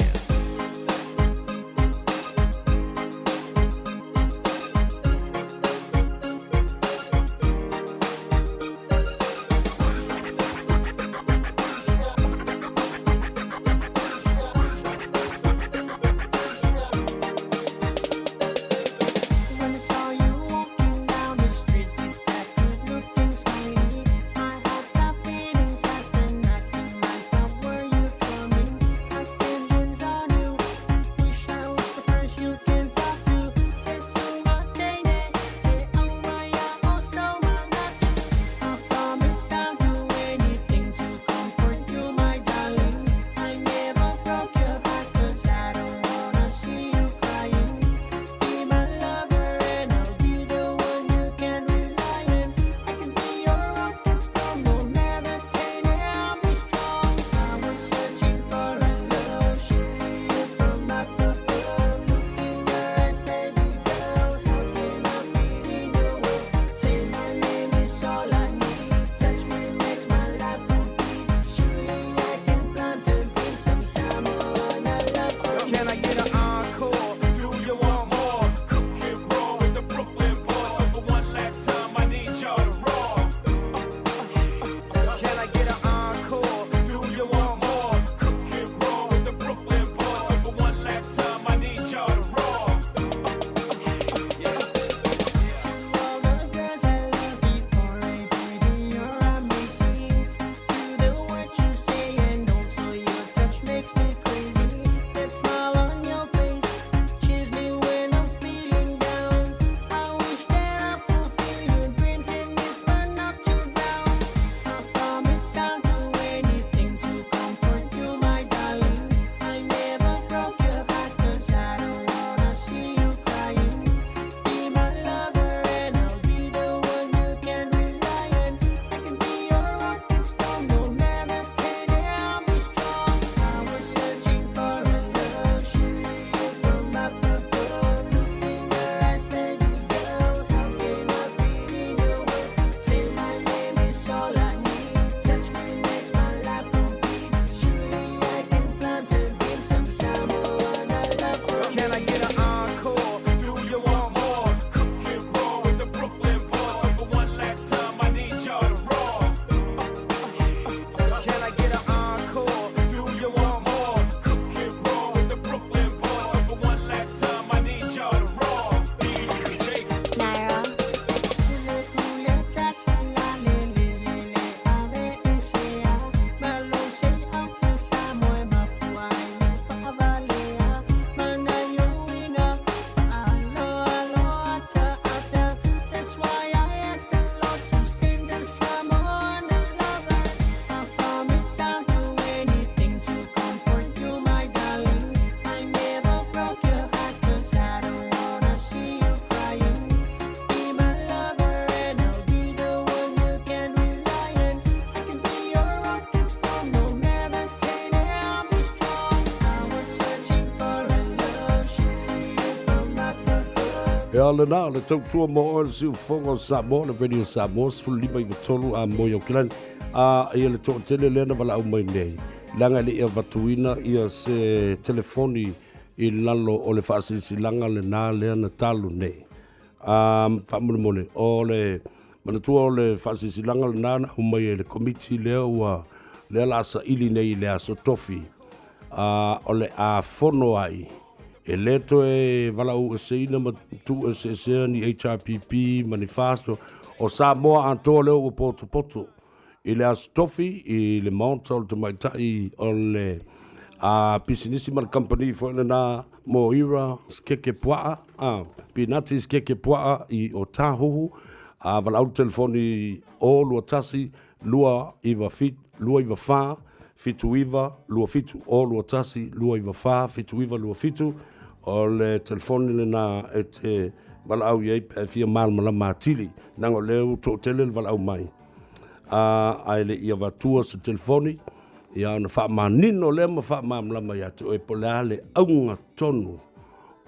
E ala na, le tautua mo o le siu fonga o Samoa, le radio Samoa, sfulu lima i matolu a mo yo kilani. Ia le tō tele lena wala au mai nei. Langa le ia vatuina ia se telefoni i lalo o le whaasisi langa le nā lea na talu nei. Whamule mole, o le manatua o le whaasisi langa le nā na umai e le komiti lea ua lea la asa ili nei lea so tofi. O le a fono ai. E leto e wala u e seina ma tu e se sea ni HRPP manifesto o Samoa antoa leo o poto. I le astofi, i le maunta o le tamaitai o le pisinisi ma le company fo ina na mo ira skeke puaa, pinati skeke puaa i o tahuhu, wala au telefoni o lua tasi, lua iwa faa, fitu iwa, lua fitu, o lua tasi, lua iwa faa, fitu iwa, lua fitu, o le telefoni le na e te wala au iei pe fia malmala matili, nango leo to tele le wala au mai. Ai le ia vatua sa telefoni, ia na wha manino le ma wha mamlama ia te oe polea le aunga tonu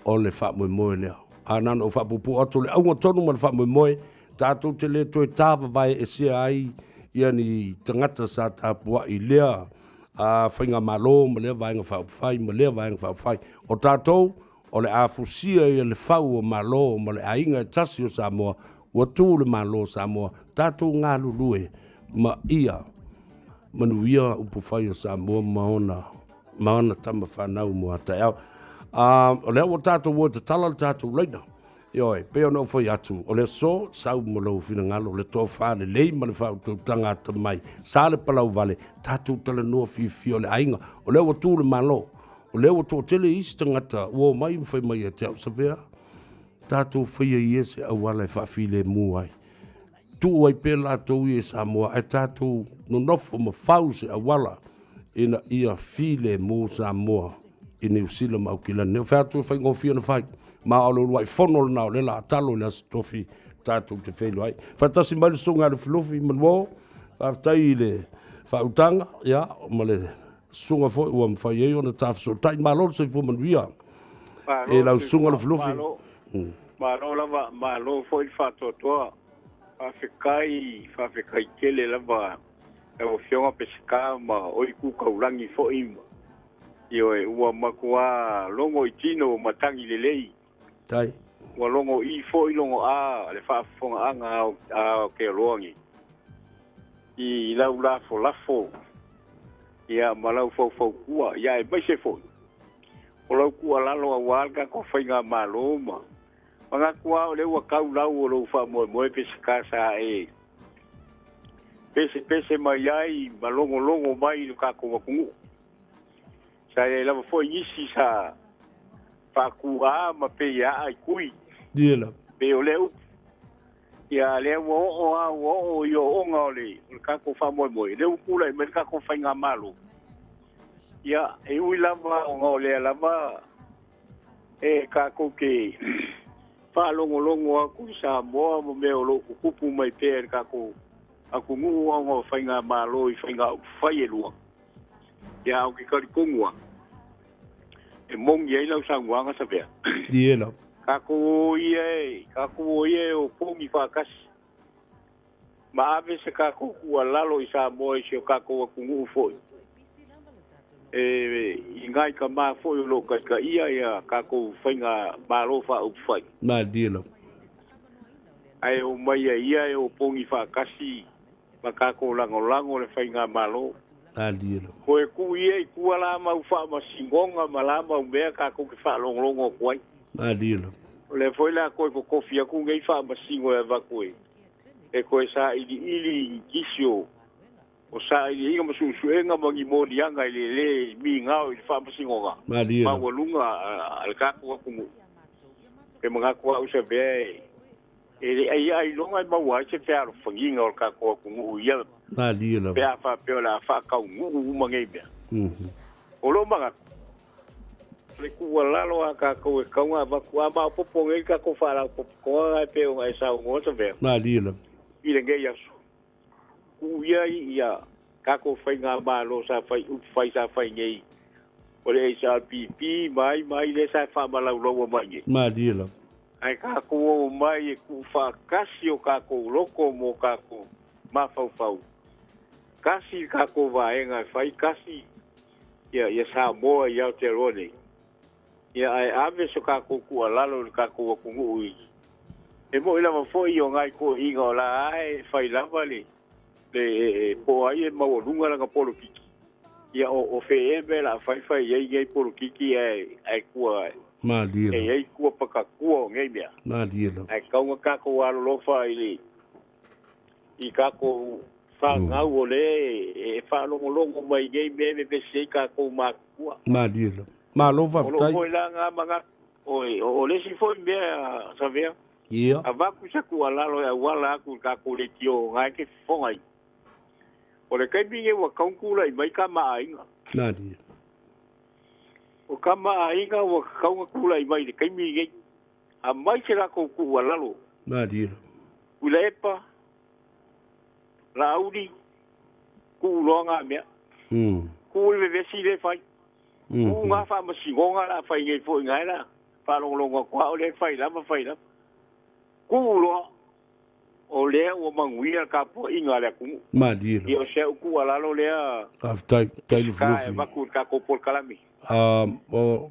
o le wha moe lea. Nana o wha pupu atu le aunga tonu ma le wha moe, tātou te le toi tāwa vai e sia ai, ia ni tangata sa tāpua i lea, whainga malo, ma lea vaenga whauwhai, ma lea vaenga whauwhai. O tātou, o le afusia ia le whau o malo, ma le ainga tasi o Samoa, ua tū le malo Samoa, tātou ngā lulue, ma ia, manuia upu whai o Samoa maona tama whanau mua ta au. O lea o tātou o te tala tātou reina. Ioi, peo no whai atu. O lea so, sau mo lau whina ngalo, le tō whāne lei ma le whau tō tangata mai. Sā le palau vale, tātou tala noa whiwhi o le ainga. O lea o tū le malo. O lea o tō tele isi tangata, o mai mwhai mai e te au Savea. Tātou whaia i ese au wale whawhile muai. Tu ai pela tau i Samoa, e tātou no nofo ma whau se awala ina ia while mō Samoa i New Zealand mau ki lani. Neo whātou whai ngōwhia na whai, ma alo luai whono le nao le la atalo le astofi tātou te whailu ai. Whaitasi mai le sunga le whilofi manuo, whaatai i le whautanga, ia, ma le sunga fo ua mwhai e o na tāwhiso. Tai mālo se fo manuia, e lau sunga le whilofi. Mālo lava, mālo fo i whātotoa. Whawhekai kele lava e o whionga pesika ma oi ku kaurangi fo ima. Io e ua makua longo i tino matangi lelei. Tai. Ua longo i fo i longo a le whaafonga anga a ke roangi. I lau lafo. Ia malau fau kua. Ia e maise fo. O lau kua lalo a walga ko whainga maloma. Mga kua o lewa kau lau o lau wha moe pesika sa e. Pese mai ai, malongo mai no kako wakungu. Sa e lava fo isi sa whakua ma pe ia ai kui. Diela. Pe o leu. Ia leu o i o onga o le kako wha moe. Leu kula i me kako whainga malo. Ia e ui lava o ngā o lea lava e kako ke... Whalongo aku i Samoa mo mea o loko kupu mai pēr kako aku ngu anga whainga malo i whainga whai e lua. Ia au ki karikongua. E mongi e lau sanguanga Savea. Diela. Kako o ie o pongi whakasi. Ma ave se kako kua lalo i Samoa i seo kako aku ngu foi. I ngai ka maa foi o loka ka ia kako whainga malo wha upwhai. Ma diela. Ai o mai ia e o pongi whakasi ma kako lango le whainga malo. Ma diela. Ko e ku ia i kua la mau wha ma singonga ma la mau mea kako ki wha longo kuai. Ma diela. O le foi la koe ko kofi aku ngai wha ma singo e vakue. E koe sa ili gisio. O sa i inga masusu e nga mangi mōni anga i le mi ngao i whamasingonga. Maria. Ma walunga al kako wakungu. E mga kua usa vea e ai longa i maua se te aro whanginga o kako wakungu ia. Maria. Pea wha peo la wha kau ngu umangei mea. O lo mga le kua lalo a kako e kaunga waku a maa poponga i kako whala poponga e peo ngai sa ungosa vea. Maria. I le ngei asu. Uia ia kako whainga malo sa whai sa whaingei. O le HRPP mai le sa whamalau loa mai. Maria. Ai kako o mai e ku whakasi o kako loko mo kako mawhauwhau. Kasi kako vaenga whai kasi ia Samoa i Aotearoa. Ia ai ave so kako kua lalo le kako wakungu ui. E mo ila mawhoi o ngai ko inga o la ai whai lava le po ai e mawarunga langa polo kiki. Ia o wheebe la whai iei polo kiki ai kua Malia. Ei kua pakakua o ngai mea. Malia. Ai kaunga kako walo lofa i kako whangau o le e whalongolongo mai ngai mea me pese kako makua. Malia. Malo whaftai. O lo la ngā manga o lesi foi mea Savea. Ia. A waku sa kua lalo e wala aku kako le tio ngai ke whongai. O le kai binge wa kaungkula i mai ka maainga. Malia. O ka maainga wa kaunga kula i mai le kai binge. A mai se rako kua lalo. Malia. Ula epa. La audi. Ku longa mea. Ku le vesi le fai. Ku ngā wha masingonga la fai ngai fo ngai la. Whalonglonga kua o le fai lama fai lama. Ku loa. O lea o manguia ka po inga le kungu. Malia. I o se ku alalo lea. Whaftai le Ka e flufi. waku ka ko por kalami. O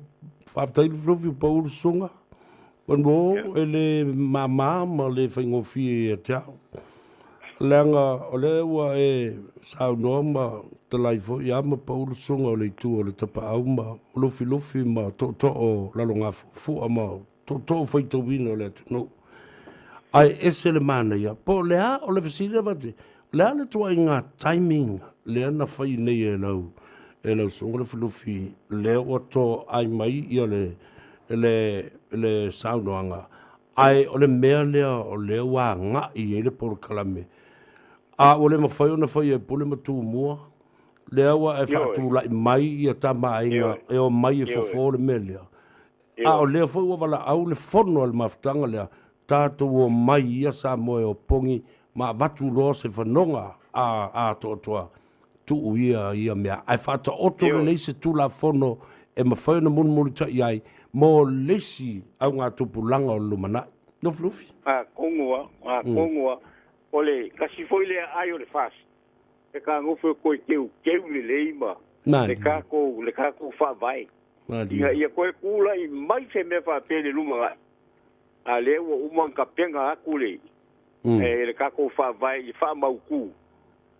whaftai le flufi pa uru sunga. Wanbo ele mama ma le whaingofi e tau. Langa o le ua e sao noa ma talaifo i ama pa uru sunga o le tu o le tapa au ma lufi ma to o lalo ngā fu ma to whaitawina o le atu no. Ai ese le mana ia. Po lea o le fasile vate. Lea le tua i ngā timing. Lea na whai nei e lau sunga le filufi. Lea o to ai mai ia le saunoanga. Ai o le mea lea o lea wā ngā i e le poro kalame. A o le mawhai o na whai e pule matu mua. Lea wa e whatu lai mai ia ta mainga. E o mai e whafo le mea lea. A o lea whai wala au le whono al maftanga lea. Tātou o mai ia sa moe o pongi ma watu loa se whanonga a toa tu ia mea. Ai whata oto le leise tu la whono e mawhai na munu ta iai mo lesi au ngā tupulanga o lumana. No flufi? Kongua. Ole, kasi foi le ai o le fas. E ka ngofu koe keu le leima. Le kako wha vai. Ia koe kula i mai se me wha pene lumangai. A le ua umang ka penga aku le. Le kako wha vai i wha mauku.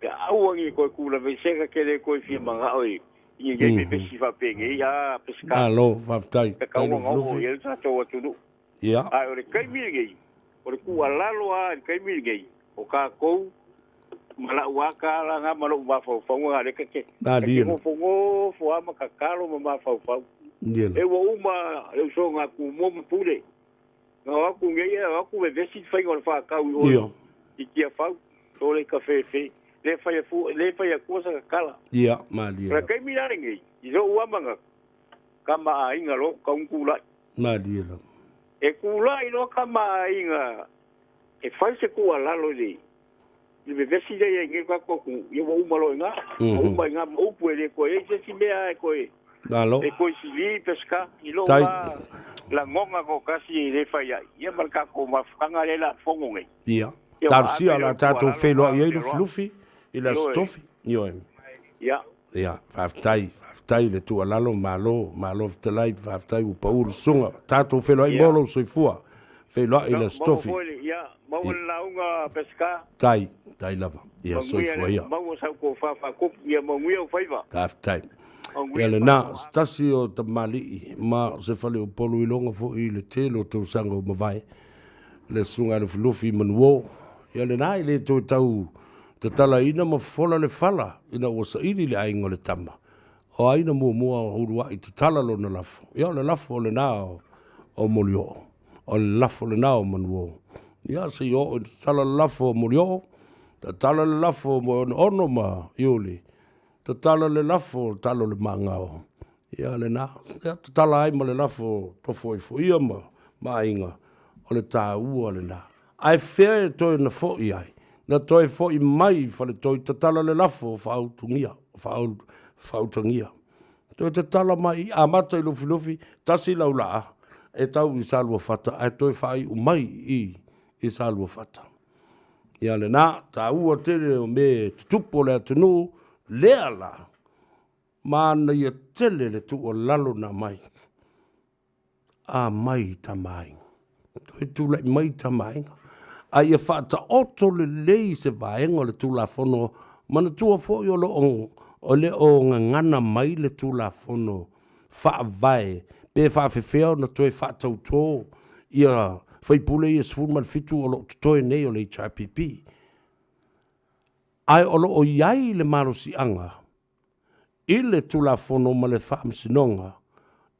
Te auangi koe kula ve seka kele koe fia manga oi. I ngai me besi wha penge i a peska. Alo, whaftai. Te kaua ngau i el tato atunu. Ia. A o le kaimiri ngei. O le kua lalo a le kaimiri ngei. O ka kou. Mala waka la nga malo mafau ngā le kake. Lia. Ke fongo fo ama kakalo ma mafau. E wa uma le so ngā ku mo pule. Ngā waku ngei e waku me vesi whainga o le whakau i oi. I kia whau. So le ka whewhe. Le whai a kuasa kakala. Ia, Malia. Ra kai minare ngei. I so uamanga. Ka maa inga lo kaungkulai. Malia. E kulai lo ka maa inga. E whai se kua lalo le. I me vesi dei e ngei kakoku. I wa umalo inga. Uma inga upu e le koe. E se si mea e koe. Alo. E koe si li peska. I lo la ngonga ko kasi e le whai ai. Ia malka ko mawhanga le la whongo ngei. Ia. Tarsia la tātou wheloa i eiru flufi. I la stofi. Ioe. Ia. Ia. Whaftai le tua lalo malo vtalai whaftai u pauru sunga. Tātou wheloa i molo soifua. Wheloa i la stofi. Ia. Mau launga peska. Tai lava. Ia soifua ia. Mau sau ko whawhakup. Ia mau ngui au whaiva. Whaftai. Ia le nā, stasi o ta mali ma se whale o polo i longa fo i le telo tau sanga o mawai. Le sunga le filufi manuo. Ia le nā i le tau te tala ina ma fola le fala. Ina o sa iri le ainga le tama. O aina mua hurua i te tala lo na lafo. Ia le lafo le nā o molio. O le lafo le nā o manuo. Ia se i o te tala le lafo o molio. Te tala le lafo o ono ma ioli. Te tala le lafo, talo le mangao. Ia le nā. Ia te tala ai ma le lafo tofo i fo ia ma inga. O le tā ua le nā. Ai whea e toi na fo i ai. Na toi fo i mai whale toi te tala le lafo whautungia. Whautungia. Toi te tala mai a mata i lufi tasi lau laa. e tau I sa lua fata, ai toi whai umai I sa lua fata. Ia le nā, tā ua tere o me tutupo le atunu, lea la, mana ia tele le tu o lalo na mai. A mai ta mai. Toi tu lai mai ta mai. A ia whaata oto le lei se vaenga le tu la fono, mana tua fo yo lo o le o ngana mai le tu la fono, wha vai, pe wha whiwheo na toi wha tautō, ia whaipule ia sfulman fitu o lo toi nei o le HIPP. Ai o lo o iai le marosi anga, I le tu la fono ma le wha amsinonga,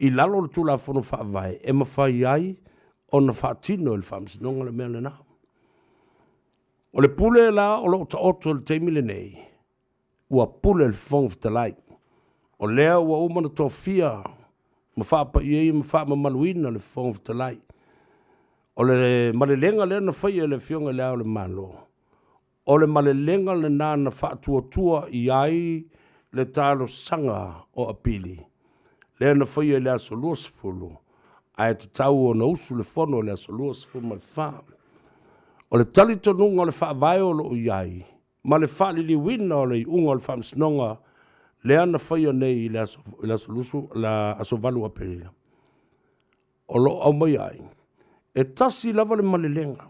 I lalo le tu la fono wha vai, e ma whai ai o na wha tino le wha amsinonga le mea le nā. O le pule la o lo ta oto le teimile nei, ua pule le fonga fitalai. O lea ua umana tō fia, ma wha pa iei ma wha ma maluina le fonga fitalai. O le malelenga le na whaia le fionga le au le malo. O le malelenga le nā na wha tua I ai le talo sanga o apili. Le na whaia le aso luasfulu, ai te tau o na usu le fono le aso luasfulu ma le wha. O le tali tonunga o le wha vai o lo iai, ma le wha li wina o le unga o le wha msnonga, le ana whaia nei le aso lusu, la aso valu apelila. O lo au mai ai, e tasi lava le malelenga.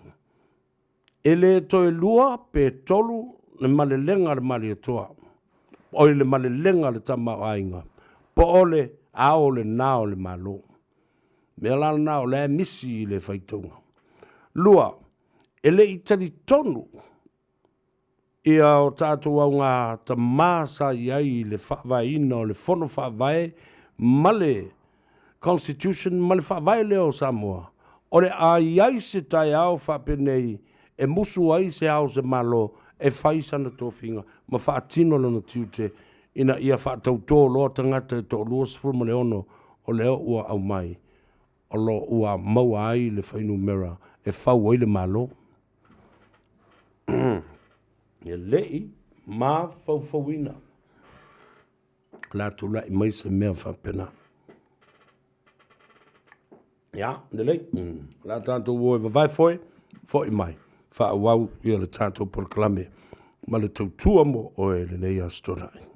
E le toe lua pe tolu le malelenga le mali atoa. O le malelenga le tama ainga. Po ole ao le nao le malo. Mea lana nao le misi le whaitonga. Lua, e le itali tonu. Ia o tātou au ngā ta māsa iai le whaavaina o le whono whaavae male Constitution male whaavae leo Samoa. O le a iai se tai au whapenei e musu ai se au se malo e whaisana tō whinga ma whaatino lana tiute ina ia whaatautō loa tangata e tō lua sifurma le ono o leo ua au mai o lo ua maua ai le whainu mera e whau ai le malo. E lei ma whauwhauina la tula I mai se mea whapena. Ja, de lei. La tātou woi wawai foi mai. Whaawau ia le tātou proklame. Ma le tautua mo o e le nei astonai.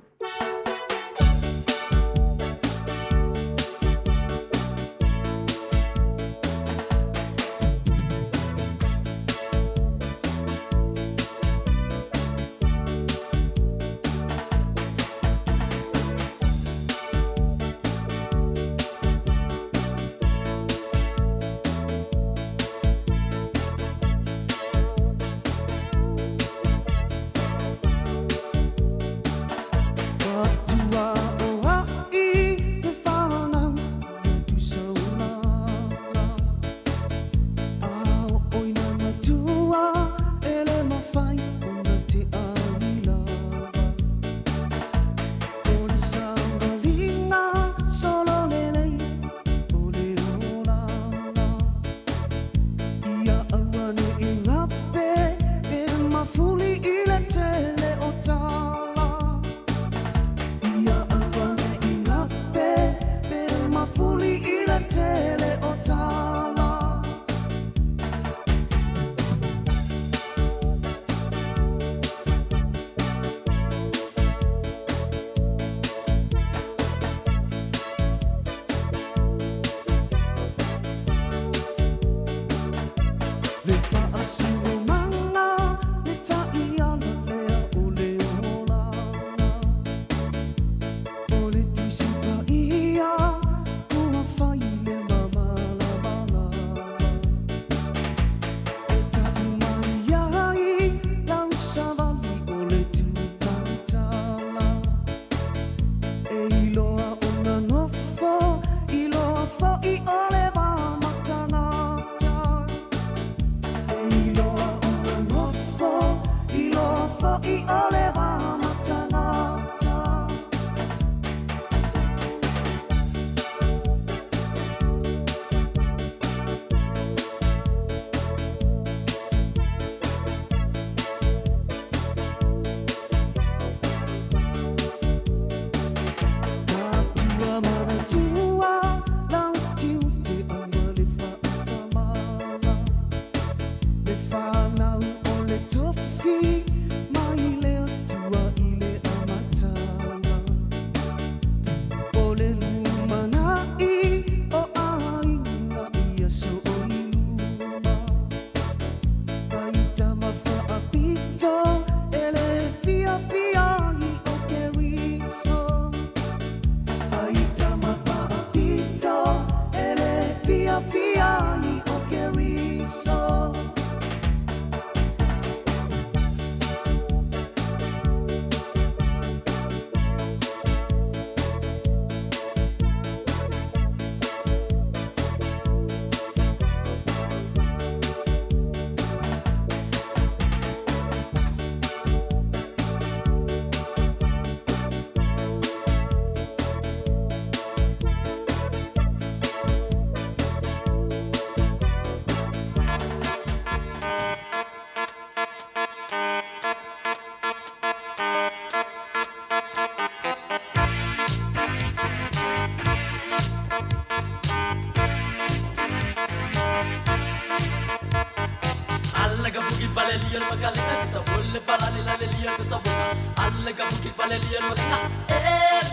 lian makalenga kita bolle palale la lian kita bola alle ka bukit pale lian makalenga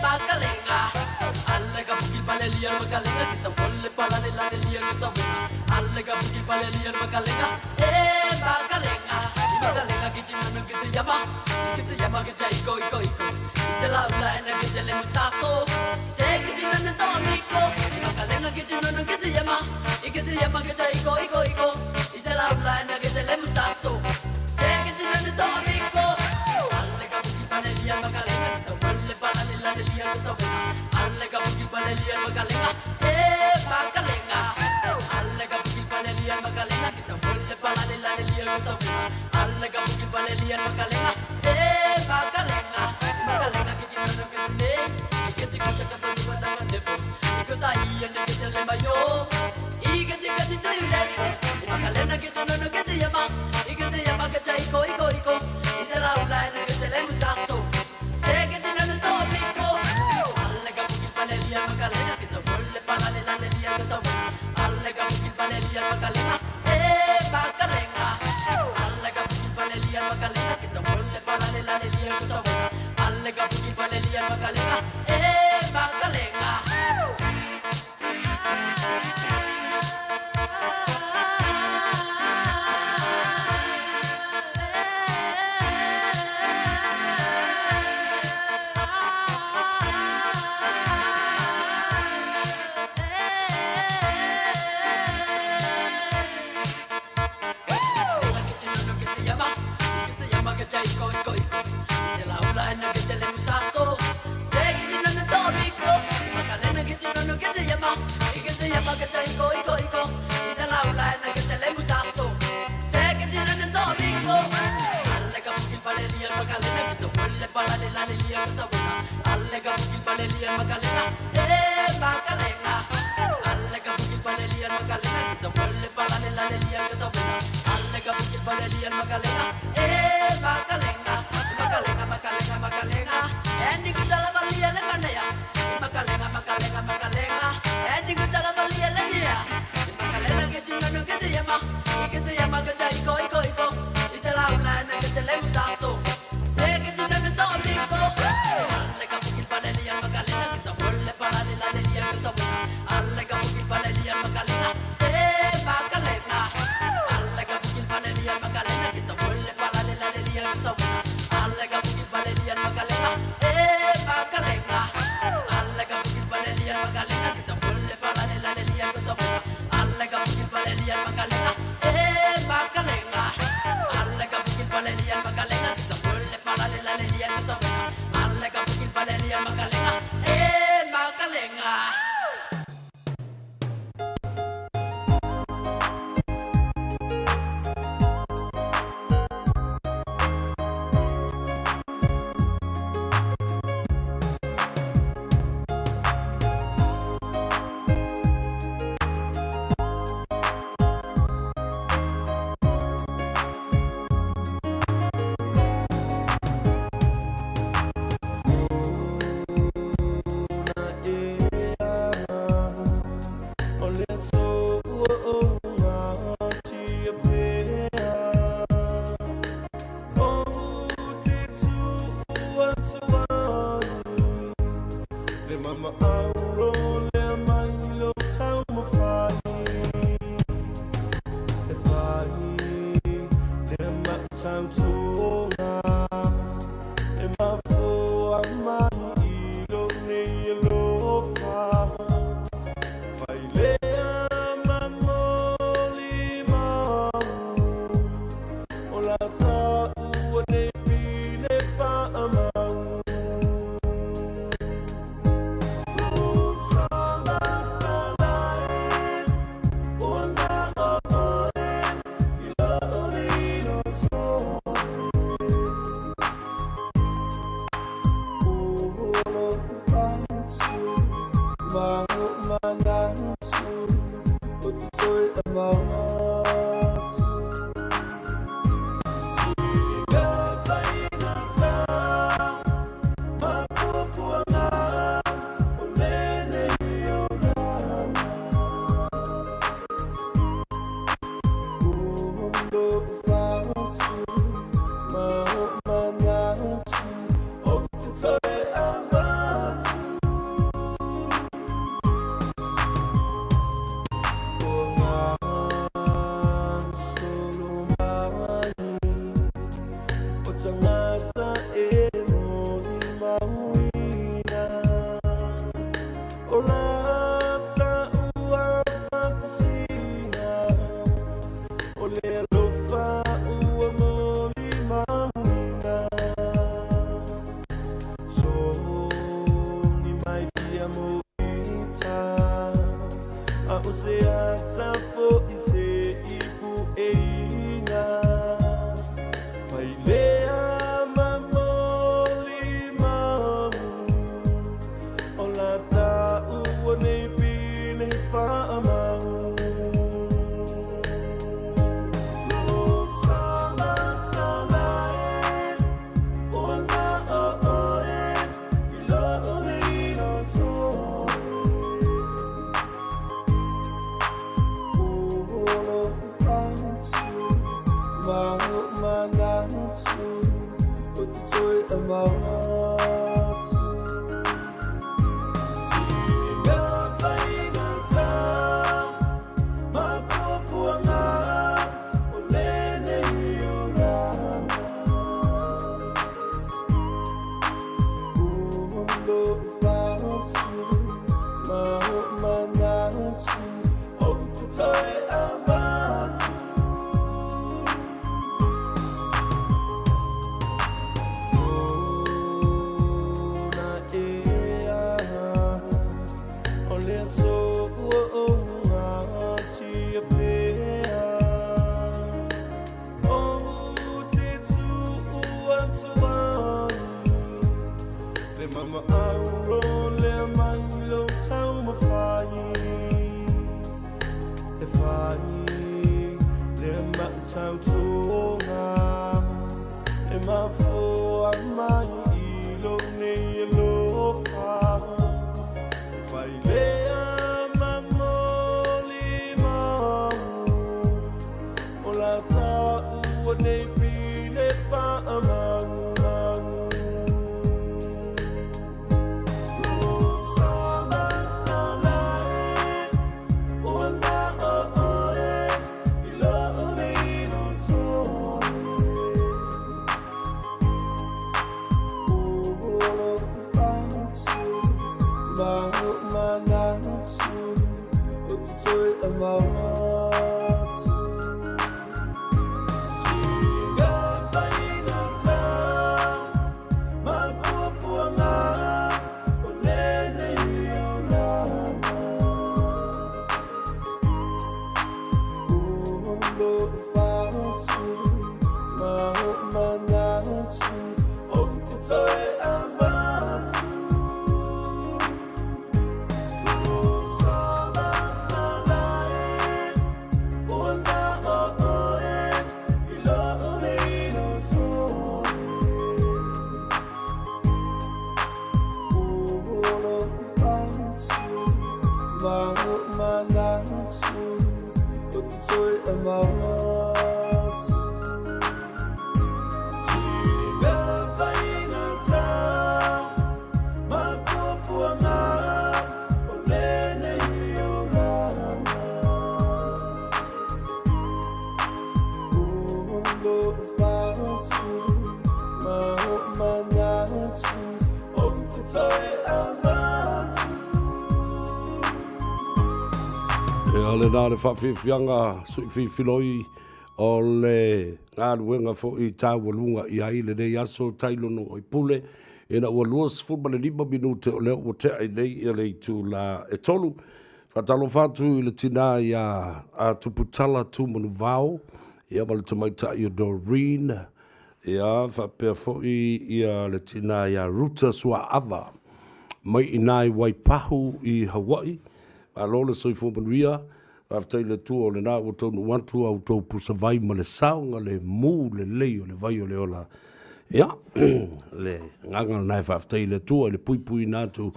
makalenga alle ka bukit pale lian makalenga kita bolle palale la lian kita bola alle ka bukit pale lian makalenga makalenga makalenga kita llama kita iko kita la ena kita le musato se kita no to amigo makalenga kita llama kita iko kita la ena kita le musato se kita no to amigo alle ka bukit pale lian makalenga kita bolle palale la lian kita bola alle ka bukit pale lian makalenga makalenga alle ka bukit pale lian makalenga kita bolle palale la lian kita bola alle ka bukit pale lian makalenga makalenga makalenga kita no kita kita depo kita iya kita le mayo kita to yule makalenga kita no kita llama kita iko kita la ula kita le musato se kita no to amigo alle ka bukit pale lian makalenga kita bolle palale la lian kita bola alle ka bukit pale lian makalenga makalenga alle ka bukit pale lian makalenga kita bolle palale la lian kita bola alle ka bukit pale lian makalenga makalenga makalenga Le nā le whawhiwhianga sui whiwhiloi o le ngā ruenga fo I tāwalunga I ai le nei aso tailono o I pule e na ua luas fulma le 5 minute o leo o te ai nei e le tu la e tolu whatalo whatu I le tina ia a tuputala tu manu vau ia ma le tamaita I o Doreen ia whapea fo ia le tina ia Ruta Sua Ava mai I nai Waipahu I Hawaii a lola soi fo manuia aftai le tu o le na o tonu wantu au tau pusa vai ma le saunga le mu le lei o le vai o le ola ia le nganga nai aftai le tu o le pui pui na tu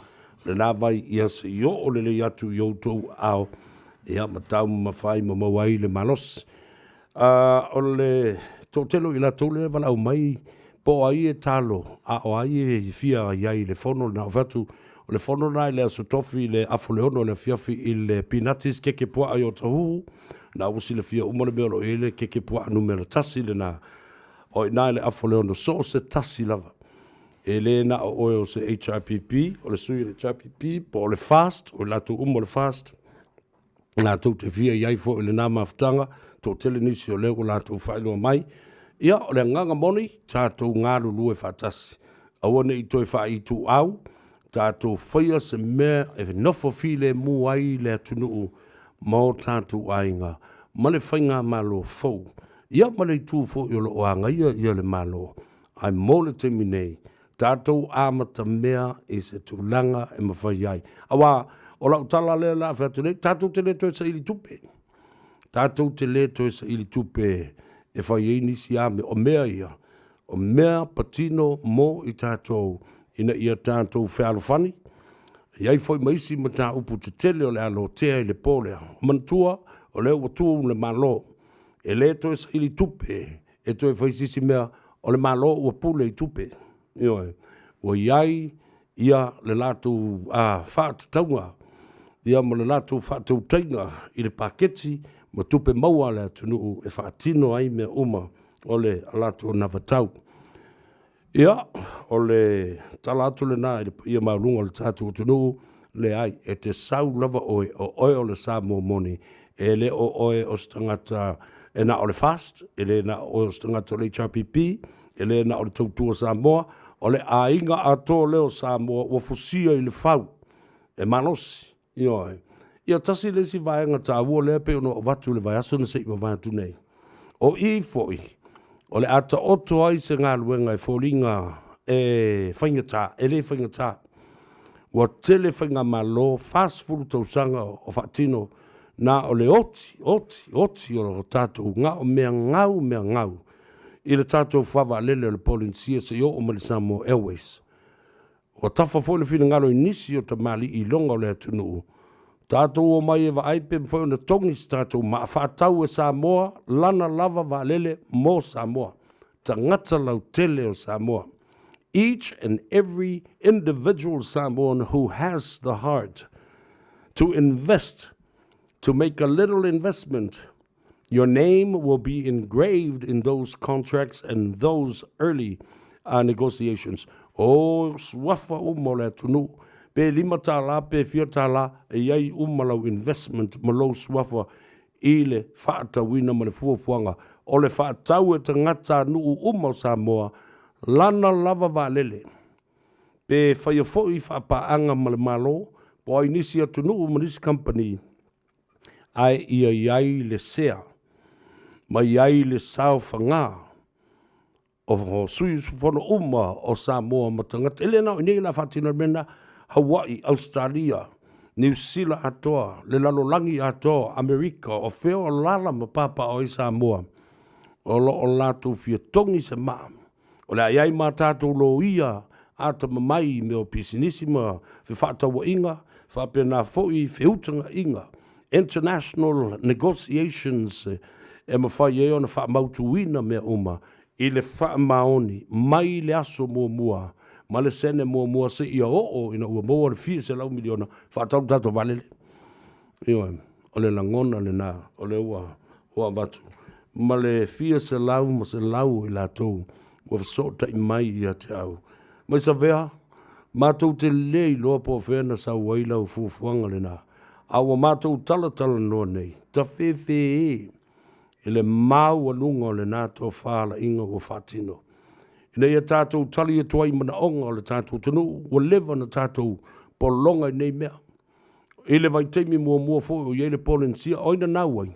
le na vai ia se yo o le lei atu yo tau au ia matau mawhai ma mawai le malos o le totelo I la tau le vala au mai po ai e talo a o ai e fia iai le fono na vatu o le fono nai le asotofi le afoleono le fiafi I le pinatis keke pua ai o tahu na usi le fia umane mea lo ele keke pua numero tasi le na o nai le afoleono so se tasi lava e le na o oio se HIPP o le sui le HIPP po o le fast o la tu le fast na tu te fia iai fo le na maftanga tō tele nisi o leo lātou whaeloa mai. Ia, o le nganga moni, tātou ngā lulu e whatasi. Awane i toi wha i tu au, tātou whaia se mea e nofo file mu ai le atunuu mō tātou ainga. Male whainga malo fau. Ia male i tū fo i o lo oanga ia le malo. Ai mōle te minei. Tātou āmata mea i se tūlanga e mawhai ai. Awa, o lau tala le la whatu nei, tātou te le toi sa ili tupe. Tātou te le toi sa ili tupe e whai ei nisi ame o mea ia. O mea patino mō i tātou ina ia tātou whealofani. Iai whai maisi ma tā upu te tele o le alo tea i le pōlea. O mantua o leo watua le malo. E le toi sa ili tupe e toi whai sisi mea o le malo ua pule i tupe. Ioi, o iai ia le lātou whaatataunga, ia mo le lātou whaatautainga i le paketi, ma tupe maua le atunuu e whaatino ai mea uma o le lātou navatau. Ia, o le talatu le nā, ia maurunga le tātou atunuu, le ai, e te sau lava oe o le Samoa moni, e le oe o stangata, e na o le fast, e le na o stangata o le HRPP, e le na o le tautua Samoa, o le ainga ato leo Samoa ua fusia i le fau e manosi ioi ia tasi le si vaenga ta ua le pe ono watu le vai aso na se ima vatu nei o i foi o le ata oto ai se ngā luenga e fōringa e whaingata e le whaingata ua tele whainga malo fast fulu tausanga o whatino na o le oti o lo tātou ngā o mea ngau i le tātou whawa lele o le polinsia se o ma le Samoa Airways. O tafa fo le whina ngalo i nisi o ta mali i longa o le atunuu. Tātou o mai e wa aipe mwhai o na tongi si tātou ma whaatau e Samoa, lana lava wa lele mo Samoa. Ta ngata lau tele o Samoa. Each and every individual Samoan who has the heart to invest, to make a little investment, your name will be engraved in those contracts and those early negotiations. O swafa umole tunu pe lima tala pe fia tala e iai umalau investment malo swafa ile fata wina male fuafuanga o le fatau e tangata nuu umau Samoa lana lava valele pe whaia foi whapaanga male malo po ai nisi atu nuu manisi company ai iai le sea mai ai le sao whanga o sui whono uma o Samoa matangata. Ele nao inei la whatina mena Hawaii, Australia, New Zealand atoa, le lalolangi atoa, Amerika, o wheo lala ma papa o i Samoa. O lo o lātou fia tongi se maa. O le aiai mā tātou lo ia, ata mamai me o pisinisima, whi whātawa inga, whapena fōi whiutanga inga. International negotiations, e mawhai e ona whaamautuina mea uma, i le whaamaoni, mai le aso mua, ma le sene mua se ia o ina ua moa le fia se lau miliona, whaatau tato valele. Ioi, o le langona le nā, o le ua watu. Ma le fia se lau, ma se lau i la tau, ua whasota i mai i te au. Mai Savea, mātou te lei loa po whena sa waila u fuafuanga le nā. Awa mātou tala noa nei, ta whewhe e le mau anunga o le nātou whaala inga o whatino. Ina ia tātou tali e tuai mana onga o le tātou tanu, o lewa na tātou polonga i nei mea. E le vai teimi mua fo o iei le polensia, oina nauai,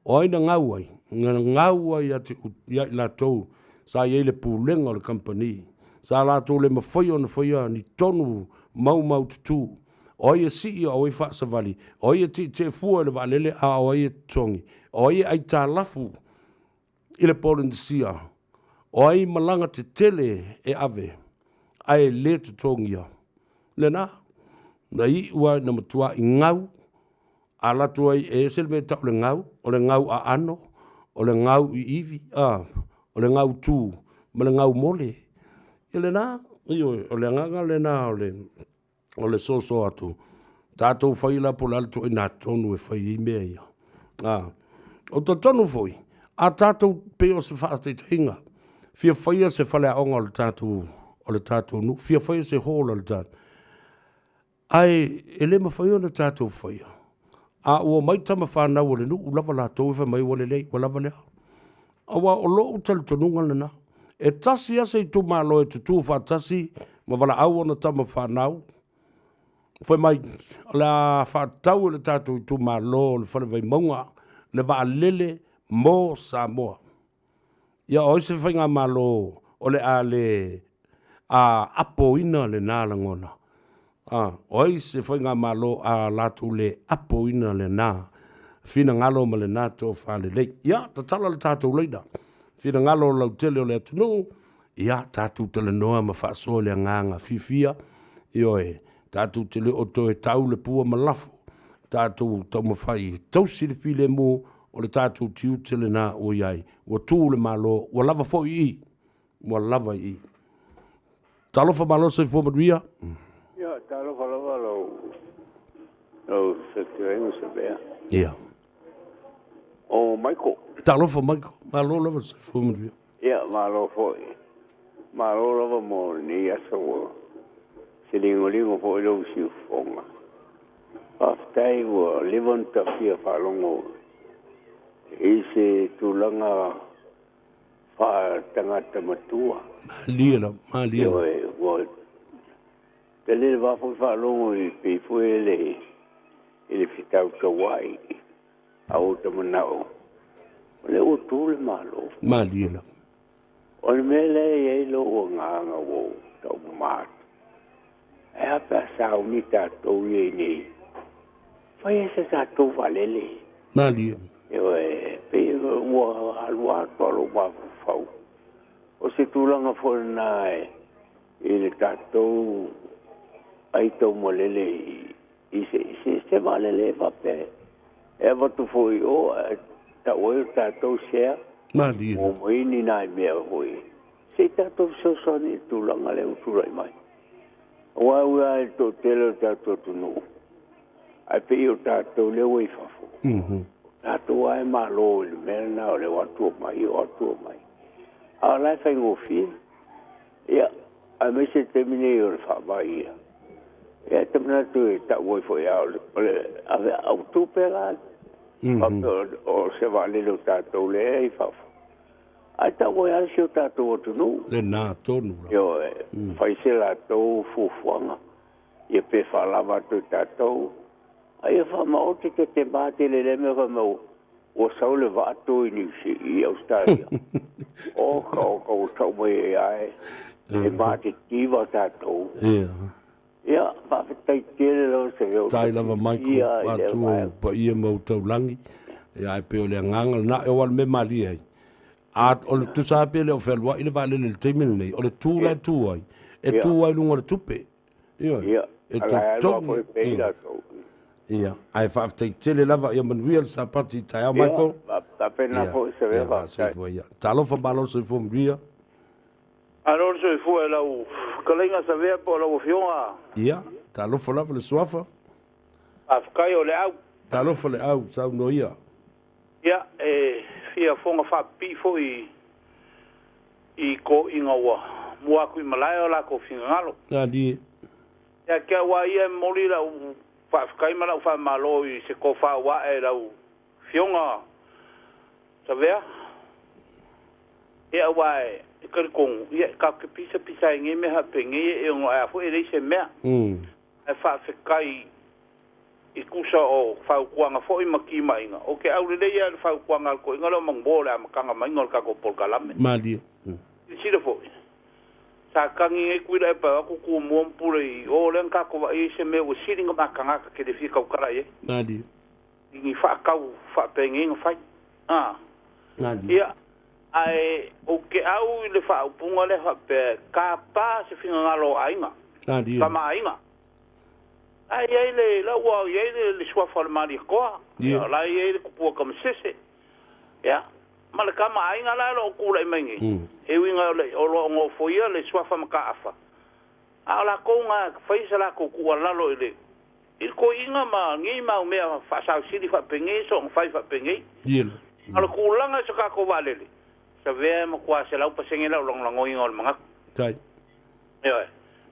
oina ngauai, ngauai ati iai lātou, sa iei le pūlenga o le company, sa lātou le mawhai o na whaia ni tonu mau tutu, oia si ia oi whaasavali, oia te fua le valele a oia tongi, oia ai tā lafu i le polensia, oai malanga te tele e ave, ai le te tongia. Le nā, na i ua na matua i ngau, a latu ai e sel me tau le ngau a ano, o le ngau i iwi, o le ngau tū, ma le ngau mole. I le nā, o le nganga le nā, o le soso atu. Tātou whaila po lalto i nā tonu e whai i mea ia. O ta tonu foi, a tātou peo se whaate te inga, fia whaia se whale aonga o le tātou nu, fia whaia se hōla le tātou. Ai, e le ma whaia na tātou whaia. A ua mai tama whanau o le nu, ulava la tau e mai wale lei, walava lea. Awa o lo utali tonunga lena. E tasi asa I tu malo e tutu whatasi, ma wala au ona tama whanau. Whai mai, la whatau le tātou I tu malo, le whare vai maunga, le wa lele mo Samoa. Ia oise whainga malo, o le a le a apo ina le nā langona. Oise whainga malo a latu le apo ina le nā. Fina ngalo ma le nā tō whale lei. Ia, ta tala le tātou leida. Fina ngalo lau tele o le atunu. Ia, tātou tele noa ma whaasoa le nganga fifia. Io e, tātou tele o tō e tau le pua malafu. Tātou tau mawhai tausi le file mō o le tātou tiu tele nā o iai. Ua tū le malo, ua lava fo I. Ua lava I. Talofa malo se fo maduia? Ia, talofa lava lau se tuengu Savea. Ia. O Michael. Talofa Michael, malo lava se fo maduia. Ia, malo foi. Malo lava mo ni asa wo. Se lingo fo ilo si fonga. Aftai wo livon ta fia falongo. Ise tulanga fa tangata matua. Malila. Wo tele va fo falongo I pe fo ele fitau kawai. Au te manao. Le o tule malo. Malila. O le mele e lo o nganga wo tau mat. E apa sao mi tātou I nei. Whai e se tātou valele. Malila. E pe ua alua tolo wafu fau. O se tūlanga whona I le tātou ai tau molele I se valele vape. E watu fwoi o ta oe tātou sea. Malila. O moini nai mea hoi. Se tātou sosani tūlanga le uturai mai. Wa ua e tō tele tātou tunu. Ai pe I o tātou le wei fafo. Tātou ai malo le mena o le watu o mai o watu o mai. A lai whai ngofi. Ia, ai me se temine I o le whabai ia. Ia temina tu e ta wei fo ia o le ave au tūpera. O se valelo tātou le e fafo. Ai ta wei alisi o tātou o tunu. Le nā tonu. Io e, whai se la tau fufuanga. Ia pe whalava tu tātou. Ai e whamaote te māte le leme whamau. O sau le vātou I Niusi I Australia. O kau tau mai e ai. E māte tiva tātou. Ia, whawhetai tere lau se reo. Tai lava Michael, atua pa ia mau tau langi. Ia e peo le nganga, na e wal me mali ai. O le tusa pe le o whelwa, I le vale le teimene nei. O le tū lai tū ai. E tū ai lunga le tupe. Ia. E te tongi. Ia. Ai whawhetai tere lava, ia manuia le sapati tai au Michael. Ta pena po se reo. Talofa malo se fo mria. Alor so fu e lau kalenga Savea po lau fionga. Ia, talofa lava le suafa. Afkai o le au. Talofa le au, sau no ia. Ia, fia fonga fa pifo I ko inga wa. Mua kui malai o la ko finga ngalo. Di. Ia kia wa ia moli lau fa afkai ma lau fa malo I se ko fa wa e lau fionga Savea. Ia wa e. Kari kong, ia ka ke pisa inge me hape nge e ongo a fu e reise mea. E wha whikai I kusa o whau kuanga fo I maki mainga. O ke au rei ia whau kuanga al ko inga lo mangbole a makanga mainga o kako polkalame. Mali. Sira fo. Sa kangi e kuira e pa aku ku muampure I o len kako wa e se me o siringa makanga ka ke de fika ukara ye. Mali. Ingi wha kau wha pengi inga whai. Mali. Ia. Ai o ke au I le wha upunga le hape ka pa se finga ngalo ainga. Kama ainga. Ai le la wa le swa formali koa. La le kupua kam sese. Ya. Mala kama ainga la lo kula imengi. E winga le o lo ngo foia le swa fam ka afa. Ala ko nga faisa la ko ku la lo ile. Il ko inga ma ngi ma me fa sa sili fa pengi so fa pengi. Yel. Ala kulanga so ka ko valele. Savea mo kwa se lau pasenge lau long ingol mga. Tai. Yo.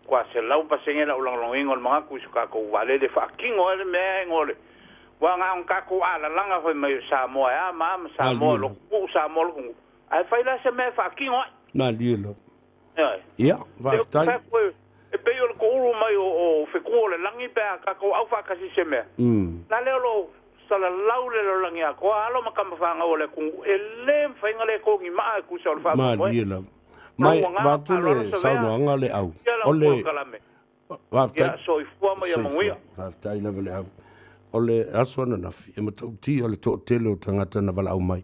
Kwa se lau pasenge lau long ingol mga ku suka ko wale de fa kingo ele me ngole. wa nga on ka ko ala langa foi mai Samoa ya ma Samoa lo ku Samoa lo ai fai la se me fa kingo na lilo ya va stai e pe yo ko uru mai o fe ko le langi pe ka ko au fa ka si se me na le lo sala laule lo langi a ko alo makamba fa nga ole ku ele fa ngale ko ngi ma ku sa fa ma lilo mai va tu le sa no nga le au ole va ya so i fu ma ya manguia va stai le le au ole aso na nafi e matauti ole to tele o tangata na vala au mai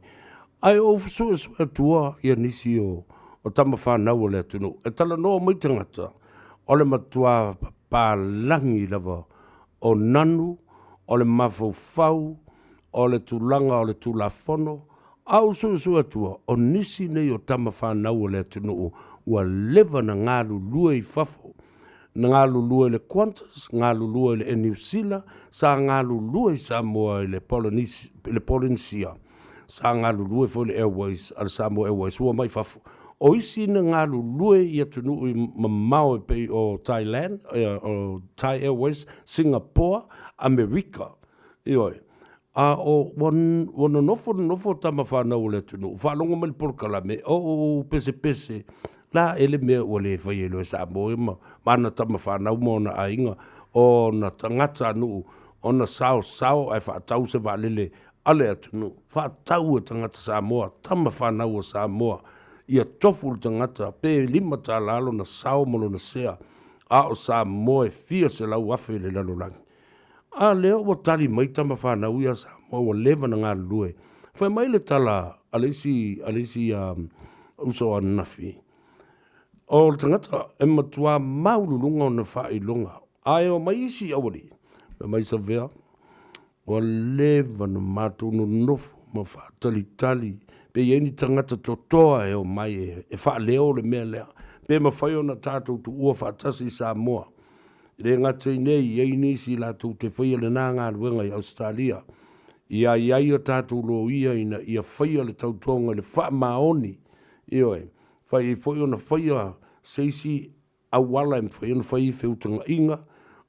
ai o fusu e tua ia nisi o tama whanau le tunu e tala noa mai tangata ole matua palangi lava o nanu ole mafau ole tulanga ole tulafono au su e tua o nisi nei o tama whanau le tunu ua leva na ngalu lue i fafo na ngā lulua le Qantas, ngā lulua le New Zealand, sa ngā lulua i Samoa le Polynesia, sa ngā lulua i le Airways, al Samoa Airways, ua mai fafu. O isi na ngā lulua i atunu i mamau e pei o Thailand, o Thai Airways, Singapore, America, ioi. A o wana nofo tama whanau le atunu, whanonga mali porkalame, o pese, la ele mea ua le whai elo e Samoa ma mana tama whanau mo na ainga o na tangata anu o na sao ai whaatau se waalele ale atunu whaatau e tangata Samoa tama whanau o Samoa ia tofu tangata pe lima ta lalo na sao malo na sea a o Samoa e fia se lau afe le lalo langi a leo wa tali mai tama whanau ia Samoa wa leva na ngā lue whai mai le tala alisi uso a nafi o tangata e matua maululunga o na whailonga. Ai o mai isi awari. Mai Savea. O leva na mātou no nofo ma whaatalitali. Pe ieni tangata totoa e o mai e whaaleo le mea lea. Pe ma whai o na tātou tu ua whaatasi Samoa. Re ngata i nei, iei nisi la tau te whaia le nā ngā ruenga i Australia. Ia iai o tātou lo ia ia whaia le tautonga le wha maoni. Ioe. Whai foi ona whaia seisi awala e whai ona whai whiutanga inga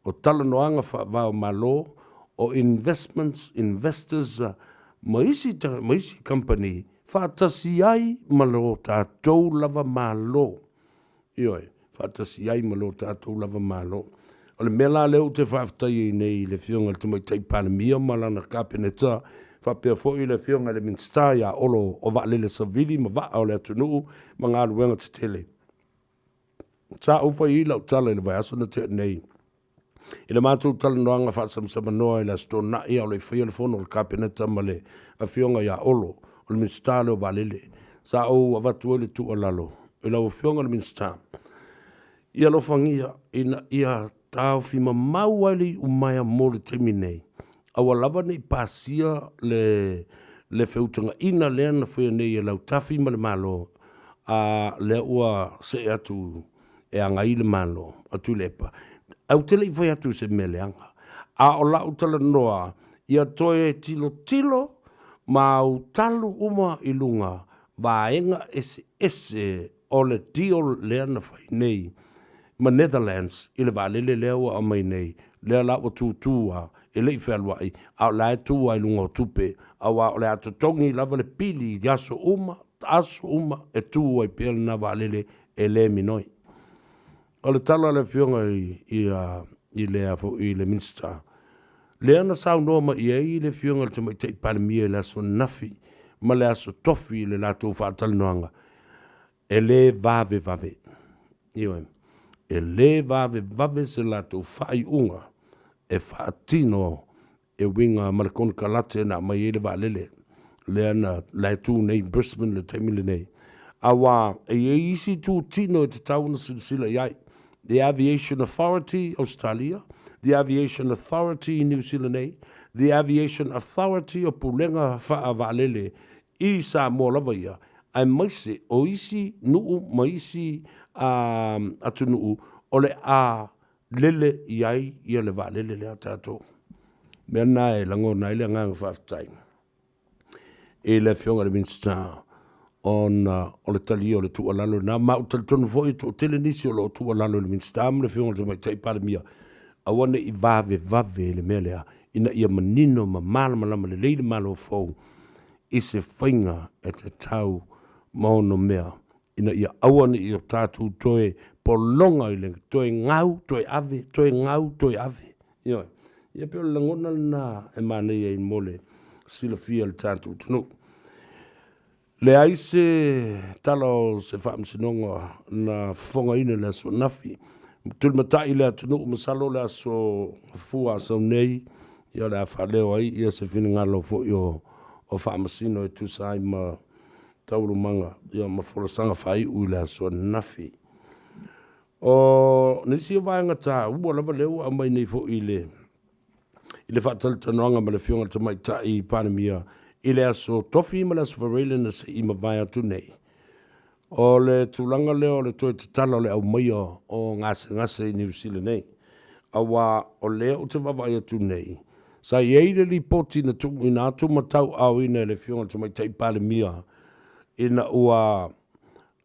o tala noanga whao malo o investors maisi company whaatasi ai malo tātou lava malo. Ioi, whaatasi ai malo tātou lava malo. O le mela leo te whaaftai nei le whionga te mai taipana mia malana kāpeneta whapea fōi le whionga le minsta ia olo o waalele savili ma waa o le atunu ma ngā luenga te tele. Tā uwha i lau tala le vai aso na te nei. I le mātou tala noanga whaasamsama noa i la stona ia o le whia le whono o le kāpeneta ma le a whionga ia olo o le minsta le o waalele. Sa o awatu le tu o lalo. I lau whionga le minsta. Ia lo whangia ia tāo whima mauali umaya mo le temi nei. Awa lava nei pasia le whiutanga ina lea na whea nei e lau tafi ma le malo a le ua se atu e angai le malo atu lepa. Au tele i whai atu se meleanga. A o lau tala noa ia toe tilo ma au talu uma i lunga vaenga ese o le deal lea na whai nei ma Netherlands i le valele lea ua o mai nei lea lau tūtua e lei whaalwai, au lai tua i lunga o tupe, au au le ato tongi lava le pili i aso uma e tua i pēle na waalele e le minoi. O le tala le whionga i le minsta. Lea na sau noa ma i le whionga le te mai tei palemia le aso nafi, ma le aso tofi le lato whaatali noanga. E le vave. Iwe. E le vave se lato whai unga. E whaatino e winga marakona kalate na mai ele waalele. Lea na laitu nei Brisbane le taimile nei. Awa e isi tu tino e te tauna silasila iai. The Aviation Authority Australia, the Aviation Authority New Zealand nei, the Aviation Authority o pulenga wha waalele i Samoa lava ia. Ai maise o isi nuu maisi atu nuu o le a lele iai ia le waalele lea tātou. Mea nai lango nai le nganga whaftai. E le whionga le minsta on o le tali o le tualalo na mau talitonu foi to tele nisi o le tualalo le minsta am le whionga le mai tai palemia. Awane i vave le mea lea ina ia manino ma malama le leile malo fou i se whainga e te tau maono mea. Ina ia awane i o tātou toe polonga i le toe ngau, toe ave, toe ngau, toe ave. Ia peo langona na e manei e mole sila fia le tātou tunu. Le aise talo se whaamsinonga na whonga ina le aso nafi. Tuli matai le atunu masalo le aso fua sa nei. Ia le a whaleo ai, ia se whina ngalo fo i o whaamasino e tusai ma tauru manga. Ia ma wholasanga whai ui le aso nafi. O nisi o vaenga tā, ua lava leo a mai nei fo i le whaatali tanoanga ma le fionga tamai ta i Panemia. I le aso tofi ma le aso whareile na se ima vai atu nei. O le tūlanga leo le toi te tala le au maia o ngase i New Zealand nei. Awa o leo te wawai atu nei. Sa i eire li poti na tumu ina atu matau au ina le fionga tamai ta i Panemia. Ina ua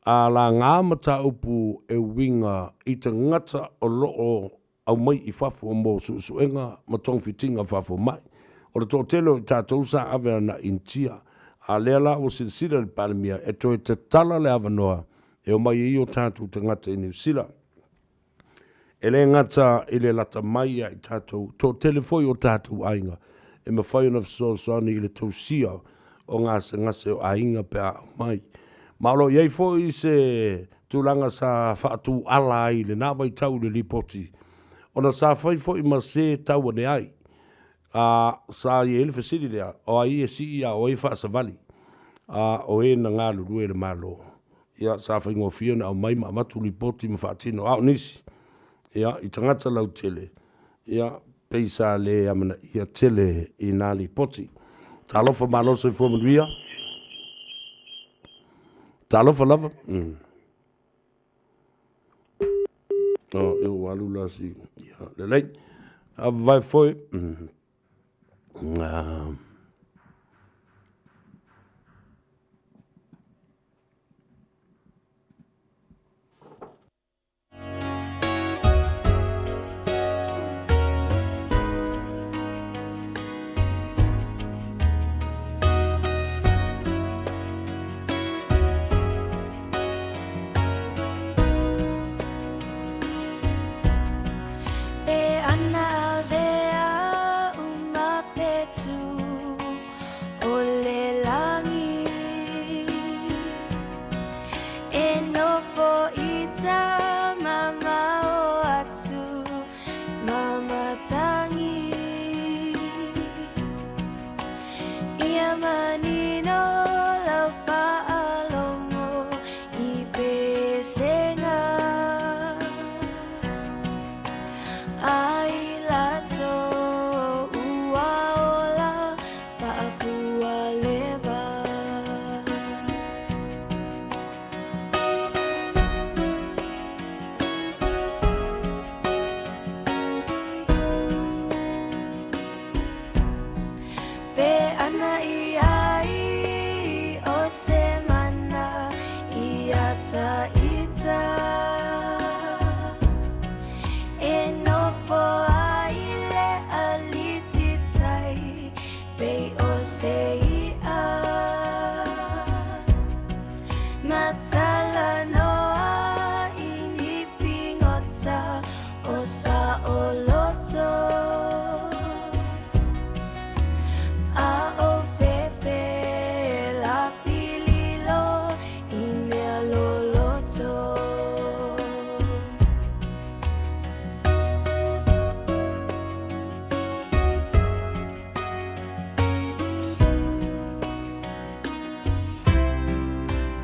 a la ngā mata upu e winga i te ngata o loo au mai i whafo mo suenga ma tong fitinga whafo mai. O le tōtelo i tātou sa ave na intia. A lea la o silasila le Panemia e toi te tala le avanoa e o mai i o tātou te ngata i New Zealand. E le ngata i le lata mai i tātou tōtele foi o tātou ainga. E ma whai ona fsosani i le tausia o ngase o ainga pe a mai. Malo iei foi se tūlanga sa whaatu ala ai le nāwai tau le lipoti. Ona sa whai foi ma se tau ane ai. Sa i ele fesiri lea, o ai e si ia o e whaasa vali. O e na ngā lurue le malo. Ia sa whai ngofia na au mai ma matu lipoti ma whaatino. O nisi. Ia i tangata lau tele. Ia peisa le amana ia tele i nā lipoti. Talofa malo se fuamanuia. Talofa lava. Eu alula si. Le lei. Vai foi.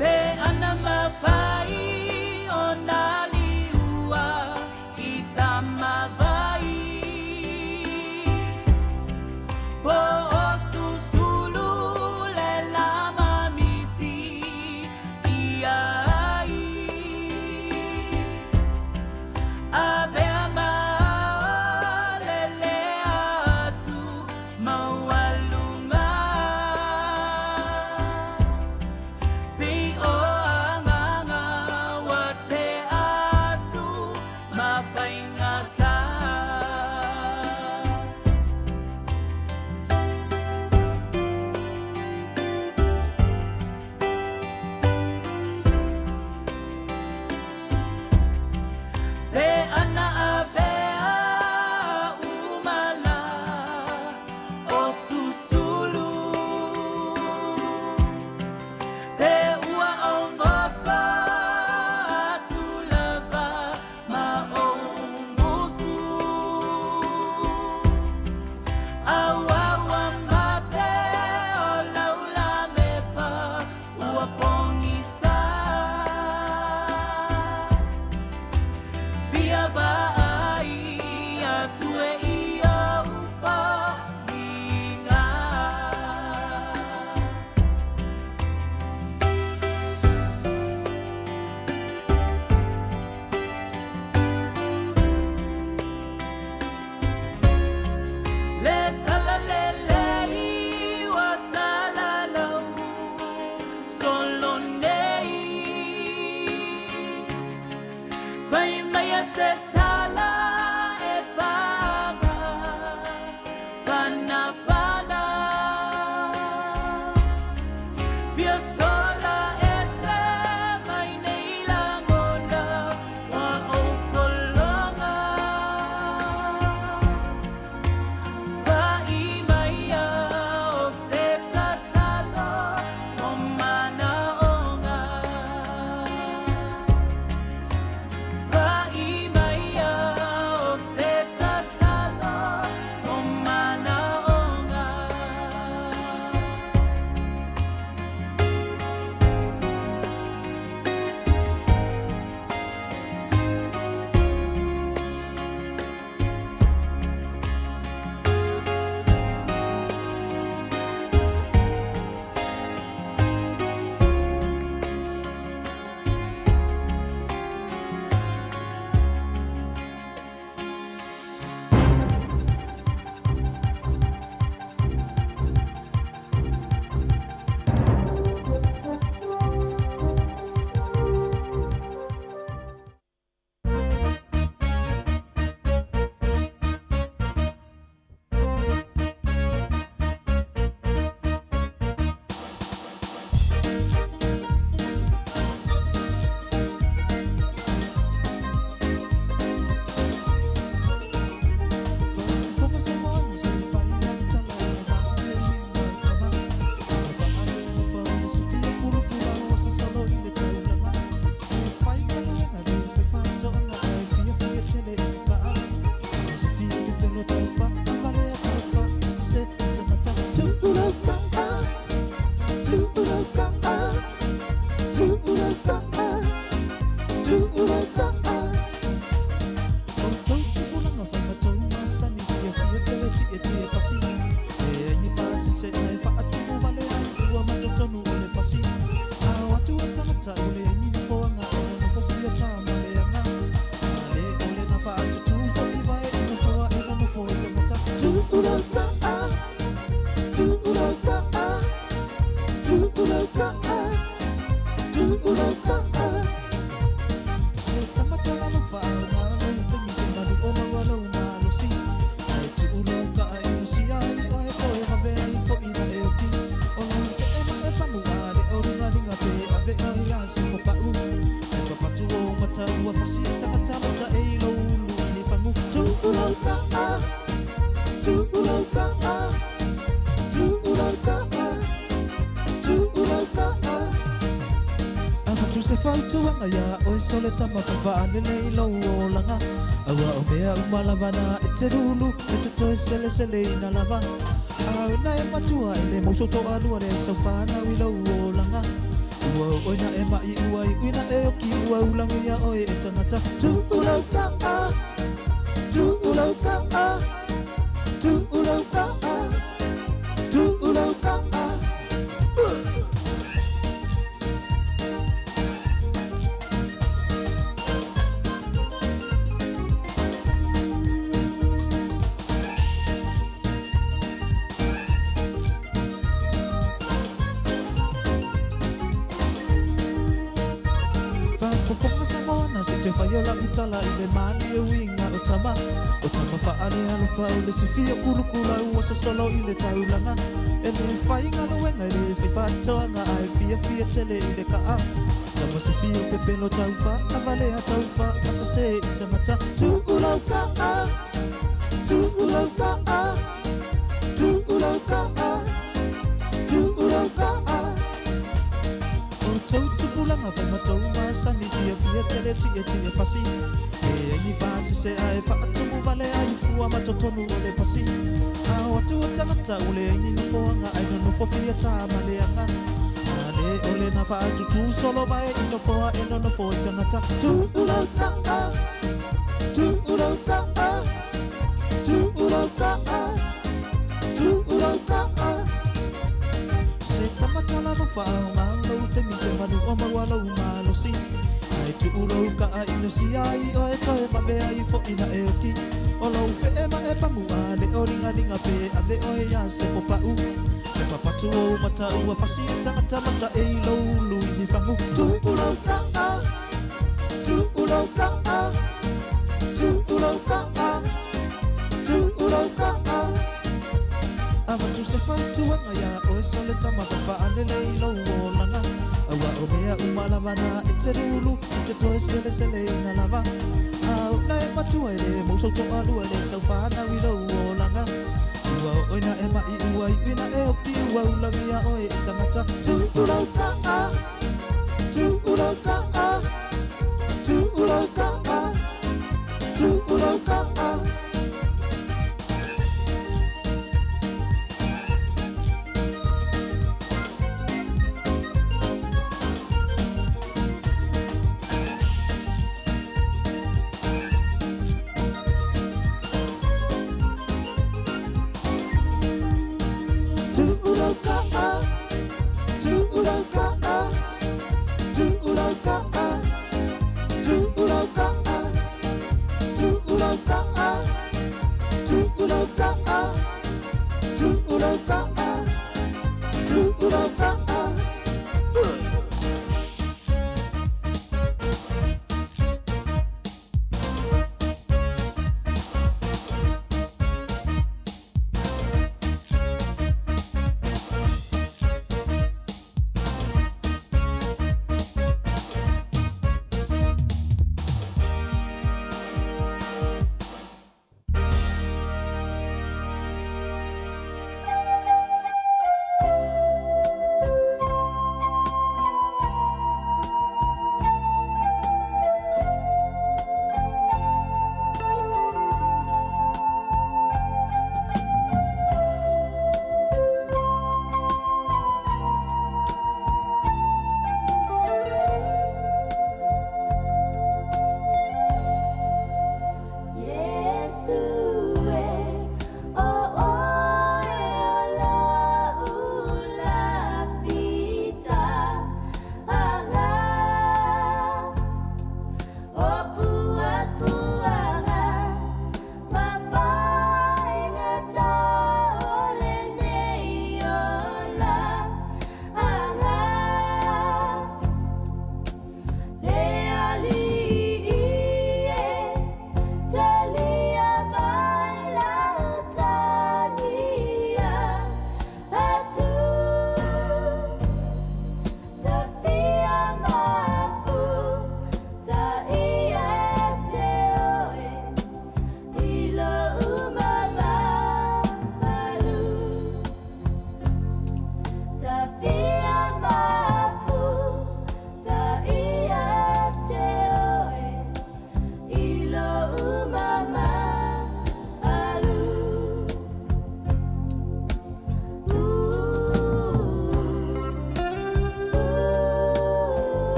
Pe anama Sole tama fafane nei lo langa awa o mea umalavana e te rulu e te toi sele sele ina lava au na e matua e le moso to alua le saufana wi lo langa ua o ina e mai ua i ina e o ki ua ulangi ya o e tangata tu ulauka tu ulauka tu ulauka tu ulauka Te faiola utala I le mani e winga o tama whaane alofa o le sifia kulukula ua sasolo I le taulanga e me whainga luenga I le whiwhatoanga ai fia tele I le kaa tama sifia pepelo tauwha avale a tauwha asa se I tangata tu ulauka tu ulauka tu ulauka tu ulauka o tau tupulanga whaimatou masani fia tele tia pasi e ni basi se ai whaatumu vale ai fua matotonu o le pasi a watu o tangata o le ni foanga ai no fofia tama le anga ale o le na whaatu tu solo vai no foa e no fo tangata tu ulauka tu ulauka tu ulauka tu ulauka se tamatala no whaanga lo te mi se manu o mawalo malo si tu ulauka ino si ai o e toe mawe ai fo ina e oki o lau fe e ma e pamu ale o ringa pe ave o e ya se fo pau e papatu o mata ua fasi tangata mata e ilo lui ni fangu tu ulauka tu ulauka Lea umalava na e te rulu, te toe sele sele ina lava. Au na e matua ele, mouso to alu ele, sau whana wira ua o langa. Ua o oina e mai ua i wina e oki ua ulangi a oe e tangata. Tu urau ka a, tu urau ka a, tu urau ka a, tu urau ka a. Tu urau ka a,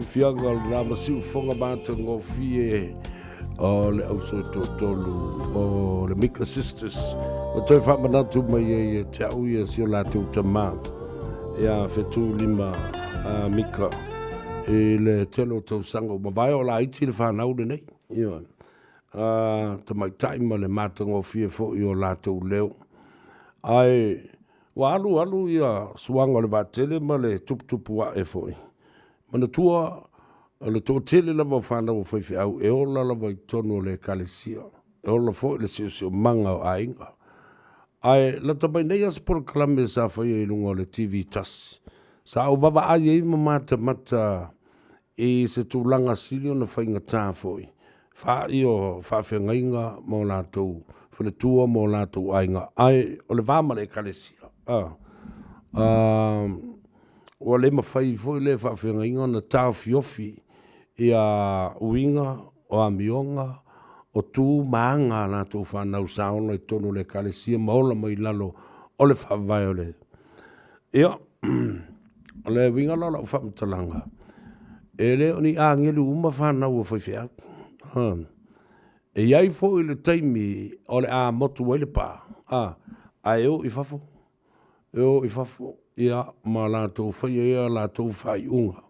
fianga la masiu fonga bata ngofie o le au so tolu o le Mika Sisters o toi fa manatu mai te au ia si o la tu tama ia fetu lima Mika e le telo tau sango ma vai o la iti le whanau le nei ia ta mai taima le mata ngofie fo i o la tu leo ai wa alu ia suanga le vatele ma le tupu wa e foi mana tua le tōtele lava whanau whaiwhi au e ola lava i tonu le kalesia e ola foi le sio manga o ainga ai la tabai nei as por klame sa whai e lunga le TV tas sa au wawa ai e mata e se tūlanga silio na whainga tā foi wha i o whawhengainga mō lātou whale tua mō lātou ainga ai o le vāma le kalesia o le mawhai foi le whawhengainga na tāu fiofi i a uinga o a mionga o tū maanga lātou whanau saona i tonu le kalesia maola mai lalo o le whawai o le ia o le winga lala o whamtalanga e le o ni a ngelu uma whanau o whaiwhia e iai foi le taimi o le a motu wele pā a eo i whafo eo i whafo ia ma lātou whaia ia lātou whai unga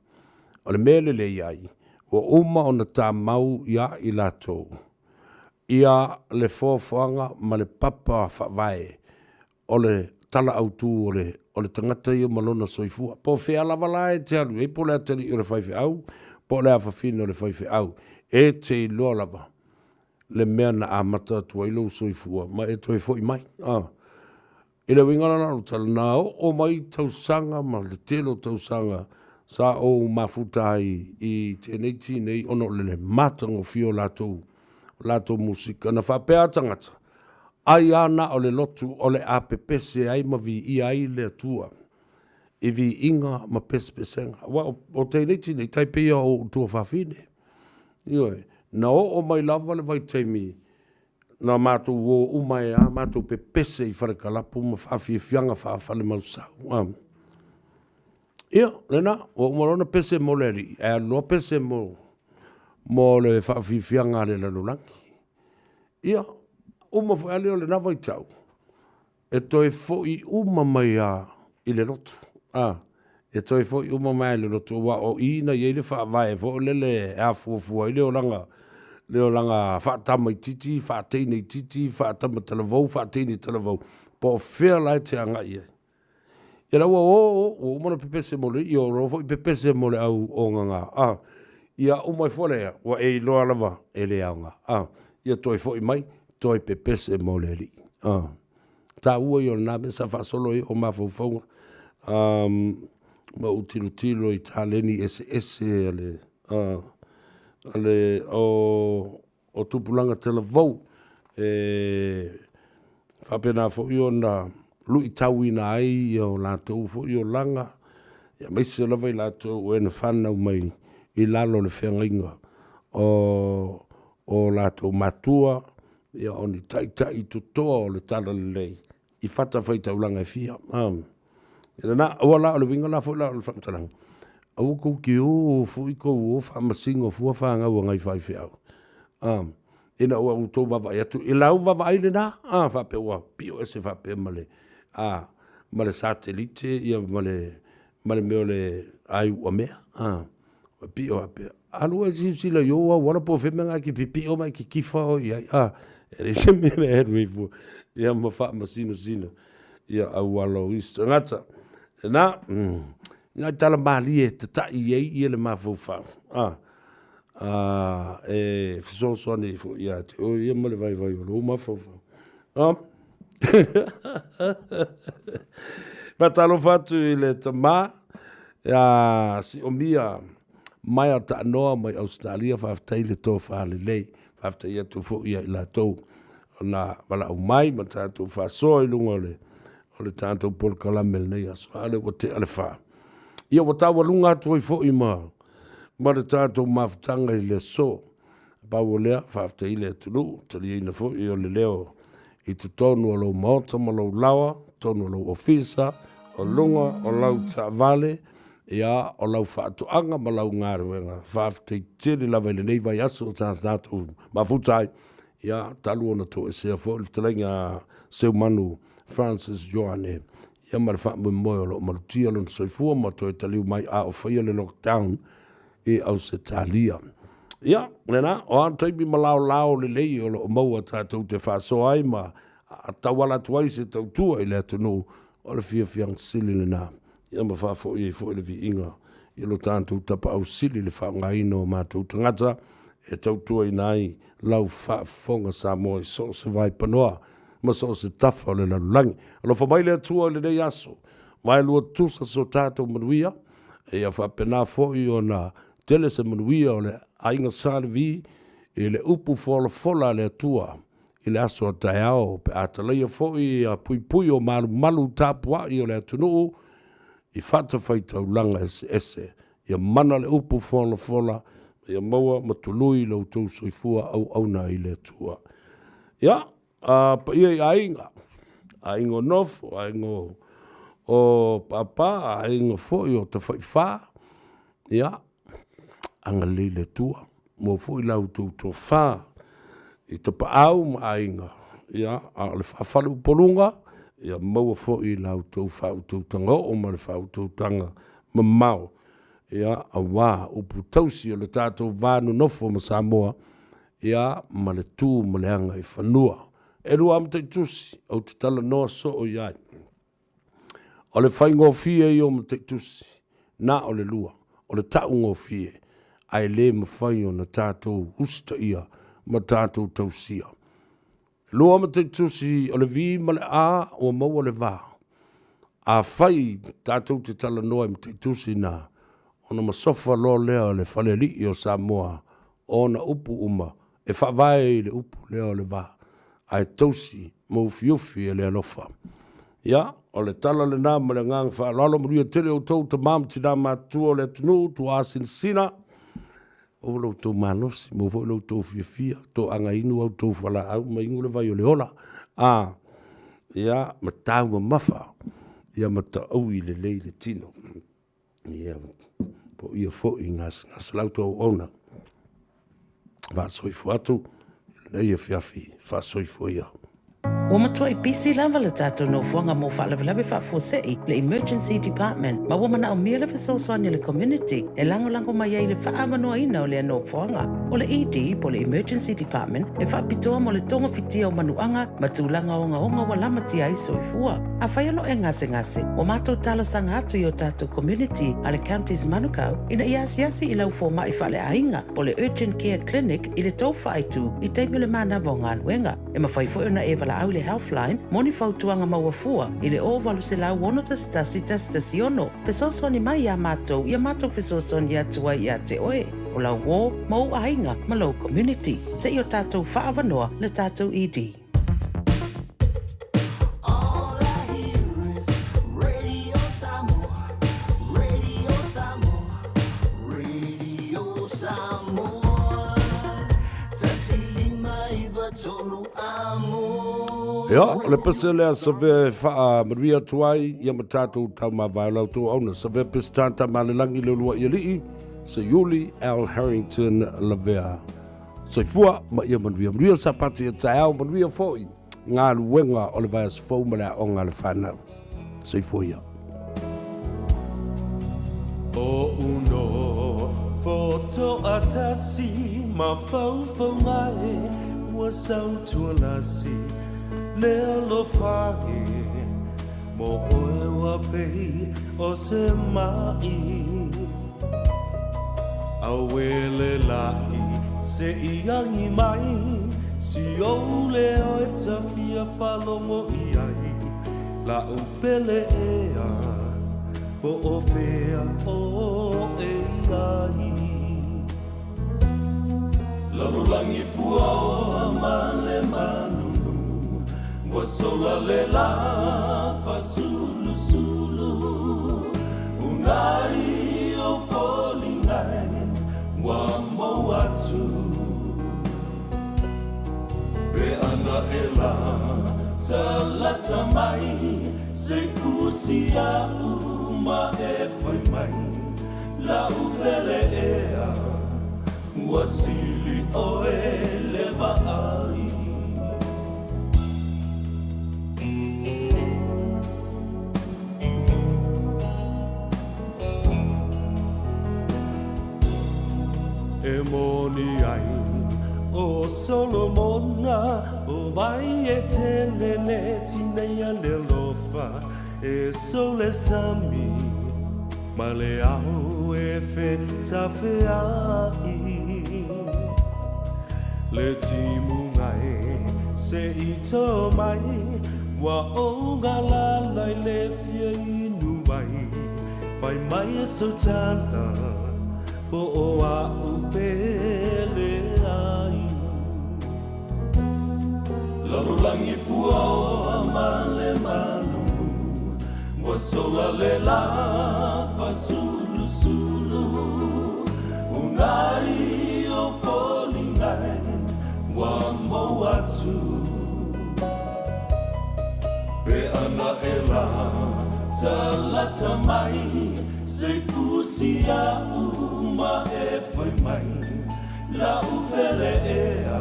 o le mele le iai o uma o na tā mau ia i lātou ia le fōwhanga ma le papa whawai o le tala autū o le tangata ia malona soifua po whea lava lae te alu e po lea teri i le whaiwhi au po lea whawhina o le whaiwhi au e te loa lava le mea na amata tua ilo soifua ma e toi fo i mai i le wingana na tala na o mai tausanga ma le telo tausanga sa o mafutai i tenei tinei ono le matango fio lato musika na whapea tangata ai ana o le lotu o le apepese ai ma vi i ai le atua i vi inga ma pespesenga o tenei tinei taipea o tua whawhine ioe na o mai lava le vai teimi na mātou o umai a mātou pepese i wharekalapu ma whawhiwhianga whawhale mausau. Ia, lena, o umarona pese mo le ri, e no pese mo le whawhiwhianga le lalulangi. Ia, uma whaale o le nawa i tau. E toi fo i uma mai a i le rotu. E toi fo i uma mai le rotu wa o ina i le whaavae fo lele e a fuafua i leo langa whaatama i titi, whaateine i titi, whaatama talavou, whaateine talavou. Po whea lai te anga ia. Ia raua o umana pepese mole, i o rofo i pepese mole au o nganga. Ia umai fōlea, wa e loa lava e le aunga. Ia toi fo i mai, toi pepese mole li. Tā ua i o nāme sa whaasolo i o mawhauwhaunga. Ma utilo i tāleni ese ale o tupulanga tela vau whapena fo i o na lui tau ina ai i o lātou fo i o langa ia meise lava i lātou e na whanau mai i lalo le whengainga o lātou matua ia o ni tai tutoa o le tala le lei i whata whaitau langa e fia ia na awa la o le winga la fo i la o le whamtaranga au kou ki o fui kou o whamasingo fua whanga ua ngai whaiwhi au. Ina ua utou wawai atu. I lau wawai le na, whape ua pio ese whape male. Male satelite, ia male meo le ai ua mea. Pio whape. Alua sila yo wa wala po whemenga ki pipio mai ki kifa o iai. Ere se mele herwe fua. Ia ma whamasino. Ia au wala o isto. Ngata. Na, nga tala mali e te tai i le mawhauwhau. E fisoso ane fo ia te o ia male vai o lo mawhauwhau. Patalo fatu i le tama si o mia mai a Tanoa mai Australia whaftai le tō whale lei. Whaftai atu fo ia i la tau. Na wala au mai ma tātou whasoa i lunga o le tātou polkalamel nei aso. Ale o te ale wha. Ia wa tawa lunga atu i fo i ma le tātou mawhtanga i le so. Pau o lea, whafta i le tulu, tali ina fo i o le leo i tu tonu o lau maota ma lau lawa, tonu o lau ofisa, o lunga, o lau tā vale, ia o lau whaatoanga ma lau ngāruenga, whaafteitere lawa ile nei vai aso o tāns nātu mafutai, ia talu ona to e sea fo il talenga seu manu Francis Joane, ia ma le wha moi o lo malutia lo soifua ma to e taliu mai a o whaia le lockdown e au se talia. Ia, nena, o an taipi ma lao le lei o lo maua tātou te whaasoa ai ma a tawala tuai se tau tua i le atunu o le fiang sili le nā. Ia ma whaafo i fo i le vi inga i lo tātou tapa au sili le whaangaino o mātou tangata e tau tua i nai lau whaafonga Samoa i so se vai panoa ma so se tafa o le lalulangi. Alo whamai le atua le nei aso, mai lua tusa so tātou manuia e a whapena fo i o na tele se manuia o le ainga sārevi e le upu fola le atua i le aso a taiao pe atalaia fo i a pui o malu tāpua i o le atunuu i whata whaitau langa ese i a mana le upu fola i a maua matului lau tau soifua au na i le atua. Ia, pa ia i ainga o nofo, ainga o papa, ainga fo i o ta whaiwha, ia, anga le tua, mo fo i lau tau tō wha, i ta pa au ma ainga, ia, a le whawhalu polunga, ia maua fo i lau tau whau tau tanga o ma le whau tau tanga ma mau, ia, a wā upu tausi o le tātou vānu nofo ma Samoa, ia, ma le tū ma le anga i whanua. E rua am te tusi, au te tala noa so o iai. O le whaingo fie i o ma te tusi, na o le lua, o le taungo fie, ai le ma whai o na tātou usta ia, ma tātou tausia. Lua ma te tusi, o le vi ma le a, o maua le vā. A whai tātou te tala noa ma te tusi na, o na masofa lo lea le whale li o Samoa, o na upu uma, e whawai le upu lea le vā. Ai tausi mo ufi e le alofa. Ia, o le tala le nā ma le ngang wha lalo maria tele o tau ta mam tina mātua le tunu, tu asin sina. O lau tau manosi, mo fo lau tau fia, to anga inu au tau whala au, ma ingu le vai o le ola. Ia, ma tau ma mafa. Ia, ma ta au i le lei le tino. Ia, po ia fo i ngas lau tau ona. Va soifu atu. Nei e fiafi, whasoifo ia. Wa matua I pisi lava le tātou no fuanga mo whaalawe whaafosei le Emergency Department ma wamana o mea le whasosoani le community e lango mai ai le whaamanoa ina o le no fuanga. O le ED po le Emergency Department e whaapitoa mo le tonga fitia o manuanga ma tūlanga onga wa lamati ai soifua. A whaiano e ngase o mātou talo sanga atu I o tātou community a le counties manukau ina I asiasi I lau fō mai whale ainga po le Urgent Care Clinic I le tau whaitu I teimi le mana vonga anuenga. E mawhaifo na e wala au le Healthline, moni fautuanga mawafua, I le o valu se lau wono tasi ono. Fesosoni mai ia mātou fesosoni atua I a te oe. O lau wō, mau ainga, ma lau community. Se I o tātou whaavanoa le tātou ED. Ia, le pese lea Savea wha maria tuai ia matatu tau ma vai lau tō auna. Savea pese tāta malelangi le lua ia lii, se Yuli L. Harrington Lavea. Soifua ma ia manuia sapati e tae au manuia fōi. Ngā luenga o le vaias fōu ma lea o ngā le whanau. Soifua ia. O uno foto atasi ma fau ngai wa sau tualasi. Lea lo fahe mo oe wa pei o se mai Awele lai se iangi mai Si o le oe ta fia falongo iai La upele ea po o fea o e iai Lalulangi pua o amale manu Wasola le la fa sulu Unai o folingai Wa moatu Be ana e la Talata mai Se fusia uma e foi mai la upele ea wasili o ele vai e moni ai o Solomona o vai e telele tineia le lofa e sole sami ma le au e fe Savea le timu ngai se ito mai wa o ngala lai le fia inu vai vai mai so tala po o a upele ai lalo langi pua o amale malu wa sola le la fa sulu sulu unai o folingai wa mo atu pe ana ela talata mai se fusia uma e foi mai la upele ea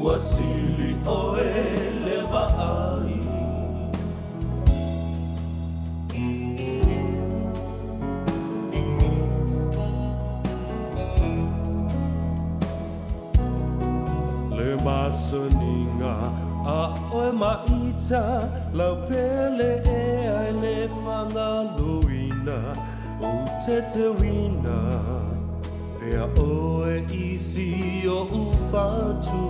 wasili o ele vai le masoninga a oe maita la pele ea le fanga luina o te wina pea oe isi o ufatu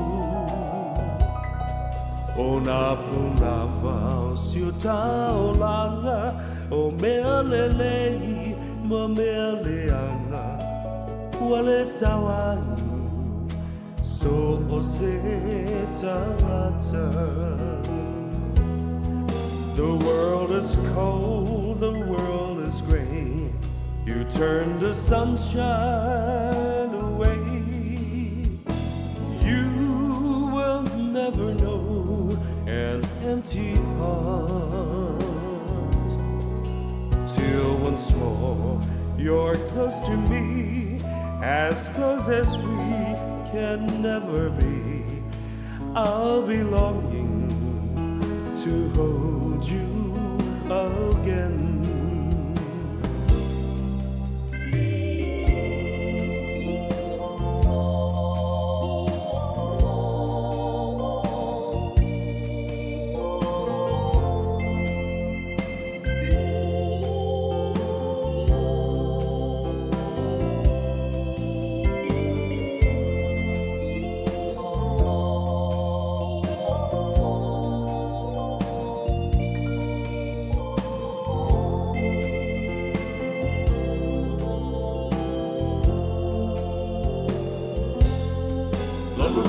o na punava o siuta o langa o mea lelei ma mea leanga wale sawai so o se tangata the world is cold, the world is gray. You turn the sunshine away. You will never know an empty heart till once more you're close to me, as close as we can never be. I'll be longing to hold you again.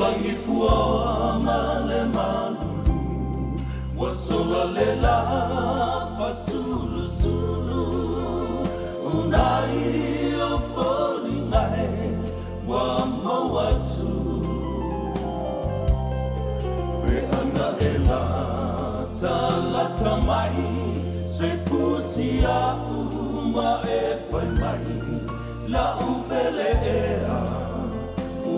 Langi pua male malulu wasola lela fasulu sulu unai o folingai wa mawatsu pe ana ela talata mai se fusia uma e fai mai la upele ea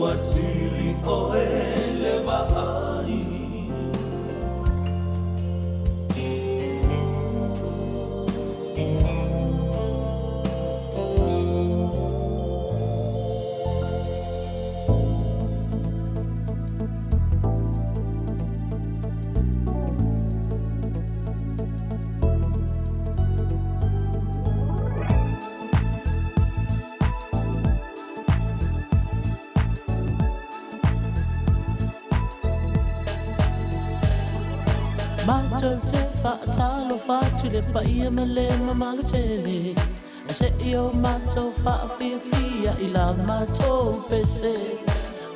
wasili o ele vai Macho te whaatalo whatu le paia ma le mamalu tele Se io macho whaafia fia I la macho pese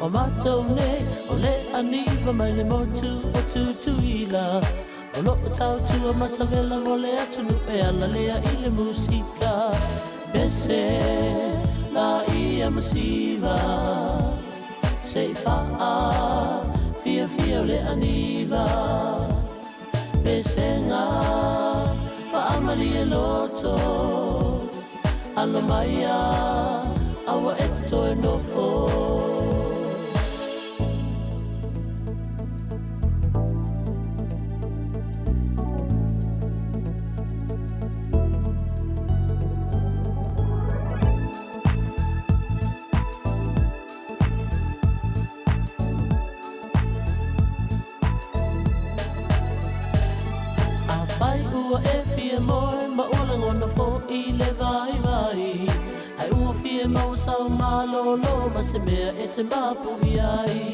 O macho ne o le aniwa mai le motu o tutu ila O lo tau tua matavela o le atu lupe ala lea I le musika Pese la ia masiva Se faa fia fia o le aniwa Pesenga, whaamali e loto alo maia awa e te toe no fo. E fia moe ma ula ngona fo I le vai vai ai ua fia mau sau malo lo ma se mea e te mapu ai